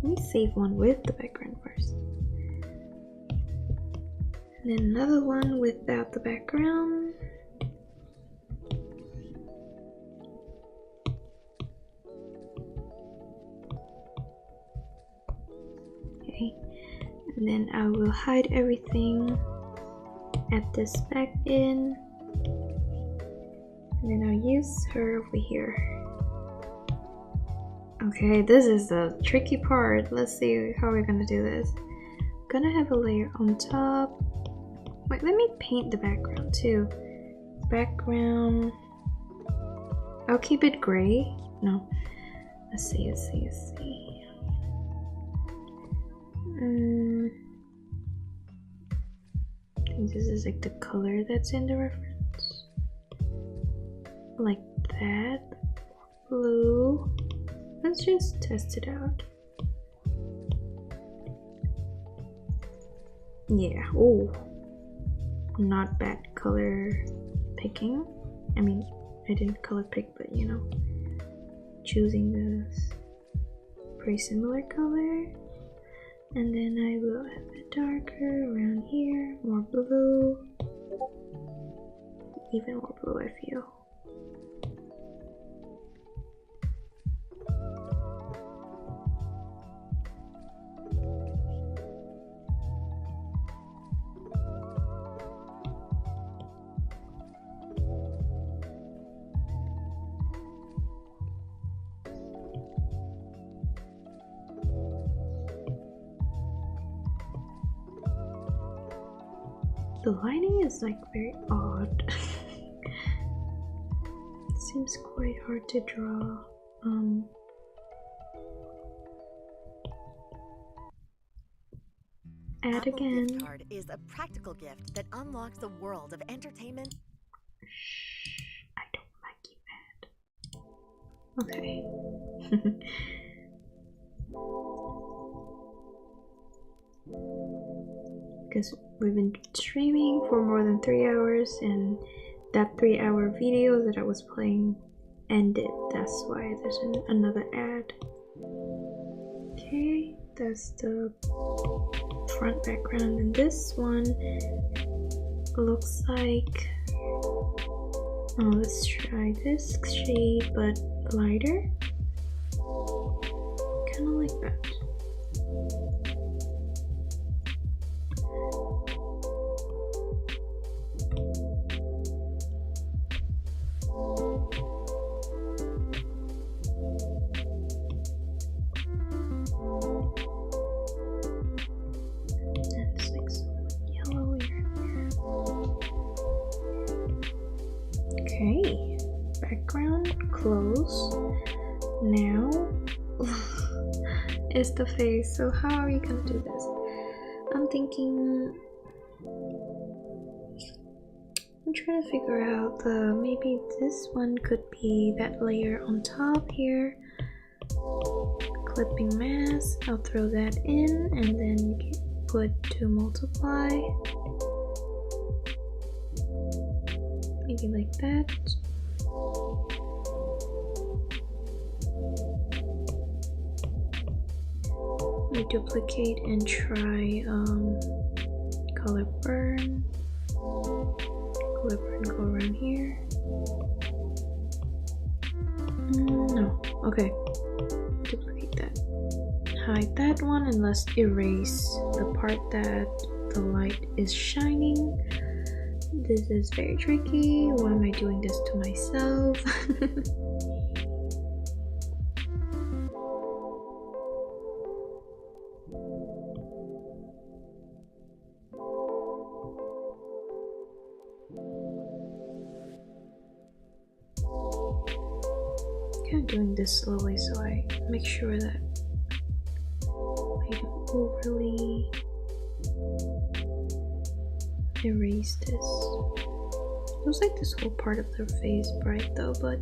let me save one with the background first. And then another one without the background. Okay, and then I will hide everything, add this back in, and then I'll use her over here. Okay, this is the tricky part. Let's see how we're gonna do this. I'm gonna have a layer on top. Wait, let me paint the background too. Background. I'll keep it gray. No. Let's see. I think this is like the color that's in the reference. Like that. Blue. Let's just test it out. Yeah, oh, not bad color picking. I mean, I didn't color pick, but you know, choosing this pretty similar color. And then I will have it darker around here, more blue, even more blue I feel. The lighting is like very odd. It seems quite hard to draw. Add Apple again. Gift Card is a practical gift that unlocks the world of entertainment. Shh, I don't like you, Ed. Okay. Because we've been streaming for more than 3 hours, and that 3-hour video that I was playing ended. That's why there's another ad. Okay, that's the front background, and this one looks like, oh, let's try this shade but lighter, kind of like that. close. Now is the face. So how are you gonna do this? I'm thinking, I'm trying to figure out maybe this one could be that layer on top here. Clipping mask, I'll throw that in and then you can put to multiply. Maybe like that. We duplicate and try color burn. Color burn, go around here. No, okay. Duplicate that. Hide that one and let's erase the part that the light is shining. This is very tricky. Why am I doing this to myself? Kind of doing this slowly so I make sure that I don't overly erase this. It looks like this whole part of their face bright though, but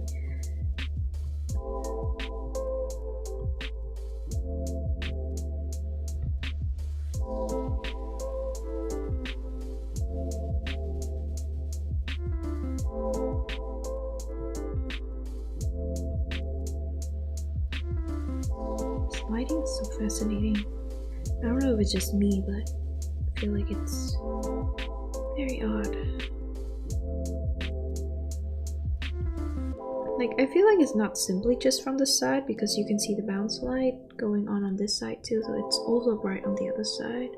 this lighting is so fascinating. I don't know if it's just me, but I feel like it's very odd. Like, I feel like it's not simply just from the side because you can see the bounce light going on this side too, so it's also bright on the other side.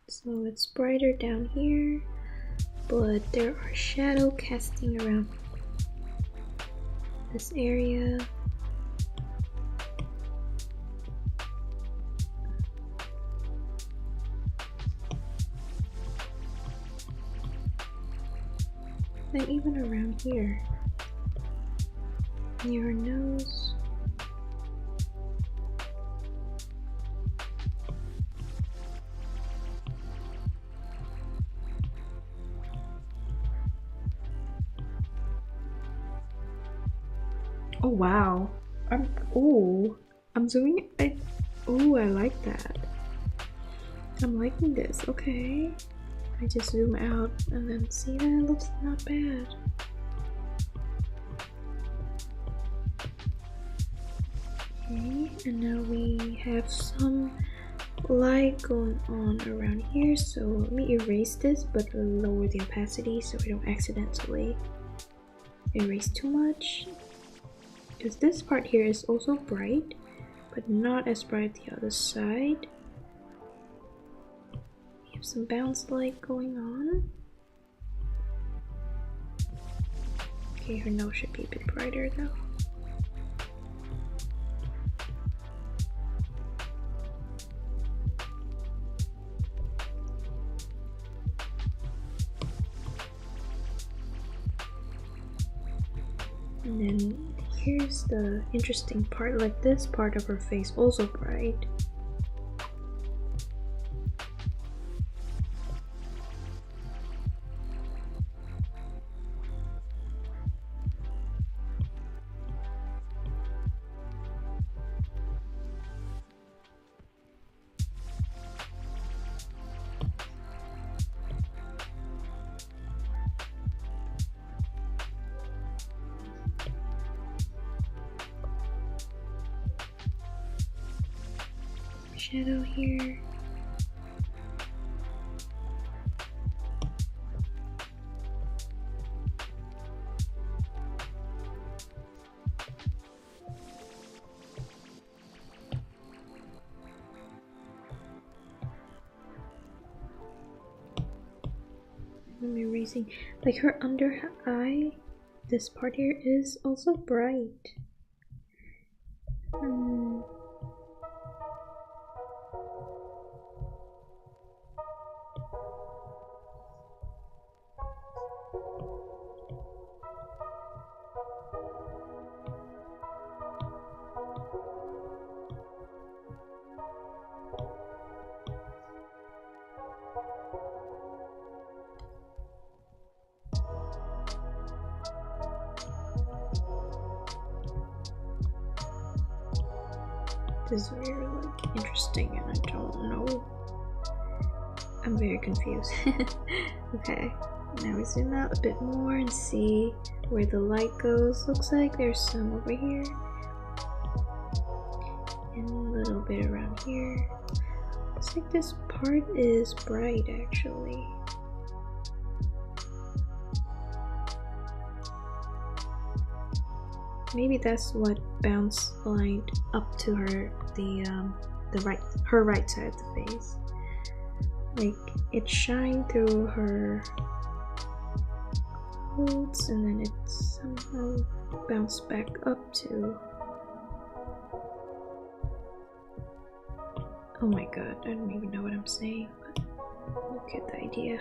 So it's brighter down here, but there are shadow casting around this area. And even around here, near her nose. Oh wow, I'm zooming in. I like that. I'm liking this. Okay, I just zoom out and then see that it looks not bad. Okay, and now we have some light going on around here, so let me erase this but lower the opacity so we don't accidentally erase too much. Because this part here is also bright, but not as bright the other side. We have some bounce light going on. Okay, her nose should be a bit brighter though. And then here's the interesting part, like this part of her face also bright. Shadow here. reason. Like her under eye, this part here is also bright. This is very like interesting and I don't know. I'm very confused. Okay, now we zoom out a bit more and see where the light goes. Looks like there's some over here. And a little bit around here. Looks like this part is bright actually. Maybe that's what bounced light up to her, her right side of the face. Like it shined through her clothes and then it somehow bounced back up to. Oh my god, I don't even know what I'm saying, but you get the idea.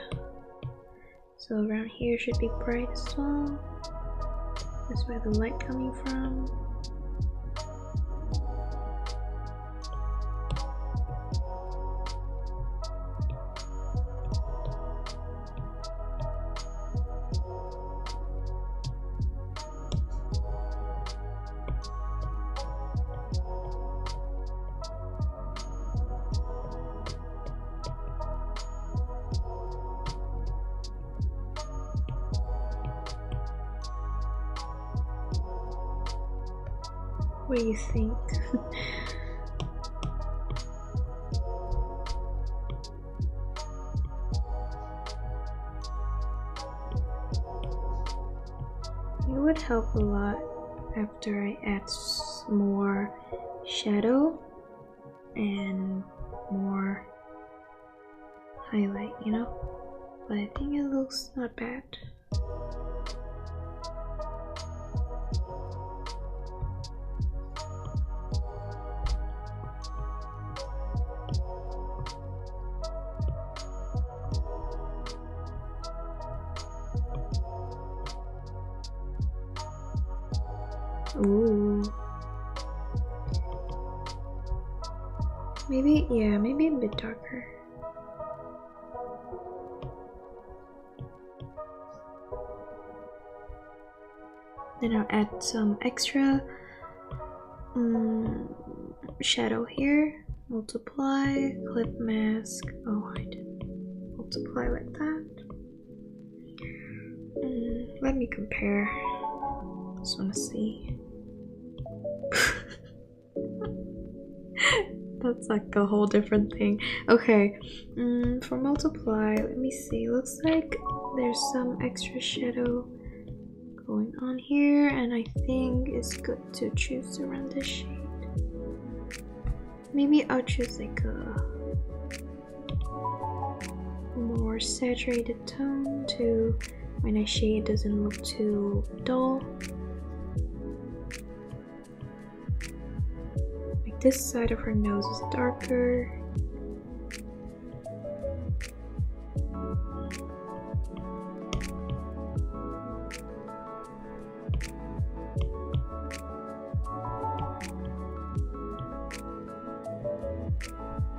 So around here should be bright as well. That's where the light coming from. What do you think? It would help a lot after I add more shadow and more highlight, you know? But I think it looks not bad. Ooh. Maybe, yeah, maybe a bit darker. Then I'll add some extra shadow here. Multiply, clip mask. Oh, I didn't multiply like that. Let me compare. Just want to see. That's like a whole different thing. Okay, for multiply, let me see. Looks like there's some extra shadow going on here, and I think it's good to choose around this shade. Maybe I'll choose like a more saturated tone to when I shade it doesn't look too dull. Like this side of her nose is darker.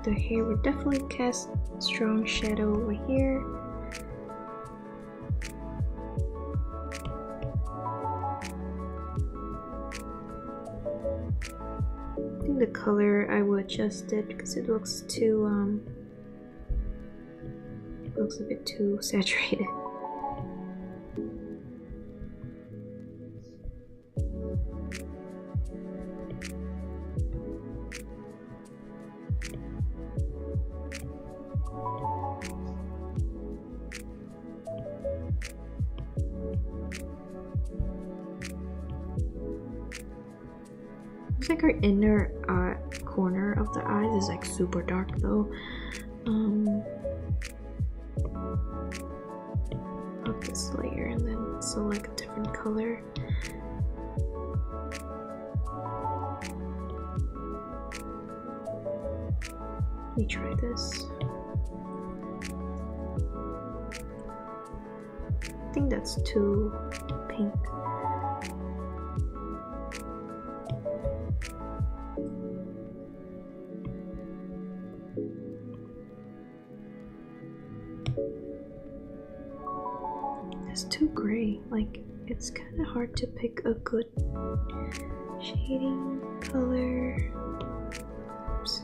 The hair would definitely cast strong shadow over here. I think the color I will adjust it because it looks too it looks a bit too saturated. Looks like her inner corner of the eyes is like super dark though. I'll off this layer and then select a different color. Let me try this. I think that's too pink. It's too gray. Like, it's kind of hard to pick a good shading color. Oops.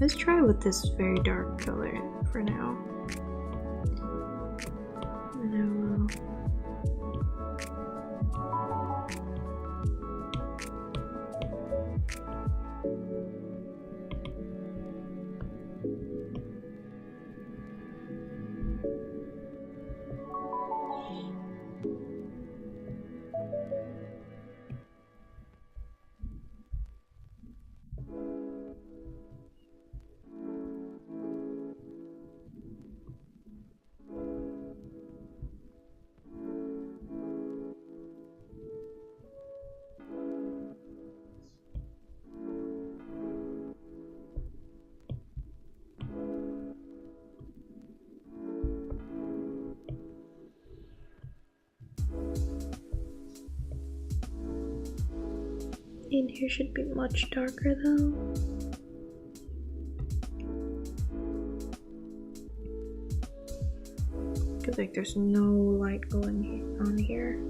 Let's try with this very dark color for now. And I will. In here should be much darker though. Cause like there's no light going on here.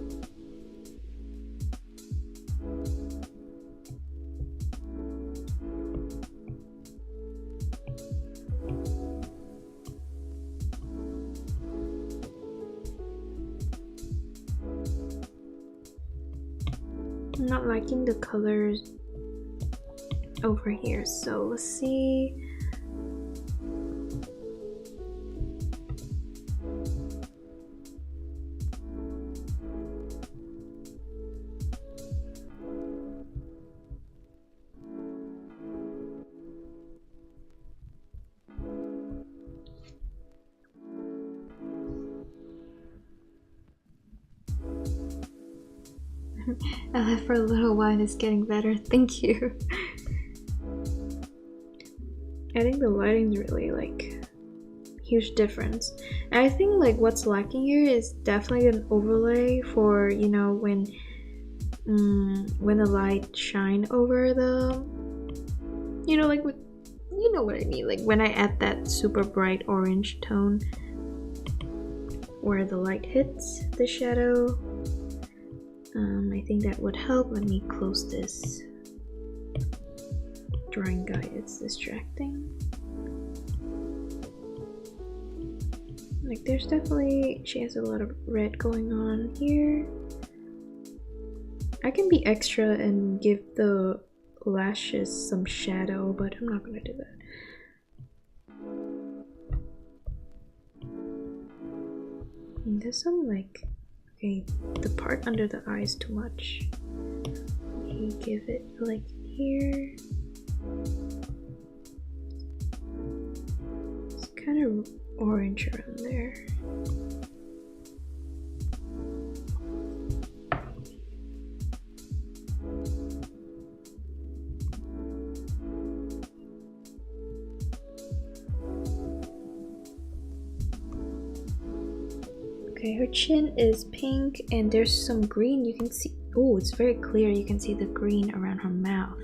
I'm not liking the colors over here, so let's see. I left for a little while and it's getting better. Thank you. I think the lighting's really like huge difference. And I think like what's lacking here is definitely an overlay for, you know, when the light shine over the, you know, like with, you know what I mean, like when I add that super bright orange tone where the light hits the shadow. I think that would help. Let me close this drawing guide, it's distracting. Like there's definitely, she has a lot of red going on here. I can be extra and give the lashes some shadow, but I'm not gonna do that. And there's some like, okay, the part under the eye is too much. Okay, give it like here. It's kind of orange around there. Okay, her chin is pink and there's some green you can see. Oh, it's very clear. You can see the green around her mouth.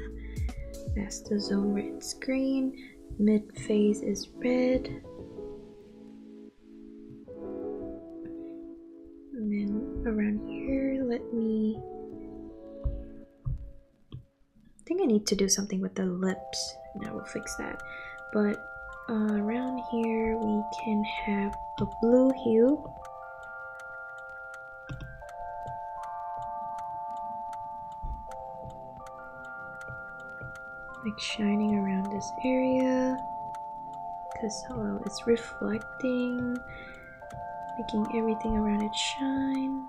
That's the zone where it's green. Mid face is red. And then around here, let me... I think I need to do something with the lips. And I will fix that. But around here, we can have a blue hue. Like shining around this area, because hello, it's reflecting, making everything around it shine.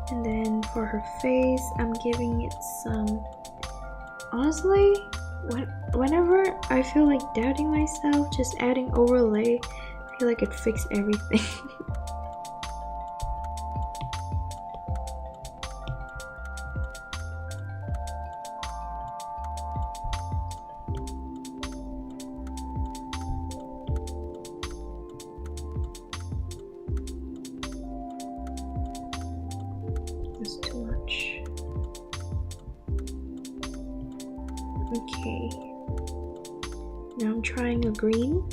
And then for her face, I'm giving it some Honestly, whenever I feel like doubting myself, just adding overlay, I feel like it fixed everything. That's too much. Okay. Now I'm trying a green.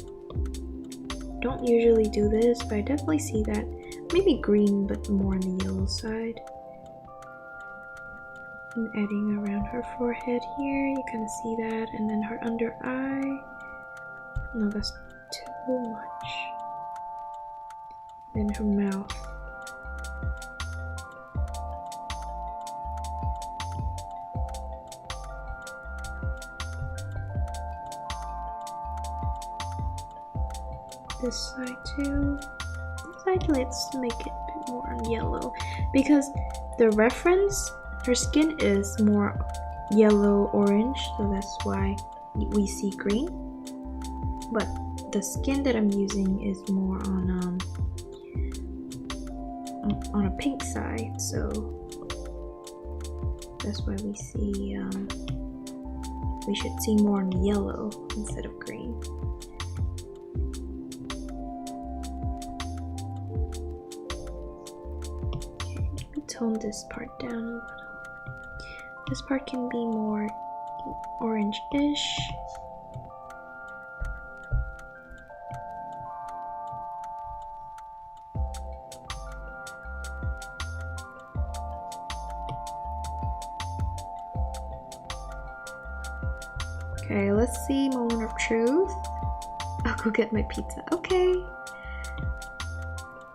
Don't usually do this, but I definitely see that. Maybe green, but more on the yellow side. And adding around her forehead here, you kind of see that, and then her under eye. No, that's too much. Then her mouth. This side too. This side, let's make it a bit more yellow, because the reference, her skin is more yellow orange, so that's why we see green. But the skin that I'm using is more on a pink side, so that's why we see we should see more on yellow instead of green. Tone this part down a little. This part can be more orange-ish. Okay, let's see moment of truth. I'll go get my pizza. Okay.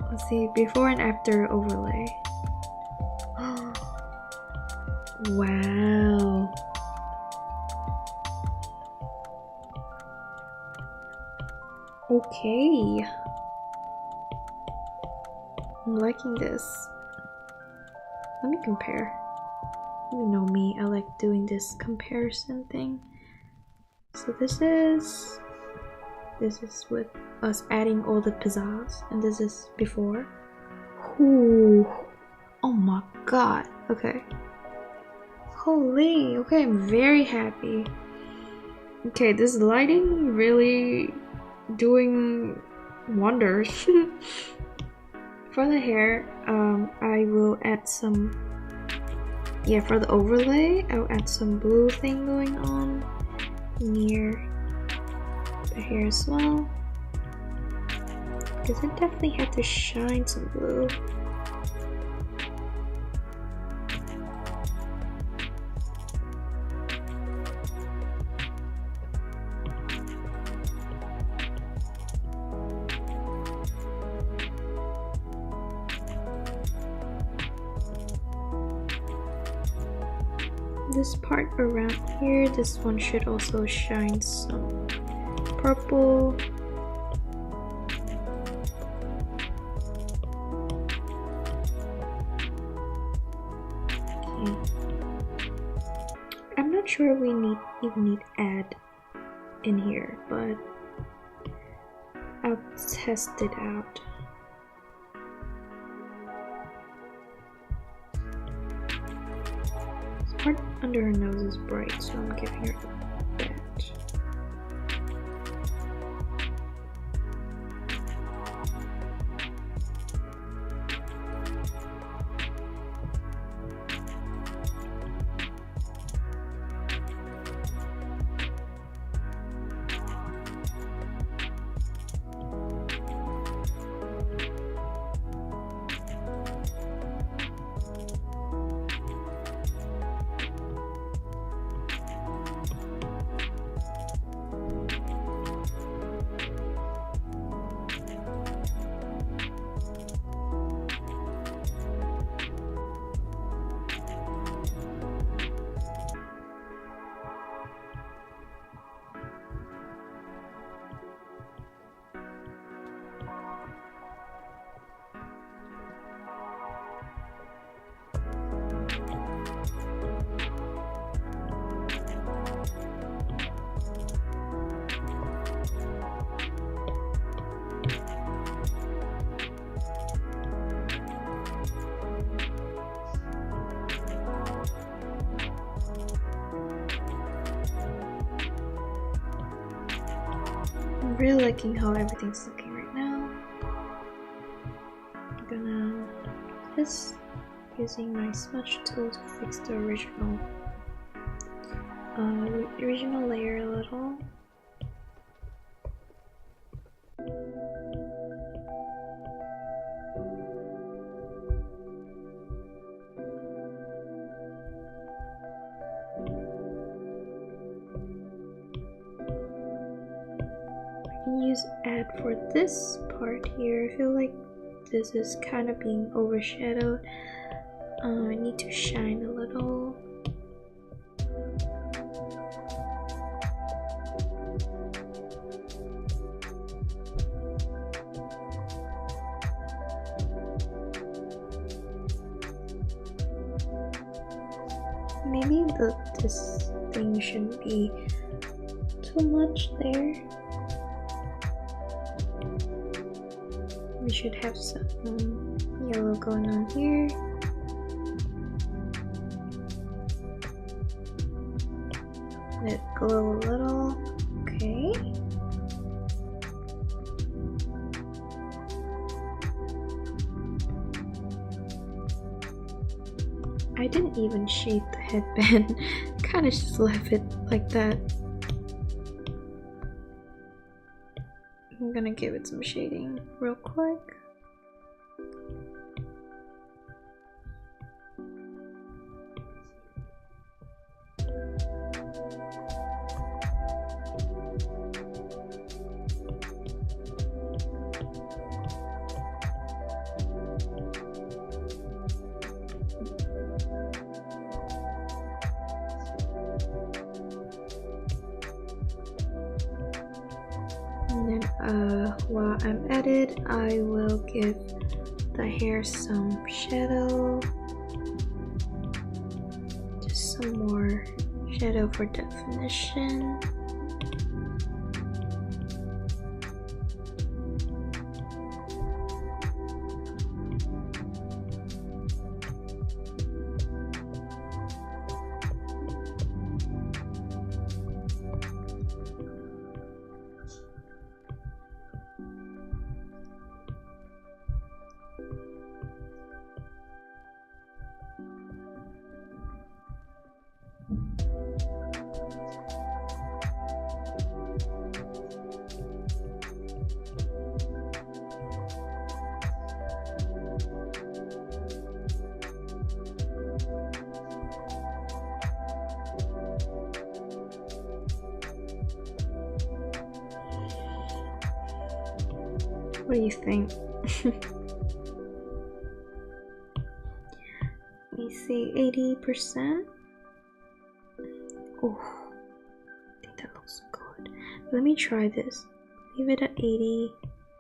Let's see before and after overlay. Wow. Okay. I'm liking this. Let me compare. You know me, I like doing this comparison thing. So this is with us adding all the pizzazz, and this is before. Ooh. Oh my god. Okay. Holy, okay, I'm very happy. Okay, this lighting really doing wonders. For the hair, I will add some, for the overlay, I'll add some blue thing going on near the hair as well. Because I definitely had to shine some blue. This part around here, this one should also shine some purple. Okay. I'm not sure we even need add in here, but I'll test it out. Part under her nose is bright, so I'm giving her that. really liking how everything's looking right now. I'm gonna just using my smudge tool to fix the original layer a little. Use add for this part here. I feel like this is kind of being overshadowed. I need to shine a little. Maybe this thing shouldn't be too much there. We should have some yellow going on here. Let it glow a little. Okay. I didn't even shade the headband. Kind of just left it like that. I'm gonna give it some shading real quick. And then while I'm at it, I will give the hair some shadow. Just some more shadow for definition. What do you think? Let me see, 80%. Oh, I think that looks good. Let me try this. Leave it at 80.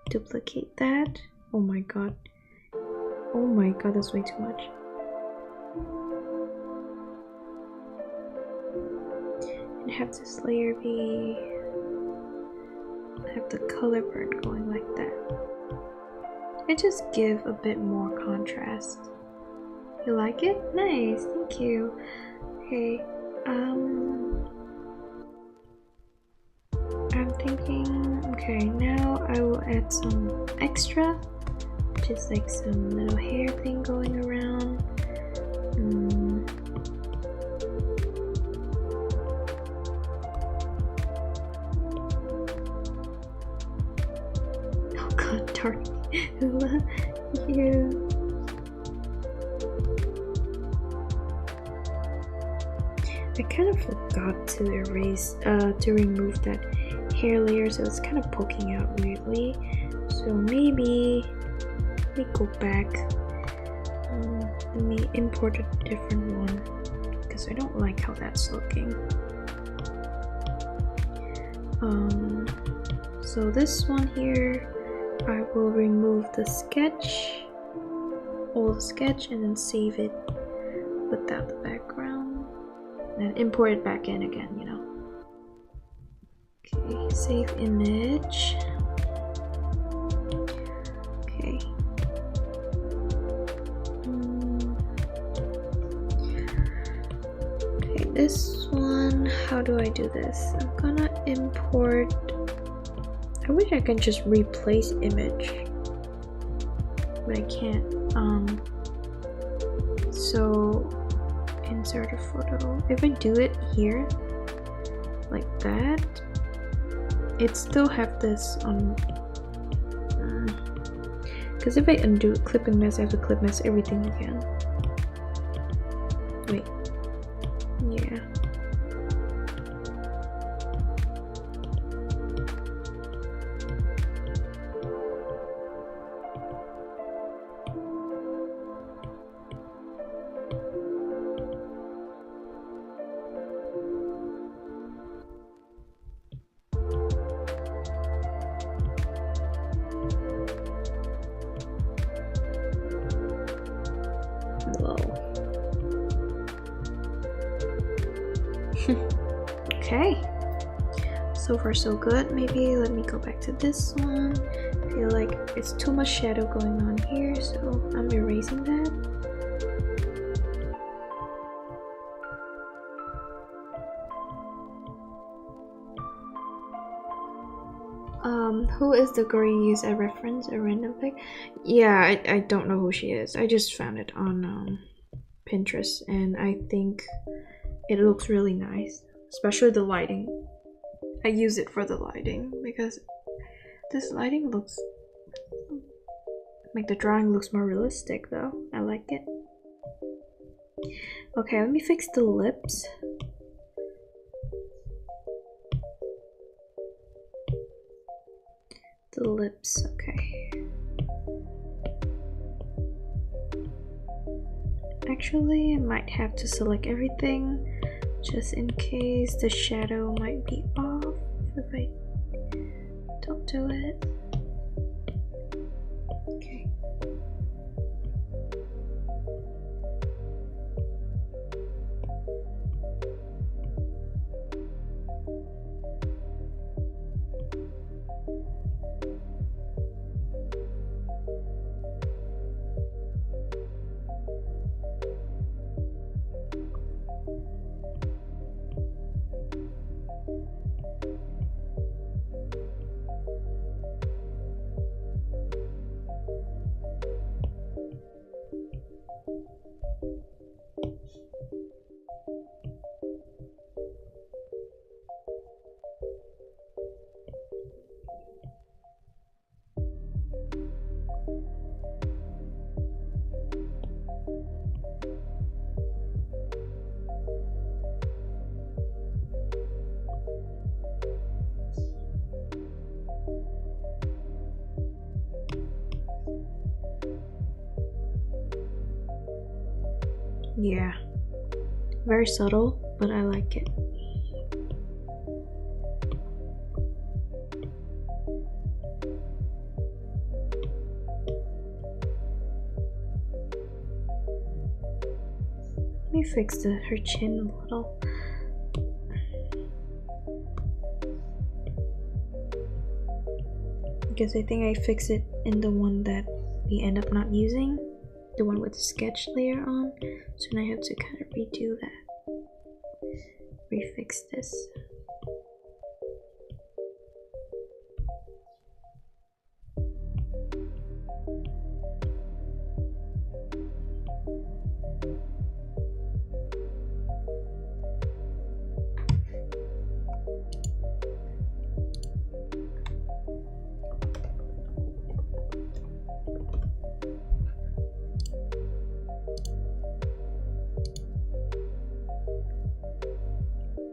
Duplicate that. Oh my god. Oh my god, that's way too much. And have this layer be... have the color burn going like that. And just give a bit more contrast. You like it? Nice, thank you. Okay, I'm thinking, okay, now I will add some extra, just like some little hair thing going around. Oh god, darn Eula, you. I kind of forgot to erase, to remove that hair layer, so it's kind of poking out weirdly. So maybe let me go back. Let me import a different one because I don't like how that's looking. So this one here, I will remove the sketch, all the sketch, and then save it without the background, and import it back in again, you know. Okay, save image. Okay. Okay, this one, how do I do this? I'm gonna import I wish I can just replace image, but I can't. So insert a photo. If I do it here like that, it still have this on. Because if I undo clip and mess, I have to clip mess everything again. Wait. Yeah. Okay, so far so good. Maybe let me go back to this one. I feel like it's too much shadow going on here, so I'm erasing that. Who is the girl you use a reference, a random pic? Yeah, I don't know who she is. I just found it on Pinterest, and I think it looks really nice, especially the lighting. I use it for the lighting because this lighting looks like the drawing looks more realistic though. I like it. Okay, let me fix the lips. The lips, okay. Actually, I might have to select everything just in case the shadow might be off if I don't do it. Okay. Yeah, very subtle, but I like it. Let me fix her chin a little. Because I think I fixed it in the one that we end up not using. The one with the sketch layer on. So now I have to kind of redo that. Refix this.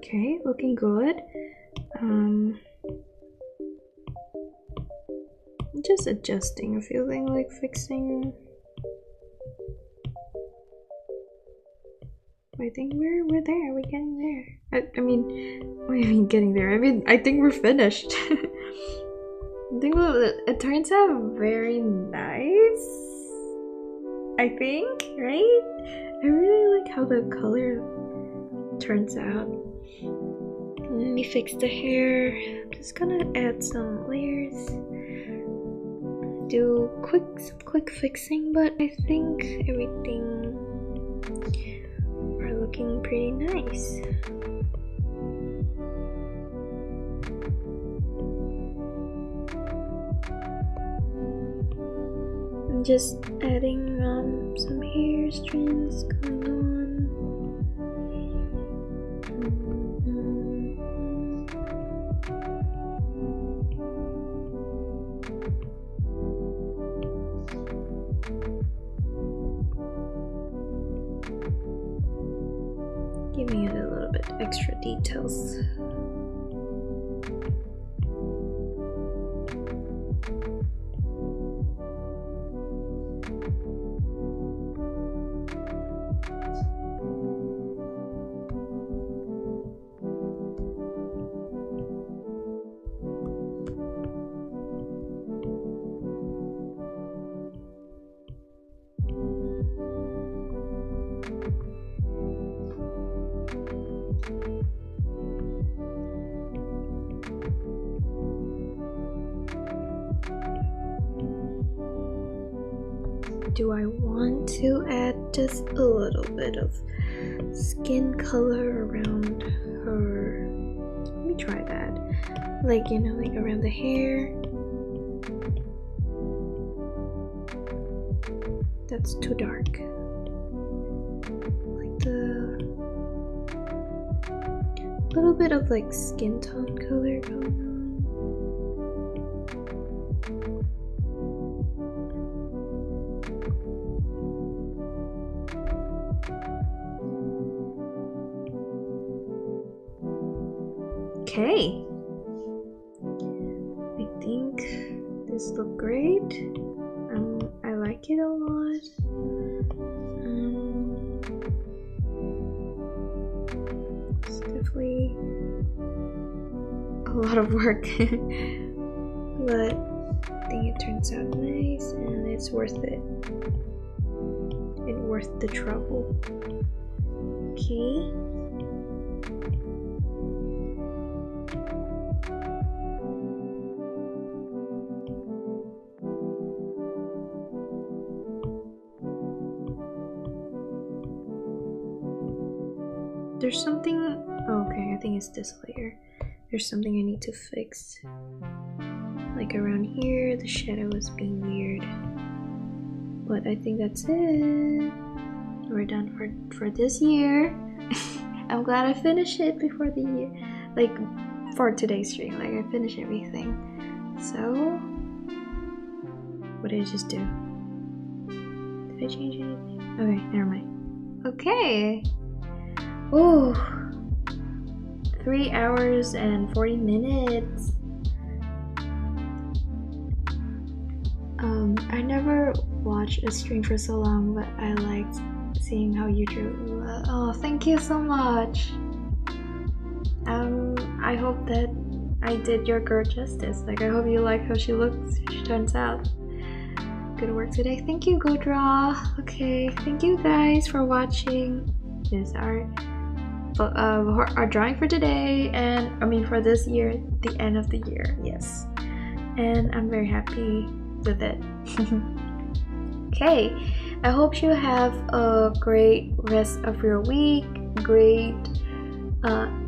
Okay, looking good. I'm just adjusting, I feeling like fixing. I think we're there, we're getting there. I mean, what do you mean getting there? I mean, I think we're finished. I think it turns out very nice. I think, right? I really like how the color turns out. Let me fix the hair. I'm just gonna add some layers. Do some quick fixing, but I think everything are looking pretty nice. just adding some hair strands going on. Giving it a little bit extra details. Do I want to add just a little bit of skin color around her? Let me try that. Like, you know, like around the hair. That's too dark. Like the little bit of like skin tone color going on. Okay, I think this looks great. I like it a lot. It's definitely a lot of work, but I think it turns out nice and it's worth it. It's worth the trouble. Okay. There's something, oh, okay, I think it's this layer. There's something I need to fix. Like around here, the shadow is being weird. But I think that's it. We're done for this year. I'm glad I finished it before the year. Like, for today's stream, like I finished everything. So, what did I just do? Did I change anything? Okay, never mind. Okay. Ooh, 3 hours and 40 minutes. I never watched a stream for so long, but I liked seeing how you drew Eula. Oh, thank you so much. I hope that I did your girl justice. Like, I hope you like how she looks, she turns out. Good work today. Thank you, GoDraw. Okay, thank you guys for watching. This is our drawing for today, and I mean for this year, the end of the year, yes. And I'm very happy with it. Okay, I hope you have a great rest of your week, great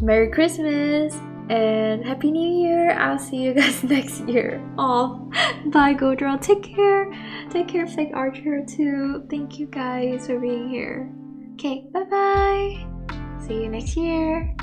Merry Christmas, and Happy New Year. I'll see you guys next year. Oh, bye GoDraw. Take care. Take care, Fake Archer too. Thank you guys for being here. Okay, bye bye. See you next year.